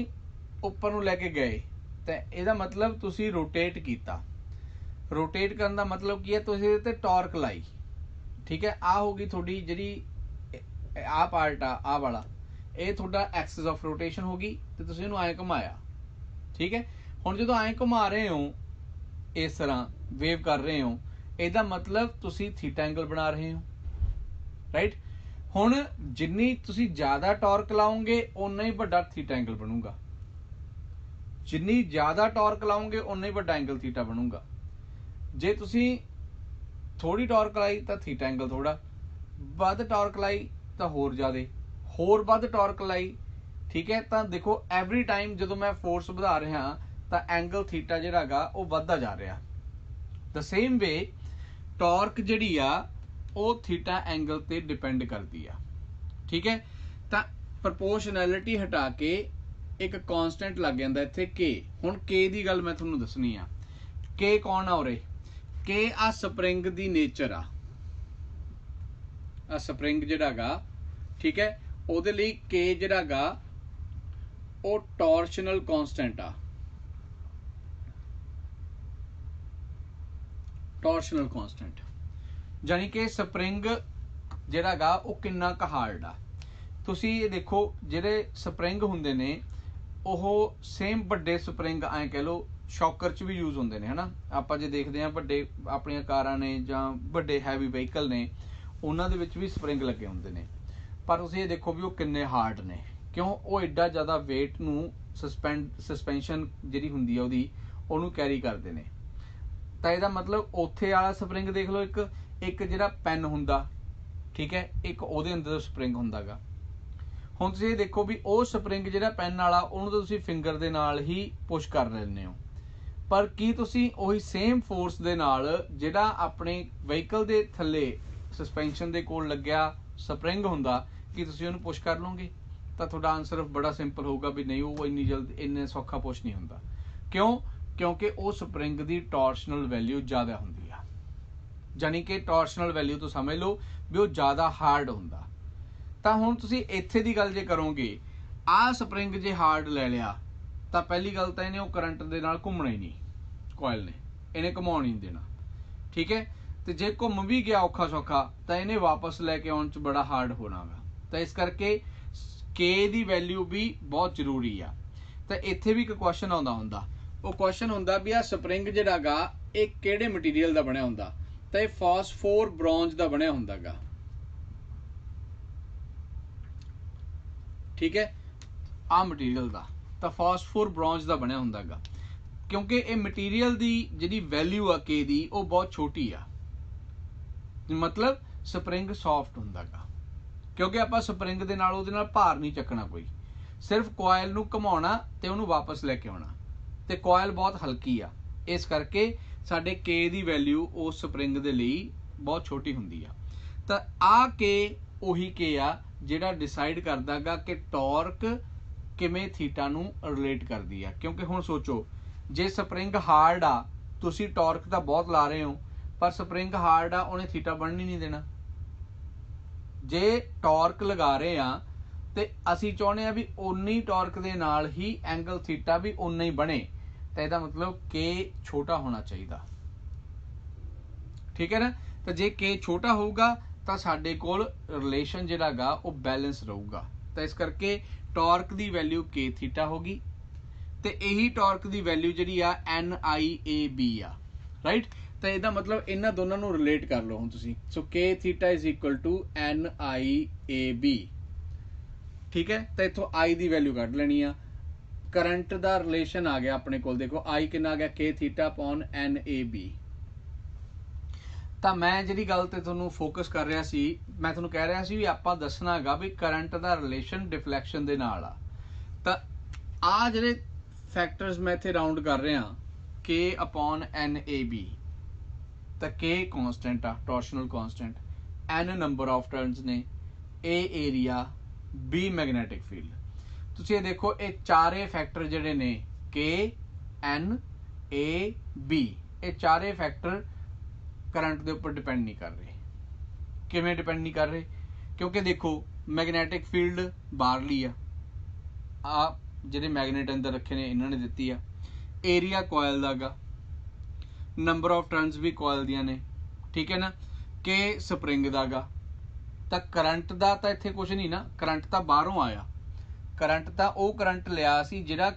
उपर नूं लैके गए तो इहदा मतलब तुसी रोटेट कीता, रोटेट करने का मतलब की है तुसीं इहदे ते टॉर्क लाई, ठीक है। आ होगी थोड़ी जी आ पार्ट आ वाला, ये थोड़ा एक्सिस ऑफ रोटेशन होगी, तो तुसीं इहनूं ऐ घुमाया, ठीक है। हुण जदों ऐ घुमा रहे हो इस तरह वेव कर रहे हो, इहदा मतलब तुसीं थीटा एंगल बना रहे हो, राइट। हुण जिन्नी तुसीं ज़्यादा टॉर्क लाओगे उन्ना ही वड्डा थीटा एंगल बनूगा, जिन्नी ज़्यादा टॉर्क लाओगे उन्ना ही वड्डा एंगल थीटा बनूगा। जे तुसी थोड़ी टॉर्क लाई तो थीटा एंगल थोड़ा, वध टॉर्क लाई तो होर ज़्यादा, होर वध टॉर्क लाई, ठीक है। तो देखो एवरी टाइम जो मैं फोर्स बढ़ा रहा तो एंगल थीटा जिहड़ा गा वो वधदा जा रहा। द सेम वे टॉर्क जिहड़ी आ वो थीटा एंगल ते डिपेंड करती आ, ठीक है। तो प्रपोर्शनैलिटी हटा के एक कॉन्सटेंट लग जाता इत्थे के। हुण के दी गल मैं तुहानूं दसनी आ, के कौन आ उरे, के आ स्प्रिंग दी नेचर आ स्प्रिंग जिहड़ा गा, ठीक है। उहदे लई के जिहड़ा गा वो टॉर्शनल कॉन्सटेंट आ, टॉर्शनल कॉन्सटेंट यानी कि स्प्रिंग जिहड़ा गा वो किन्ना क हार्ड आ। तुसीं ये देखो जिहड़े स्प्रिंग हुंदे ने ओह सेम वड्डे स्प्रिंग ऐ कह लो ਸ਼ੌਕਰ 'ਚ ਵੀ ਯੂਜ਼ ਹੁੰਦੇ ਨੇ, ਹਨਾ। ਆਪਾਂ ਜੇ ਦੇਖਦੇ ਹਾਂ ਵੱਡੇ ਆਪਣੀਆਂ ਕਾਰਾਂ ਨੇ ਜਾਂ ਵੱਡੇ ਹੈਵੀ ਵਹੀਕਲ ਨੇ, ਉਹਨਾਂ ਦੇ ਵਿੱਚ ਵੀ ਸਪਰਿੰਗ ਲੱਗੇ ਹੁੰਦੇ ਨੇ, ਪਰ ਤੁਸੀਂ ਇਹ ਦੇਖੋ ਵੀ ਉਹ ਕਿੰਨੇ ਹਾਰਡ ਨੇ। ਕਿਉਂ? ਉਹ ਐਡਾ ਜ਼ਿਆਦਾ weight ਨੂੰ ਸਸਪੈਂਸ਼ਨ ਜਿਹੜੀ ਹੁੰਦੀ ਆ ਉਹਨੂੰ ਕੈਰੀ ਕਰਦੇ ਨੇ। ਤਾਂ ਇਹਦਾ ਮਤਲਬ ਉੱਥੇ ਵਾਲਾ ਸਪਰਿੰਗ ਦੇਖ ਲਓ, ਇੱਕ ਜਿਹੜਾ ਪੈਨ ਹੁੰਦਾ, ਠੀਕ ਹੈ, ਇੱਕ ਉਹਦੇ ਅੰਦਰ ਸਪਰਿੰਗ ਹੁੰਦਾ ਗਾ। ਹੁਣ ਤੁਸੀਂ ਇਹ ਦੇਖੋ ਵੀ ਉਹ ਸਪਰਿੰਗ ਜਿਹੜਾ ਪੈਨ ਵਾਲਾ, ਉਹਨੂੰ ਤਾਂ ਤੁਸੀਂ ਫਿੰਗਰ ਦੇ ਨਾਲ ਹੀ ਪੁਸ਼ ਕਰ ਲੈਂਦੇ ਹੋ, ਪਰ ਕੀ ਤੁਸੀਂ ਉਹੀ ਸੇਮ ਫੋਰਸ ਦੇ ਨਾਲ ਜਿਹੜਾ ਆਪਣੇ ਵਹੀਕਲ ਦੇ ਥੱਲੇ ਸਸਪੈਂਸ਼ਨ ਦੇ ਕੋਲ ਲੱਗਿਆ ਸਪਰਿੰਗ ਹੁੰਦਾ, ਕੀ ਤੁਸੀਂ ਉਹਨੂੰ ਪੁਸ਼ ਕਰ ਲਓਗੇ? ਤਾਂ ਤੁਹਾਡਾ ਆਨਸਰ ਬੜਾ ਸਿੰਪਲ ਹੋਊਗਾ ਵੀ ਨਹੀਂ, ਉਹ ਇੰਨੇ ਸੌਖਾ ਪੁਸ਼ ਨਹੀਂ ਹੁੰਦਾ। ਕਿਉਂ? ਕਿਉਂਕਿ ਉਹ ਸਪਰਿੰਗ ਦੀ ਟੋਰਸ਼ਨਲ ਵੈਲਿਊ ਜ਼ਿਆਦਾ ਹੁੰਦੀ ਆ, ਜਾਨੀ ਕਿ ਟੋਰਸ਼ਨਲ ਵੈਲਿਊ ਤੋਂ ਸਮਝ ਲਓ ਵੀ ਉਹ ਜ਼ਿਆਦਾ ਹਾਰਡ ਹੁੰਦਾ। ਤਾਂ ਹੁਣ ਤੁਸੀਂ ਇੱਥੇ ਦੀ ਗੱਲ ਜੇ ਕਰੋਗੇ, ਆਹ ਸਪਰਿੰਗ ਜੇ ਹਾਰਡ ਲੈ ਲਿਆ ਤਾਂ ਪਹਿਲੀ ਗੱਲ ਤਾਂ ਇਹਨੇ ਉਹ ਕਰੰਟ ਦੇ ਨਾਲ ਘੁੰਮਣਾ ਹੀ ਨਹੀਂ, ਕੋਇਲ ਨੇ ਇਹਨੇ ਘੁਮਾਉਣ ਹੀ ਨਹੀਂ ਦੇਣਾ, ਠੀਕ ਹੈ। ਤੇ ਜੇ ਘੁੰਮ ਵੀ ਗਿਆ ਔਖਾ ਸੌਖਾ ਤਾਂ ਇਹਨੇ ਵਾਪਸ ਲੈ ਕੇ ਆਉਣ 'ਚ ਬੜਾ ਹਾਰਡ ਹੋਣਾ ਵਾ। ਤਾਂ ਇਸ ਕਰਕੇ K ਦੀ ਵੈਲਿਊ ਵੀ ਬਹੁਤ ਜ਼ਰੂਰੀ ਆ। ਤਾਂ ਇੱਥੇ ਵੀ ਇੱਕ ਕੁਐਸਚਨ ਆਉਂਦਾ ਹੁੰਦਾ, ਉਹ ਕੁਐਸਚਨ ਹੁੰਦਾ ਵੀ ਆ ਸਪਰਿੰਗ ਜਿਹੜਾ ਗਾ ਇਹ ਕਿਹੜੇ ਮਟੀਰੀਅਲ ਦਾ ਬਣਿਆ ਹੁੰਦਾ? ਤਾਂ ਇਹ ਫਾਸਫੋਰ ਬ੍ਰੌਂਜ ਦਾ ਬਣਿਆ ਹੁੰਦਾ ਗਾ, ਠੀਕ ਹੈ, ਆਹ ਮਟੀਰੀਅਲ ਦਾ ਤਾਂ ਫਾਸਫੋਰ ਬ੍ਰੌਂਜ ਦਾ ਬਣਿਆ ਹੁੰਦਾ ਗਾ। ਕਿਉਂਕਿ ਇਹ ਮਟੀਰੀਅਲ ਦੀ ਜਿਹੜੀ ਵੈਲਿਊ ਆ K ਦੀ ਉਹ ਬਹੁਤ ਛੋਟੀ ਆ, ਮਤਲਬ ਸਪਰਿੰਗ ਸੌਫਟ ਹੁੰਦਾ ਗਾ। ਕਿਉਂਕਿ ਆਪਾਂ ਸਪਰਿੰਗ ਦੇ ਨਾਲ ਉਹਦੇ ਨਾਲ ਭਾਰ ਨਹੀਂ ਚੱਕਣਾ ਕੋਈ, ਸਿਰਫ ਕੋਇਲ ਨੂੰ ਘੁਮਾਉਣਾ ਤੇ ਉਹਨੂੰ ਵਾਪਸ ਲੈ ਕੇ ਆਉਣਾ, ਤੇ ਕੋਇਲ ਬਹੁਤ ਹਲਕੀ ਆ, ਇਸ ਕਰਕੇ ਸਾਡੇ K ਦੀ ਵੈਲਿਊ ਉਸ ਸਪਰਿੰਗ ਦੇ ਲਈ ਬਹੁਤ ਛੋਟੀ ਹੁੰਦੀ ਆ। ਤਾਂ ਆਹ K ਉਹੀ K ਆ ਜਿਹੜਾ ਡਿਸਾਈਡ ਕਰਦਾ ਗਾ ਕਿ ਟਾਰਕ ਕਿਵੇਂ ਥੀਟਾ ਨੂੰ ਰਿਲੇਟ ਕਰਦੀ ਆ। ਕਿਉਂਕਿ ਹੁਣ ਸੋਚੋ, ਜੇ ਸਪਰਿੰਗ ਹਾਰਡ ਆ, ਤੁਸੀਂ ਟਾਰਕ ਤਾਂ ਬਹੁਤ ਲਾ ਰਹੇ ਹੋ, ਪਰ ਸਪਰਿੰਗ ਹਾਰਡ ਆ, ਉਹਨੇ ਥੀਟਾ ਬਣਨ ਹੀ ਨਹੀਂ ਦੇਣਾ। ਜੇ ਟਾਰਕ ਲਗਾ ਰਹੇ ਆ ਤੇ ਅਸੀਂ ਚਾਹੁੰਦੇ ਆ ਵੀ ਓਨੀ ਟਾਰਕ ਦੇ ਨਾਲ ਹੀ ਐਂਗਲ ਥੀਟਾ ਵੀ ਓਨਾ ਹੀ ਬਣੇ, ਤਾਂ ਇਹਦਾ ਮਤਲਬ K ਛੋਟਾ ਹੋਣਾ ਚਾਹੀਦਾ, ਠੀਕ ਹੈ ਨਾ। ਤਾਂ ਜੇ K ਛੋਟਾ ਹੋਊਗਾ ਤਾਂ ਸਾਡੇ ਕੋਲ ਰਿਲੇਸ਼ਨ ਜਿਹੜਾ ਗਾ ਉਹ ਬੈਲੈਂਸ ਰਹੂਗਾ। ਤਾਂ ਇਸ ਕਰਕੇ ਟਾਰਕ ਦੀ ਵੈਲਿਊ K ਥੀਟਾ ਹੋਗੀ, ਤੇ ਇਹੀ ਟਾਰਕ ਦੀ ਵੈਲਿਊ ਜਿਹੜੀ ਆ NIAB ਆ, ਰਾਈਟ। ਤਾਂ ਇਹਦਾ ਮਤਲਬ ਇਹਨਾਂ ਦੋਨਾਂ ਨੂੰ ਰਿਲੇਟ ਕਰ ਲਓ ਹੁਣ ਤੁਸੀਂ। So K theta is equal to NIAB, ਠੀਕ ਹੈ। ਤਾਂ ਇੱਥੋਂ I ਦੀ ਵੈਲਿਊ ਕੱਢ ਲੈਣੀ ਆ, ਕਰੰਟ ਦਾ ਰਿਲੇਸ਼ਨ ਆ ਗਿਆ ਆਪਣੇ ਕੋਲ, ਦੇਖੋ I ਕਿੰਨਾ ਆ ਗਿਆ, K ਥੀਟਾ ਅਪੋਨ NAB। ਤਾਂ ਮੈਂ ਜਿਹੜੀ ਗੱਲ ਤੇ ਤੁਹਾਨੂੰ ਫੋਕਸ ਕਰ ਰਿਹਾ ਸੀ, ਮੈਂ ਤੁਹਾਨੂੰ ਕਹਿ ਰਿਹਾ ਸੀ ਵੀ ਆਪਾਂ ਦੱਸਣਾ ਹੈਗਾ ਵੀ ਕਰੰਟ ਦਾ ਰਿਲੇਸ਼ਨ ਡਿਫਲੈਕਸ਼ਨ ਦੇ ਨਾਲ ਆ। ਤਾਂ ਆ ਜਿਹੜੇ ਫੈਕਟਰਸ ਮੈਂ ਇੱਥੇ ਰਾਉਂਡ ਕਰ ਰਿਹਾ, K ਅਪੋਨ NAB, ਤਾਂ K ਕਾਂਸਟੈਂਟ ਆ, torsional constant, N number of turns ਨੇ, A area, B magnetic field. ਤੁਸੀਂ ਇਹ ਦੇਖੋ, ਇਹ ਚਾਰੇ ਫੈਕਟਰ ਜਿਹੜੇ ਨੇ K N A B, ਇਹ ਚਾਰੇ ਫੈਕਟਰ ਕਰੰਟ ਦੇ ਉੱਪਰ ਡਿਪੈਂਡ ਨਹੀਂ ਕਰ ਰਹੇ। ਕਿਵੇਂ ਡਿਪੈਂਡ ਨਹੀਂ ਕਰ ਰਹੇ? ਕਿਉਂਕਿ ਦੇਖੋ ਮੈਗਨੈਟਿਕ ਫੀਲਡ ਬਾਹਰਲੀ ਆ ਜਿਹੜੇ ਮੈਗਨੇਟ ਅੰਦਰ ਰੱਖੇ ਨੇ ਇਹਨਾਂ ਨੇ ਦਿੱਤੀ ਆ, ਏਰੀਆ ਕੋਇਲ ਦਾ ਗਾ, ਨੰਬਰ ਆਫ ਟਰਨਸ ਵੀ ਕੋਇਲ ਦੀਆਂ ਨੇ, ਠੀਕ ਹੈ ਨਾ, K ਸਪਰਿੰਗ ਦਾ ਗਾ। ਤਾਂ ਕਰੰਟ ਦਾ ਤਾਂ ਇੱਥੇ ਕੁਝ ਨਹੀਂ ਨਾ, ਕਰੰਟ ਤਾਂ ਬਾਹਰੋਂ ਆਇਆ, ਕਰੰਟ ਤਾਂ ਉਹ ਕਰੰਟ ਲਿਆ ਸੀ ਜਿਹੜਾ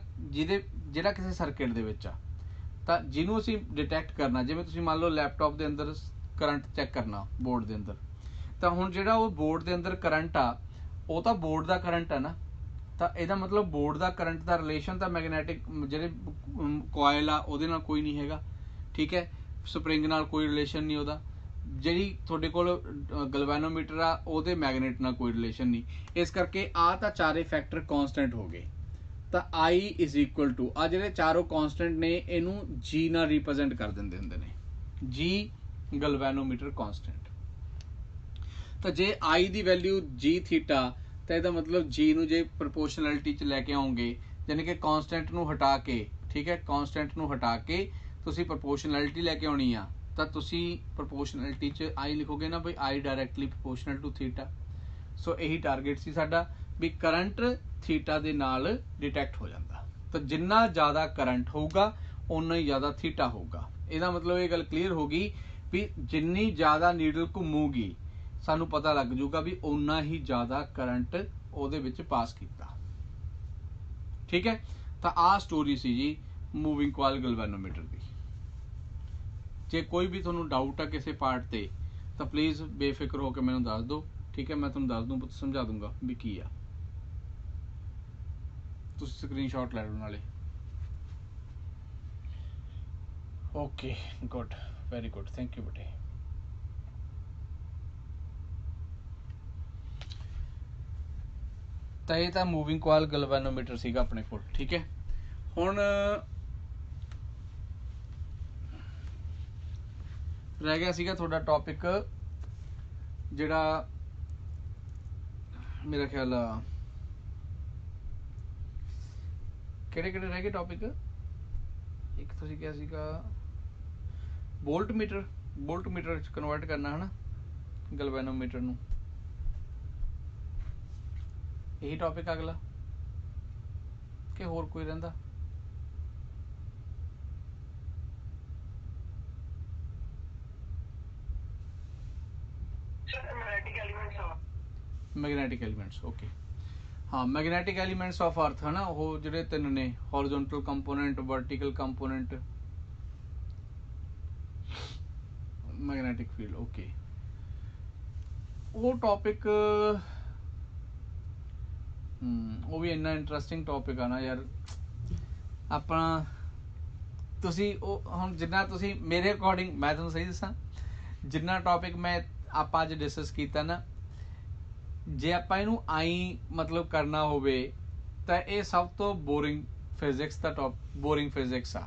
ਕਿਸੇ ਸਰਕਟ ਦੇ ਵਿੱਚ ਆ। ਤਾਂ ਜਿਹਨੂੰ ਅਸੀਂ ਡਿਟੈਕਟ ਕਰਨਾ, ਜਿਵੇਂ ਤੁਸੀਂ ਮੰਨ ਲਓ ਲੈਪਟਾਪ ਦੇ ਅੰਦਰ ਕਰੰਟ ਚੈੱਕ ਕਰਨਾ ਬੋਰਡ ਦੇ ਅੰਦਰ, ਤਾਂ ਹੁਣ ਜਿਹੜਾ ਉਹ ਬੋਰਡ ਦੇ ਅੰਦਰ ਕਰੰਟ ਆ ਉਹ ਤਾਂ ਬੋਰਡ ਦਾ ਕਰੰਟ ਆ ਨਾ। ਤਾਂ ਇਹਦਾ ਮਤਲਬ ਬੋਰਡ ਦਾ ਕਰੰਟ ਦਾ ਰਿਲੇਸ਼ਨ ਤਾਂ ਮੈਗਨੈਟਿਕ ਜਿਹੜੇ ਕੋਇਲ ਆ ਉਹਦੇ ਨਾਲ ਕੋਈ ਨਹੀਂ ਹੈਗਾ, ਠੀਕ ਹੈ, ਸਪਰਿੰਗ ਨਾਲ ਕੋਈ ਰਿਲੇਸ਼ਨ ਨਹੀਂ ਉਹਦਾ। ਜਿਹੜੀ ਤੁਹਾਡੇ ਕੋਲ ਗਲਵੈਨੋਮੀਟਰ ਆ ਉਹਦੇ ਮੈਗਨੇਟ ਨਾਲ ਕੋਈ ਰਿਲੇਸ਼ਨ ਨਹੀਂ। ਇਸ ਕਰਕੇ ਆ ਤਾਂ ਚਾਰੇ ਫੈਕਟਰ ਕਾਂਸਟੈਂਟ ਹੋ ਗਏ। ਤਾਂ I ਇਜ਼ ਇਕੁਅਲ ਟੂ ਆ ਜਿਹੜੇ ਚਾਰੋਂ ਕਾਂਸਟੈਂਟ ਨੇ ਇਹਨੂੰ G ਨਾਲ ਰਿਪਰੈਜ਼ੈਂਟ ਕਰ ਦਿੰਦੇ ਹੁੰਦੇ ਨੇ, G ਗਲਵੈਨੋਮੀਟਰ ਕਾਂਸਟੈਂਟ। ਤਾਂ ਜੇ I the value G theta, ਤਾਂ ਇਹਦਾ ਮਤਲਬ G ਨੂੰ ਜੇ ਪ੍ਰਪੋਰਸ਼ਨੈਲਿਟੀ 'ਚ ਲੈ ਕੇ ਆਉਂਗੇ, ਯਾਨੀ ਕਿ ਕਾਂਸਟੈਂਟ ਨੂੰ ਹਟਾ ਕੇ, ਠੀਕ ਹੈ, ਕਾਂਸਟੈਂਟ ਨੂੰ ਹਟਾ ਕੇ ਤੁਸੀਂ ਪ੍ਰਪੋਰਸ਼ਨੈਲਿਟੀ ਲੈ ਕੇ ਆਉਣੀ ਆ, ਤਾਂ ਤੁਸੀਂ ਪ੍ਰਪੋਰਸ਼ਨੈਲਿਟੀ 'ਚ I ਲਿਖੋਗੇ ਨਾ ਬਈ I ਡਾਇਰੈਕਟਲੀ ਪ੍ਰਪੋਰਸ਼ਨਲ ਟੂ ਥੀਟਾ। ਸੋ ਇਹੀ ਟਾਰਗੇਟ ਸੀ ਸਾਡਾ ਵੀ ਕਰੰਟ ਥੀਟਾ ਦੇ ਨਾਲ ਡਿਟੈਕਟ ਹੋ ਜਾਂਦਾ। ਤਾਂ ਜਿੰਨਾ ਜ਼ਿਆਦਾ ਕਰੰਟ ਹੋਊਗਾ ਉਨਾ ਹੀ ਜ਼ਿਆਦਾ ਥੀਟਾ ਹੋਊਗਾ। ਇਹਦਾ ਮਤਲਬ ਇਹ ਗੱਲ ਕਲੀਅਰ ਹੋ ਗਈ ਵੀ ਜਿੰਨੀ ਜ਼ਿਆਦਾ ਨੀਡਲ ਘੁੰਮੂਗੀ ਸਾਨੂੰ ਪਤਾ ਲੱਗ ਜਾਊਗਾ ਵੀ ਉਨਾ ਹੀ ਜ਼ਿਆਦਾ ਕਰੰਟ ਉਹਦੇ ਵਿੱਚ ਪਾਸ ਕੀਤਾ, ਠੀਕ ਹੈ। ਤਾਂ ਆਹ ਸਟੋਰੀ ਸੀ ਜੀ मूविंग कॉइल गैल्वेनोमीटर की। जे कोई भी तुहानू डाउट है किसी पार्ट ते तो प्लीज़ बेफिक्र होकर मैनू दस दो, ठीक है, मैं तुहानू दस दूँ, समझा दूंगा भी की आ। तुसीं स्क्रीनशॉट लै लो नाले। Okay good, very good, thank you बेटे। तो ये तो मूविंग कॉइल गैल्वेनोमीटर सीगा अपने कोल, ठीक है। हुण रह गया सीगा थोड़ा टॉपिक जिहड़ा मेरा ख्याल आ किहड़े किहड़े रह गए टॉपिक। एक तुसीं क्या सीगा वोल्ट मीटर च कन्वर्ट करना है ना गैल्वेनोमीटर नूं, यही टॉपिक अगला कि होर कोई रहिंदा। Magnetic elements, okay. हाँ, मैग्नेटिक एलीमेंट्स ऑफ अर्थ है ना, वो जिहड़े तीन ने, horizontal component, vertical component, magnetic field, okay. वो टॉपिक वो भी इन्ना इंटरस्टिंग टॉपिक आ ना यार। अपना तुसी हुण जिन्ना तुसी मेरे अकॉर्डिंग, मैं तुहानूं सही दसां, जिन्ना टॉपिक मैं आपां अज डिस्कस कीता ना, जे आपां इहनूं आई मतलब करना होवे तां इह सब तो बोरिंग फिजिक्स दा बोरिंग फिजिक्स आ,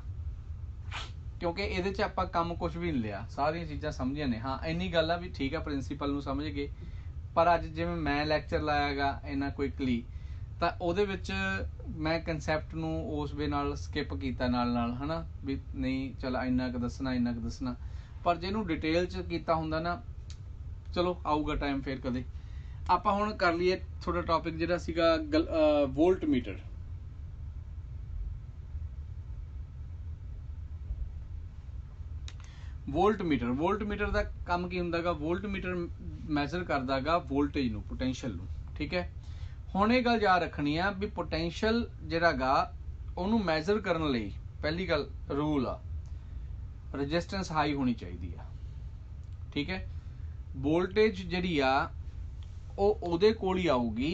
क्योंकि ਇਹਦੇ 'ਚ ਆਪਾਂ ਕੰਮ ਕੁਝ ਵੀ ਨਹੀਂ ਲਿਆ, ਸਾਰੀਆਂ ਚੀਜ਼ਾਂ ਸਮਝੀਆਂ ਨੇ। ਹਾਂ ਇੰਨੀ ਗੱਲ ਆ ਵੀ ਠੀਕ ਆ, ਪ੍ਰਿੰਸੀਪਲ ਨੂੰ ਸਮਝ ਗਏ, ਪਰ ਅੱਜ ਜਿਵੇਂ ਮੈਂ ਲੈਕਚਰ ਲਾਇਆਗਾ ਇੰਨਾ ਕੁਇਕਲੀ, ਤਾਂ ਉਹਦੇ ਵਿੱਚ ਮੈਂ ਕਨਸੈਪਟ ਨੂੰ ਉਸ ਵੇ ਨਾਲ ਸਕਿਪ ਕੀਤਾ ਨਾਲ ਨਾਲ, ਹੈ ਨਾ, ਵੀ ਨਹੀਂ ਚੱਲ ਇੰਨਾ ਕੁ ਦੱਸਣਾ, ਪਰ ਜਿਹਨੂੰ ਡਿਟੇਲ 'ਚ ਕੀਤਾ ਹੁੰਦਾ ਨਾ, ਚਲੋ ਆਊਗਾ ਟਾਈਮ ਫਿਰ ਕਦੇ। ਆਪਾਂ ਹੁਣ ਕਰ ਲਈਏ ਥੋੜਾ ਟੌਪਿਕ ਜਿਹੜਾ ਸੀਗਾ ਵੋਲਟ ਮੀਟਰ। वोल्ट मीटर का काम की हुंदा गा, वोल्ट मीटर मैजर करदा गा वोल्टेज नूं, पोटेंशियल नूं, ठीक है। हुण ये गल याद रखनी है भी पोटेंशियल जिहड़ा गा उहनूं मैजर करन लई पहली गल रूल आ, रजिस्टेंस हाई होनी चाहिदी आ, ठीक है। वोल्टेज जिहड़ी आ ਉਹ ਉਹਦੇ ਕੋਲ ਹੀ ਆਊਗੀ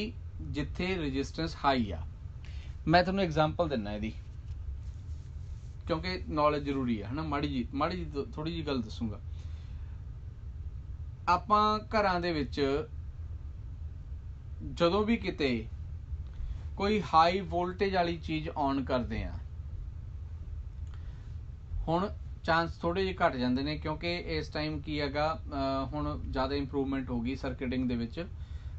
ਜਿੱਥੇ ਰजिस्टेंस ਹਾਈ ਆ। मैं तुहानूं एग्जांपल दिना ਇਹਦੀ, क्योंकि नॉलेज जरूरी है ना। माड़ी जी थोड़ी जी गल दसूंगा। आपां घरां दे विच जदों भी किते कोई हाई वोल्टेज वाली चीज़ ऑन करते हैं, हुण चांस थोड़े जे घट जांदे ने, क्योंकि इस टाइम की हैगा हुण ज़्यादा इंप्रूवमेंट हो गई सर्किटिंग दे विच।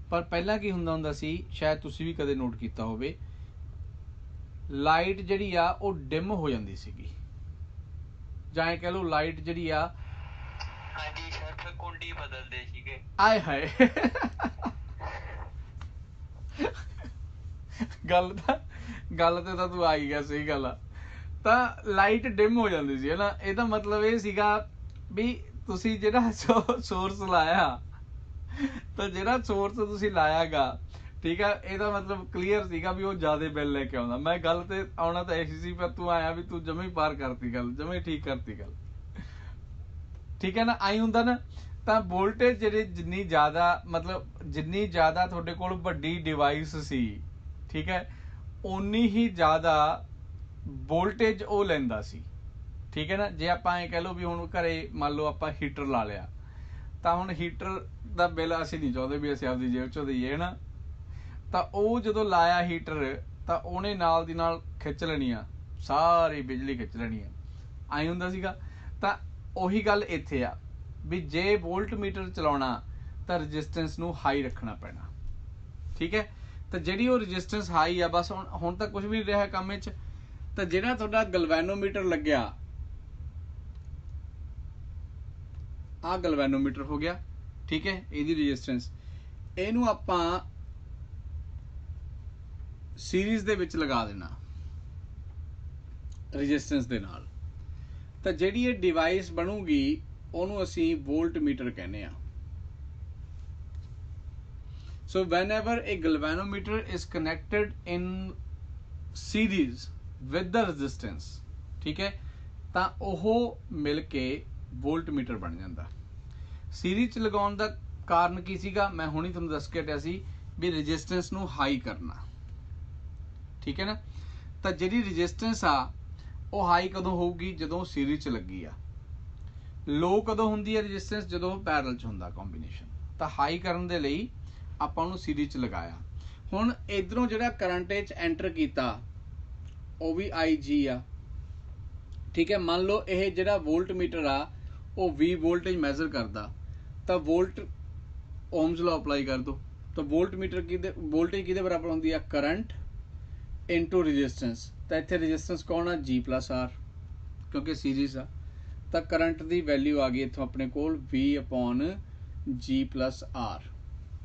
पर पहला की हुंदा हुंदा सी, शायद तुसीं भी कदे नोट कीता होवे, लाइट जिहड़ी आ वो डिम हो जाती सीगी, जां कह लो लाइट जिहड़ी आ, ਹਾਂਜੀ ਸਰ ਕੁੰਡੀ ਬਦਲਦੇ ਸੀਗੇ। आए हाय गल ते तां तूं आ ही गया, सही गल आ। तां लाइट डिम हो जाती सी, है ना। ਇਹਦਾ मतलब ਇਹ ਸੀਗਾ ਵੀ ਤੁਸੀਂ ਜਿਹੜਾ ਸੋਰਸ ਲਾਇਆ, ਤਾਂ ਜਿਹੜਾ ਸੋਰਸ ਤੁਸੀਂ ਲਾਇਆਗਾ, ठीक है, ਇਹਦਾ मतलब क्लीयर ਸੀਗਾ ਵੀ ਉਹ ਜ਼ਿਆਦਾ ਬਿੱਲ ਲੈ ਕੇ ਆਉਂਦਾ। ਮੈਂ ਗੱਲ ਤੇ ਆਉਣਾ ਤਾਂ ਇਹੀ ਸੀ, ਪਰ ਤੂੰ ਆਇਆ ਵੀ ਤੂੰ ਜਮੇ ਹੀ ਪਾਰ ਕਰਤੀ ਗੱਲ, ਜਮੇ ਠੀਕ ਕਰਤੀ ਗੱਲ, ठीक है ना। आई हुंदा ना, ਤਾਂ ਵੋਲਟੇਜ ਜਿਹੜੀ ਜਿੰਨੀ ਜ਼ਿਆਦਾ मतलब ਜਿੰਨੀ ਜ਼ਿਆਦਾ ਤੁਹਾਡੇ ਕੋਲ ਵੱਡੀ ਡਿਵਾਈਸ ਸੀ, ਠੀਕ ਹੈ, ਉਨੀ ਹੀ ਜ਼ਿਆਦਾ ਵੋਲਟੇਜ ਉਹ ਲੈਂਦਾ ਸੀ, ठीक है ना। ਜੇ ਆਪਾਂ ਐਂ ਕਹਿ ਲਓ ਵੀ ਹੁਣ ਘਰੇ ਮੰਨ ਲਓ ਆਪਾਂ ਹੀਟਰ ਲਾ ਲਿਆ, ਤਾਂ ਹੁਣ ਹੀਟਰ ਦਾ ਬਿੱਲ ਅਸੀਂ ਨਹੀਂ ਚਾਹੁੰਦੇ ਵੀ ਅਸੀਂ ਆਪਦੀ ਜੇਬ ਚੋਂ ਦਈਏ, ਹੈ ਨਾ। ਤਾਂ ਉਹ ਜਦੋਂ ਲਾਇਆ ਹੀਟਰ, ਤਾਂ ਉਹਨੇ ਨਾਲ ਦੀ ਨਾਲ ਖਿੱਚ ਲੈਣੀ ਆ, ਸਾਰੀ ਬਿਜਲੀ ਖਿੱਚ ਲੈਣੀ ਆ, ਆਈ ਹੁੰਦਾ ਸੀਗਾ। ਤਾਂ ਉਹੀ ਗੱਲ ਇੱਥੇ ਆ ਵੀ ਜੇ ਵੋਲਟ ਮੀਟਰ ਚਲਾਉਣਾ ਤਾਂ ਰजिस्टेंस ਨੂੰ ਹਾਈ ਰੱਖਣਾ ਪੈਣਾ, ਠੀਕ ਹੈ। ਤਾਂ ਜਿਹੜੀ ਉਹ ਰजिस्टेंस ਹਾਈ ਆ, ਬਸ ਹੁਣ ਤਾਂ ਕੁਝ ਵੀ ਨਹੀਂ ਰਿਹਾ ਕੰਮ ਵਿੱਚ। ਤਾਂ ਜਿਹੜਾ ਤੁਹਾਡਾ ਗਲਵੈਨੋਮੀਟਰ ਲੱਗਿਆ, ਆਹ ਗਲਵੈਨੋਮੀਟਰ ਹੋ ਗਿਆ, ਠੀਕ ਹੈ, ਇਹਦੀ ਰजिस्टेंस, ਇਹਨੂੰ ਆਪਾਂ ਸੀਰੀਜ਼ ਦੇ ਵਿੱਚ ਲਗਾ ਦੇਣਾ ਰजिस्टेंस ਦੇ ਨਾਲ। ਤਾਂ ਜਿਹੜੀ ਇਹ ਡਿਵਾਈਸ ਬਣੂਗੀ ਉਹਨੂੰ ਅਸੀਂ ਵੋਲਟ ਮੀਟਰ ਕਹਿੰਦੇ ਆ। So whenever a galvanometer is connected in series with the resistance, ठीक है, ਤਾਂ ਉਹ ਮਿਲ ਕੇ ਵੋਲਟਮੀਟਰ ਬਣ ਜਾਂਦਾ। ਸੀਰੀਜ਼ 'ਚ ਲਗਾਉਣ ਦਾ ਕਾਰਨ ਕੀ ਸੀਗਾ, ਮੈਂ ਹੁਣੀ ਤੁਹਾਨੂੰ ਦੱਸ ਕੇ ਹਟਿਆ ਸੀ ਵੀ ਰੈਜ਼ਿਸਟੈਂਸ ਨੂੰ ਹਾਈ ਕਰਨਾ, ਠੀਕ ਹੈ ਨਾ। ਤਾਂ ਜਿਹੜੀ ਰੈਜ਼ਿਸਟੈਂਸ ਆ ਉਹ ਹਾਈ ਕਦੋਂ ਹੋਊਗੀ, ਜਦੋਂ ਸੀਰੀਜ਼ 'ਚ ਲੱਗੀ ਆ। ਲੋ ਕਦੋਂ ਹੁੰਦੀ ਹੈ ਰੈਜ਼ਿਸਟੈਂਸ, ਜਦੋਂ ਪੈਰਲਲ 'ਚ ਹੁੰਦਾ ਕੰਬੀਨੇਸ਼ਨ। ਤਾਂ ਹਾਈ ਕਰਨ ਦੇ ਲਈ ਆਪਾਂ ਉਹਨੂੰ ਸੀਰੀਜ਼ 'ਚ ਲਗਾਇਆ। ਹੁਣ ਇਧਰੋਂ ਜਿਹੜਾ ਕਰੰਟ ਇਹ 'ਚ ਐਂਟਰ ਕੀਤਾ ਉਹ ਵੀ IG ਆ, ठीक है। मान लो ये ਜਿਹੜਾ ਵੋਲਟਮੀਟਰ ਆ ਉਹ V ਵੋਲਟੇਜ ਮੈਜ਼ਰ ਕਰਦਾ, ਤਾਂ ਵੋਲਟ ਓਮਸ ਲਾ ਅਪਲਾਈ ਕਰ ਦੋ। ਤਾਂ ਵੋਲਟਮੀਟਰ ਕਿਹਦੇ ਵੋਲਟੇਜ ਕਿਹਦੇ ਬਰਾਬਰ ਹੁੰਦੀ ਆ, ਕਰੰਟ ਇਨਟੂ ਰੈਜ਼ਿਸਟੈਂਸ। ਤਾਂ ਇੱਥੇ ਰੈਜ਼ਿਸਟੈਂਸ ਕੌਣ ਆ, G+R, ਕਿਉਂਕਿ ਸੀਰੀਜ਼ ਆ। ਤਾਂ ਕਰੰਟ ਦੀ ਵੈਲਿਊ ਆ ਗਈ ਇੱਥੋਂ ਆਪਣੇ ਕੋਲ V/G+R,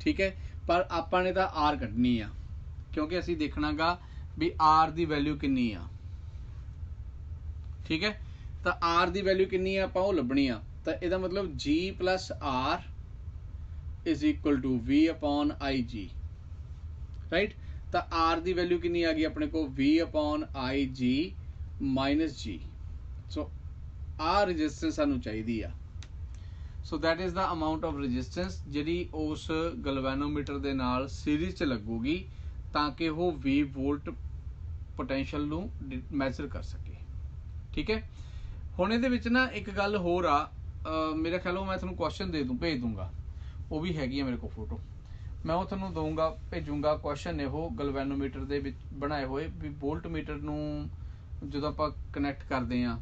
ਠੀਕ ਹੈ। ਪਰ ਆਪਾਂ ਨੇ ਤਾਂ R ਕੱਢਣੀ ਆ, ਕਿਉਂਕਿ ਅਸੀਂ ਦੇਖਣਾਗਾ ਵੀ R ਦੀ ਵੈਲਿਊ ਕਿੰਨੀ ਆ, ठीक है। तो R की वैल्यू कितनी है ਆਪਾਂ ਉਹ ਲੱਭਣੀ ਆ। ਤਾਂ ਇਹਦਾ ਮਤਲਬ G+R is equal to V/IG, right. तो R की वैल्यू कितनी आ गई अपने को, V/IG - G। सो आ रजिस्टेंस सानू चाहिए आ। So that is the amount of resistance ਜਿਹੜੀ ਉਸ ਗਲਵੈਨੋਮੀਟਰ ਦੇ ਨਾਲ ਸੀਰੀਜ਼ 'ਚ ਲੱਗੂਗੀ ਤਾਂ ਕਿ ਉਹ 20 ਵੋਲਟ ਪੋਟੈਂਸ਼ੀਅਲ ਨੂੰ ਮੈਜ਼ਰ ਕਰ ਸਕੇ, ठीक है। ਹੁਣ ਇਹਦੇ ਵਿੱਚ ਨਾ ਇੱਕ ਗੱਲ ਹੋਰ ਆ, ਮੇਰਾ ਖਿਆਲ ਉਹ ਮੈਂ ਤੁਹਾਨੂੰ ਕੁਐਸਚਨ ਦੇ ਦੂੰ, ਭੇਜ ਦੂੰਗਾ, ਉਹ ਵੀ ਹੈਗੀ ਆ ਮੇਰੇ ਕੋਲ ਫੋਟੋ, ਮੈਂ ਉਹ ਤੁਹਾਨੂੰ ਦਊਂਗਾ, ਭੇਜੂੰਗਾ ਕੁਐਸਚਨ ਨੇ ਉਹ ਗਲਵੈਨੋਮੀਟਰ ਦੇ ਵਿੱਚ ਬਣਾਏ ਹੋਏ ਵੀ ਵੋਲਟਮੀਟਰ ਨੂੰ ਜਦੋਂ ਆਪਾਂ ਕਨੈਕਟ ਕਰਦੇ ਆ,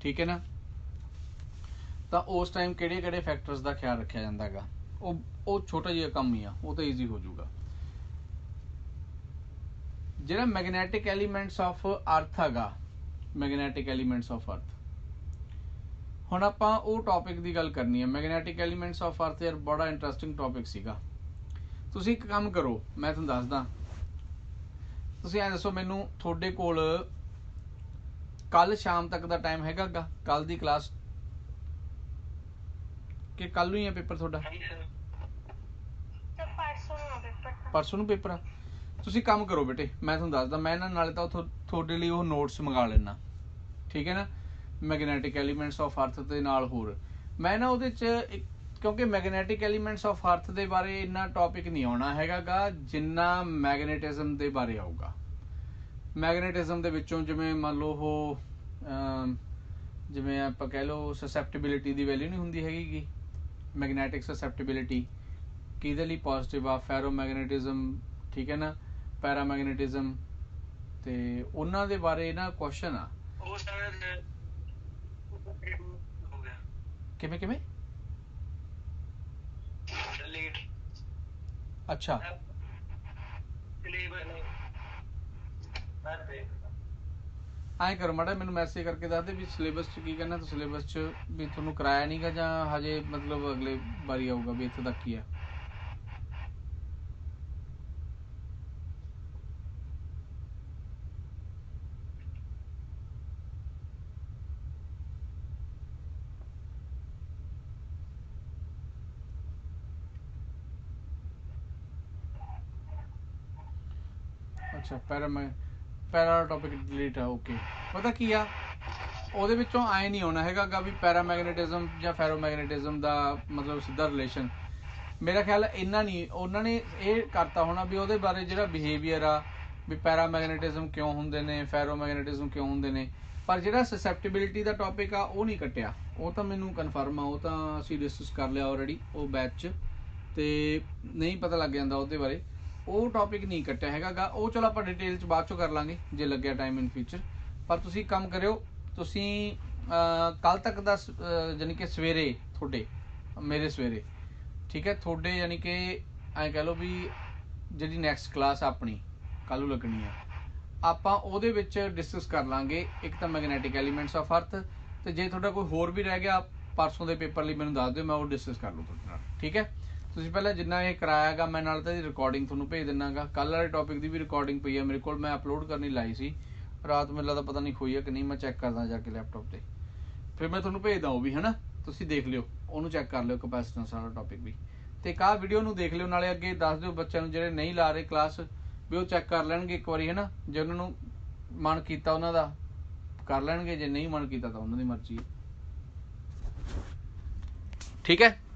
ਠੀਕ ਹੈ ਨਾ, ਤਾਂ ਉਸ ਟਾਈਮ ਕਿਹੜੇ ਕਿਹੜੇ ਫੈਕਟਰਸ ਦਾ ਖਿਆਲ ਰੱਖਿਆ ਜਾਂਦਾ ਹੈਗਾ। ਉਹ ਛੋਟਾ ਜਿਹਾ ਕੰਮ ਹੀ ਆ, ਉਹ ਤਾਂ ਈਜ਼ੀ ਹੋ ਜਾਊਗਾ। ਜਿਹੜਾ ਮੈਗਨੈਟਿਕ ਐਲੀਮੈਂਟਸ ਆਫ ਅਰਥ ਹੈਗਾ, मैगनैटिक एलीमेंट्स ऑफ अर्थ, ਹੁਣ ਆਪਾਂ ਉਹ ਟੌਪਿਕ ਦੀ ਗੱਲ ਕਰਨੀ ਹੈ। ਮੈਗਨੈਟਿਕ ਐਲੀਮੈਂਟਸ ਆਫ ਅਰਥ ਯਾਰ ਬੜਾ ਇੰਟਰਸਟਿੰਗ ਟੌਪਿਕ ਸੀਗਾ। ਤੁਸੀਂ ਇੱਕ ਕੰਮ ਕਰੋ, ਮੈਂ ਤੁਹਾਨੂੰ ਦੱਸਦਾ, ਤੁਸੀਂ ਐਂ ਦੱਸੋ ਮੈਨੂੰ, ਤੁਹਾਡੇ ਕੋਲ ਕੱਲ ਸ਼ਾਮ ਤੱਕ ਦਾ ਟਾਈਮ ਹੈਗਾ, ਕੱਲ ਦੀ ਕਲਾਸ ਕਿ ਕੱਲ ਨੂੰ ਹੀ ਹੈ ਪੇਪਰ ਤੁਹਾਡਾ, ਪਰਸੋਂ ਨੂੰ ਪੇਪਰ ਆ। ਤੁਸੀਂ ਕੰਮ ਕਰੋ ਬੇਟੇ, ਮੈਂ ਤੁਹਾਨੂੰ ਦੱਸਦਾ, ਮੈਂ ਇਹਨਾਂ ਨਾਲੇ ਤਾਂ ਤੁਹਾਡੇ ਲਈ ਉਹ ਨੋਟਸ ਮੰਗਾ ਲੈਣਾ, ਠੀਕ ਹੈ ਨਾ, ਮੈਗਨੈਟਿਕ ਐਲੀਮੈਂਟਸ ਆਫ ਅਰਥ ਦੇ ਨਾਲ ਹੋਰ ਮੈਂ ਨਾ ਉਹਦੇ 'ਚ ਕਿਉਂਕਿ ਮੈਗਨੈਟਿਕ ਐਲੀਮੈਂਟਸ ਆਫ ਅਰਥ ਦੇ ਬਾਰੇ ਇੰਨਾ ਟੌਪਿਕ ਨਹੀਂ ਆਉਣਾ ਹੈਗਾ ਗਾ ਜਿੰਨਾ ਮੈਗਨੇਟਿਜ਼ਮ ਦੇ ਬਾਰੇ ਆਊਗਾ। ਮੈਗਨੇਟਿਜ਼ਮ ਦੇ ਵਿੱਚੋਂ ਜਿਵੇਂ ਮੰਨ ਲਓ ਉਹ ਜਿਵੇਂ ਆਪਾਂ ਕਹਿ ਲਓ ਸਸੈਪਟੇਬਿਲਿਟੀ ਦੀ ਵੈਲਿਊ ਨਹੀਂ ਹੁੰਦੀ ਹੈਗੀ ਗੀ, ਮੈਗਨੈਟਿਕ ਸਸੈਪਟੇਬਿਲਿਟੀ ਕਿਹਦੇ ਲਈ ਪੋਜ਼ਿਟਿਵ ਆ, ਫੈਰੋਮੈਗਨੇਟਿਜ਼ਮ, ਠੀਕ ਹੈ ਨਾ, ਪੈਰਾਮੈਗਨੇਟਿਜ਼ਮ, ਤੇ ਉਹਨਾਂ ਦੇ ਬਾਰੇ ਨਾ ਕੁਐਸਚਨ ਆ। ਕਿਵੇਂ ਕਿਵੇਂ, ਅੱਛਾ ਐਂ ਕਰੋ ਮਾੜਾ ਮੈਨੂੰ ਮੈਸੇਜ ਕਰਕੇ ਦੱਸ ਦੇ ਵੀ ਸਿਲੇਬਸ 'ਚ ਕੀ ਕਰਨਾ, ਤਾਂ ਸਿਲੇਬਸ 'ਚ ਵੀ ਤੁਹਾਨੂੰ ਕਰਾਇਆ ਨਹੀਂ ਗਾ ਜਾਂ ਹਜੇ ਮਤਲਬ ਅਗਲੇ ਵਾਰੀ ਆਊਗਾ ਵੀ ਇੱਥੇ ਤੱਕ ਹੀ ਆ। ਅੱਛਾ ਪੈਰਾ ਟੌਪਿਕ ਡਿਲੀਟ ਆ, ਓਕੇ। ਪਤਾ ਕੀ ਆ ਉਹਦੇ ਵਿੱਚੋਂ ਆਏ ਨਹੀਂ ਆਉਣਾ ਹੈਗਾ ਗਾ ਵੀ ਪੈਰਾਮੈਗਨੇਟਿਜ਼ਮ ਜਾਂ ਫੈਰੋਮੈਗਨੇਟਿਜ਼ਮ ਦਾ ਮਤਲਬ ਸਿੱਧਾ ਰਿਲੇਸ਼ਨ। ਮੇਰਾ ਖਿਆਲ ਇੰਨਾ ਨਹੀਂ, ਉਹਨਾਂ ਨੇ ਇਹ ਕਰਤਾ ਹੋਣਾ ਵੀ ਉਹਦੇ ਬਾਰੇ ਜਿਹੜਾ ਬਿਹੇਵੀਅਰ ਆ ਵੀ ਪੈਰਾਮੈਗਨੇਟਿਜ਼ਮ ਕਿਉਂ ਹੁੰਦੇ ਨੇ, ਫੈਰੋਮੈਗਨੇਟਿਜ਼ਮ ਕਿਉਂ ਹੁੰਦੇ ਨੇ, ਪਰ ਜਿਹੜਾ ਸਸੈਪਟੇਬਿਲਿਟੀ ਦਾ ਟੌਪਿਕ ਆ ਉਹ ਨਹੀਂ ਕੱਟਿਆ। ਉਹ ਤਾਂ ਮੈਨੂੰ ਕਨਫਰਮ ਆ, ਉਹ ਤਾਂ ਅਸੀਂ ਡਿਸਕਸ ਕਰ ਲਿਆ ਆਲਰੇਡੀ ਉਹ ਬੈਚ 'ਚ, ਤੇ ਨਹੀਂ ਪਤਾ ਲੱਗ ਜਾਂਦਾ ਉਹਦੇ ਬਾਰੇ। ਉਹ ਟੌਪਿਕ ਨਹੀਂ ਕੱਟਿਆ ਹੈਗਾ ਗਾ, ਉਹ ਚਲੋ ਆਪਾਂ ਡਿਟੇਲ 'ਚ ਬਾਅਦ 'ਚੋਂ ਕਰ ਲਾਂਗੇ ਜੇ ਲੱਗਿਆ ਟਾਈਮ ਇਨ ਫਿਊਚਰ। ਪਰ ਤੁਸੀਂ ਕੰਮ ਕਰਿਓ, ਤੁਸੀਂ ਕੱਲ੍ਹ ਤੱਕ ਦਾ ਯਾਨੀ ਕਿ ਸਵੇਰੇ ਤੁਹਾਡੇ ਮੇਰੇ ਸਵੇਰੇ, ਠੀਕ ਹੈ, ਤੁਹਾਡੇ ਯਾਨੀ ਕਿ ਐਂ ਕਹਿ ਲਓ ਵੀ ਜਿਹੜੀ ਨੈਕਸਟ ਕਲਾਸ ਆਪਣੀ ਕੱਲ੍ਹ ਨੂੰ ਲੱਗਣੀ ਆ, ਆਪਾਂ ਉਹਦੇ ਵਿੱਚ ਡਿਸਕਸ ਕਰ ਲਾਂਗੇ ਇੱਕ ਤਾਂ ਮੈਗਨੈਟਿਕ ਐਲੀਮੈਂਟਸ ਆਫ ਅਰਥ, ਤੇ ਜੇ ਤੁਹਾਡਾ ਕੋਈ ਹੋਰ ਵੀ ਰਹਿ ਗਿਆ ਪਰਸੋਂ ਦੇ ਪੇਪਰ ਲਈ ਮੈਨੂੰ ਦੱਸ ਦਿਓ, ਮੈਂ ਉਹ ਡਿਸਕਸ ਕਰ ਲਊ ਤੁਹਾਡੇ ਨਾਲ, ਠੀਕ ਹੈ। ਤੁਸੀਂ ਪਹਿਲਾਂ ਜਿੰਨਾ ਇਹ ਕਰਾਇਆ ਗਾ ਮੈਂ ਨਾਲ ਤਾਂ ਇਹਦੀ ਰਿਕਾਰਡਿੰਗ ਤੁਹਾਨੂੰ ਭੇਜ ਦਿੰਦਾ ਗਾ, ਕੱਲ੍ਹ ਵਾਲੇ ਟੌਪਿਕ ਦੀ ਵੀ ਰਿਕਾਰਡਿੰਗ ਪਈ ਆ ਮੇਰੇ ਕੋਲ, ਮੈਂ ਅਪਲੋਡ ਕਰਨੀ ਲਾਈ ਸੀ ਰਾਤ, ਮੈਨੂੰ ਲੱਗਦਾ ਪਤਾ ਨਹੀਂ ਹੋਈ ਆ ਕਿ ਨਹੀਂ, ਮੈਂ ਚੈੱਕ ਕਰਦਾ ਜਾ ਕੇ ਲੈਪਟਾਪ 'ਤੇ, ਫਿਰ ਮੈਂ ਤੁਹਾਨੂੰ ਭੇਜਦਾ ਉਹ ਵੀ, ਹੈ ਨਾ, ਤੁਸੀਂ ਦੇਖ ਲਿਓ, ਉਹਨੂੰ ਚੈੱਕ ਕਰ ਲਿਓ ਕਪੈਸਿਟੈਂਸ ਵਾਲਾ ਟੌਪਿਕ ਵੀ, ਤੇ ਇੱਕ ਆਹ ਵੀਡੀਓ ਨੂੰ ਦੇਖ ਲਿਓ, ਨਾਲੇ ਅੱਗੇ ਦੱਸ ਦਿਓ ਬੱਚਿਆਂ ਨੂੰ ਜਿਹੜੇ ਨਹੀਂ ਲਾ ਰਹੇ ਕਲਾਸ ਵੀ ਉਹ ਚੈੱਕ ਕਰ ਲੈਣਗੇ ਇੱਕ ਵਾਰੀ, ਹੈ ਨਾ, ਜੇ ਉਹਨਾਂ ਨੂੰ ਮਨ ਕੀਤਾ ਉਹਨਾਂ ਦਾ ਕਰ ਲੈਣਗੇ, ਜੇ ਨਹੀਂ ਮਨ ਕੀਤਾ ਤਾਂ ਉਹਨਾਂ ਦੀ ਮਰਜ਼ੀ ਹੈ। ਠੀਕ ਹੈ।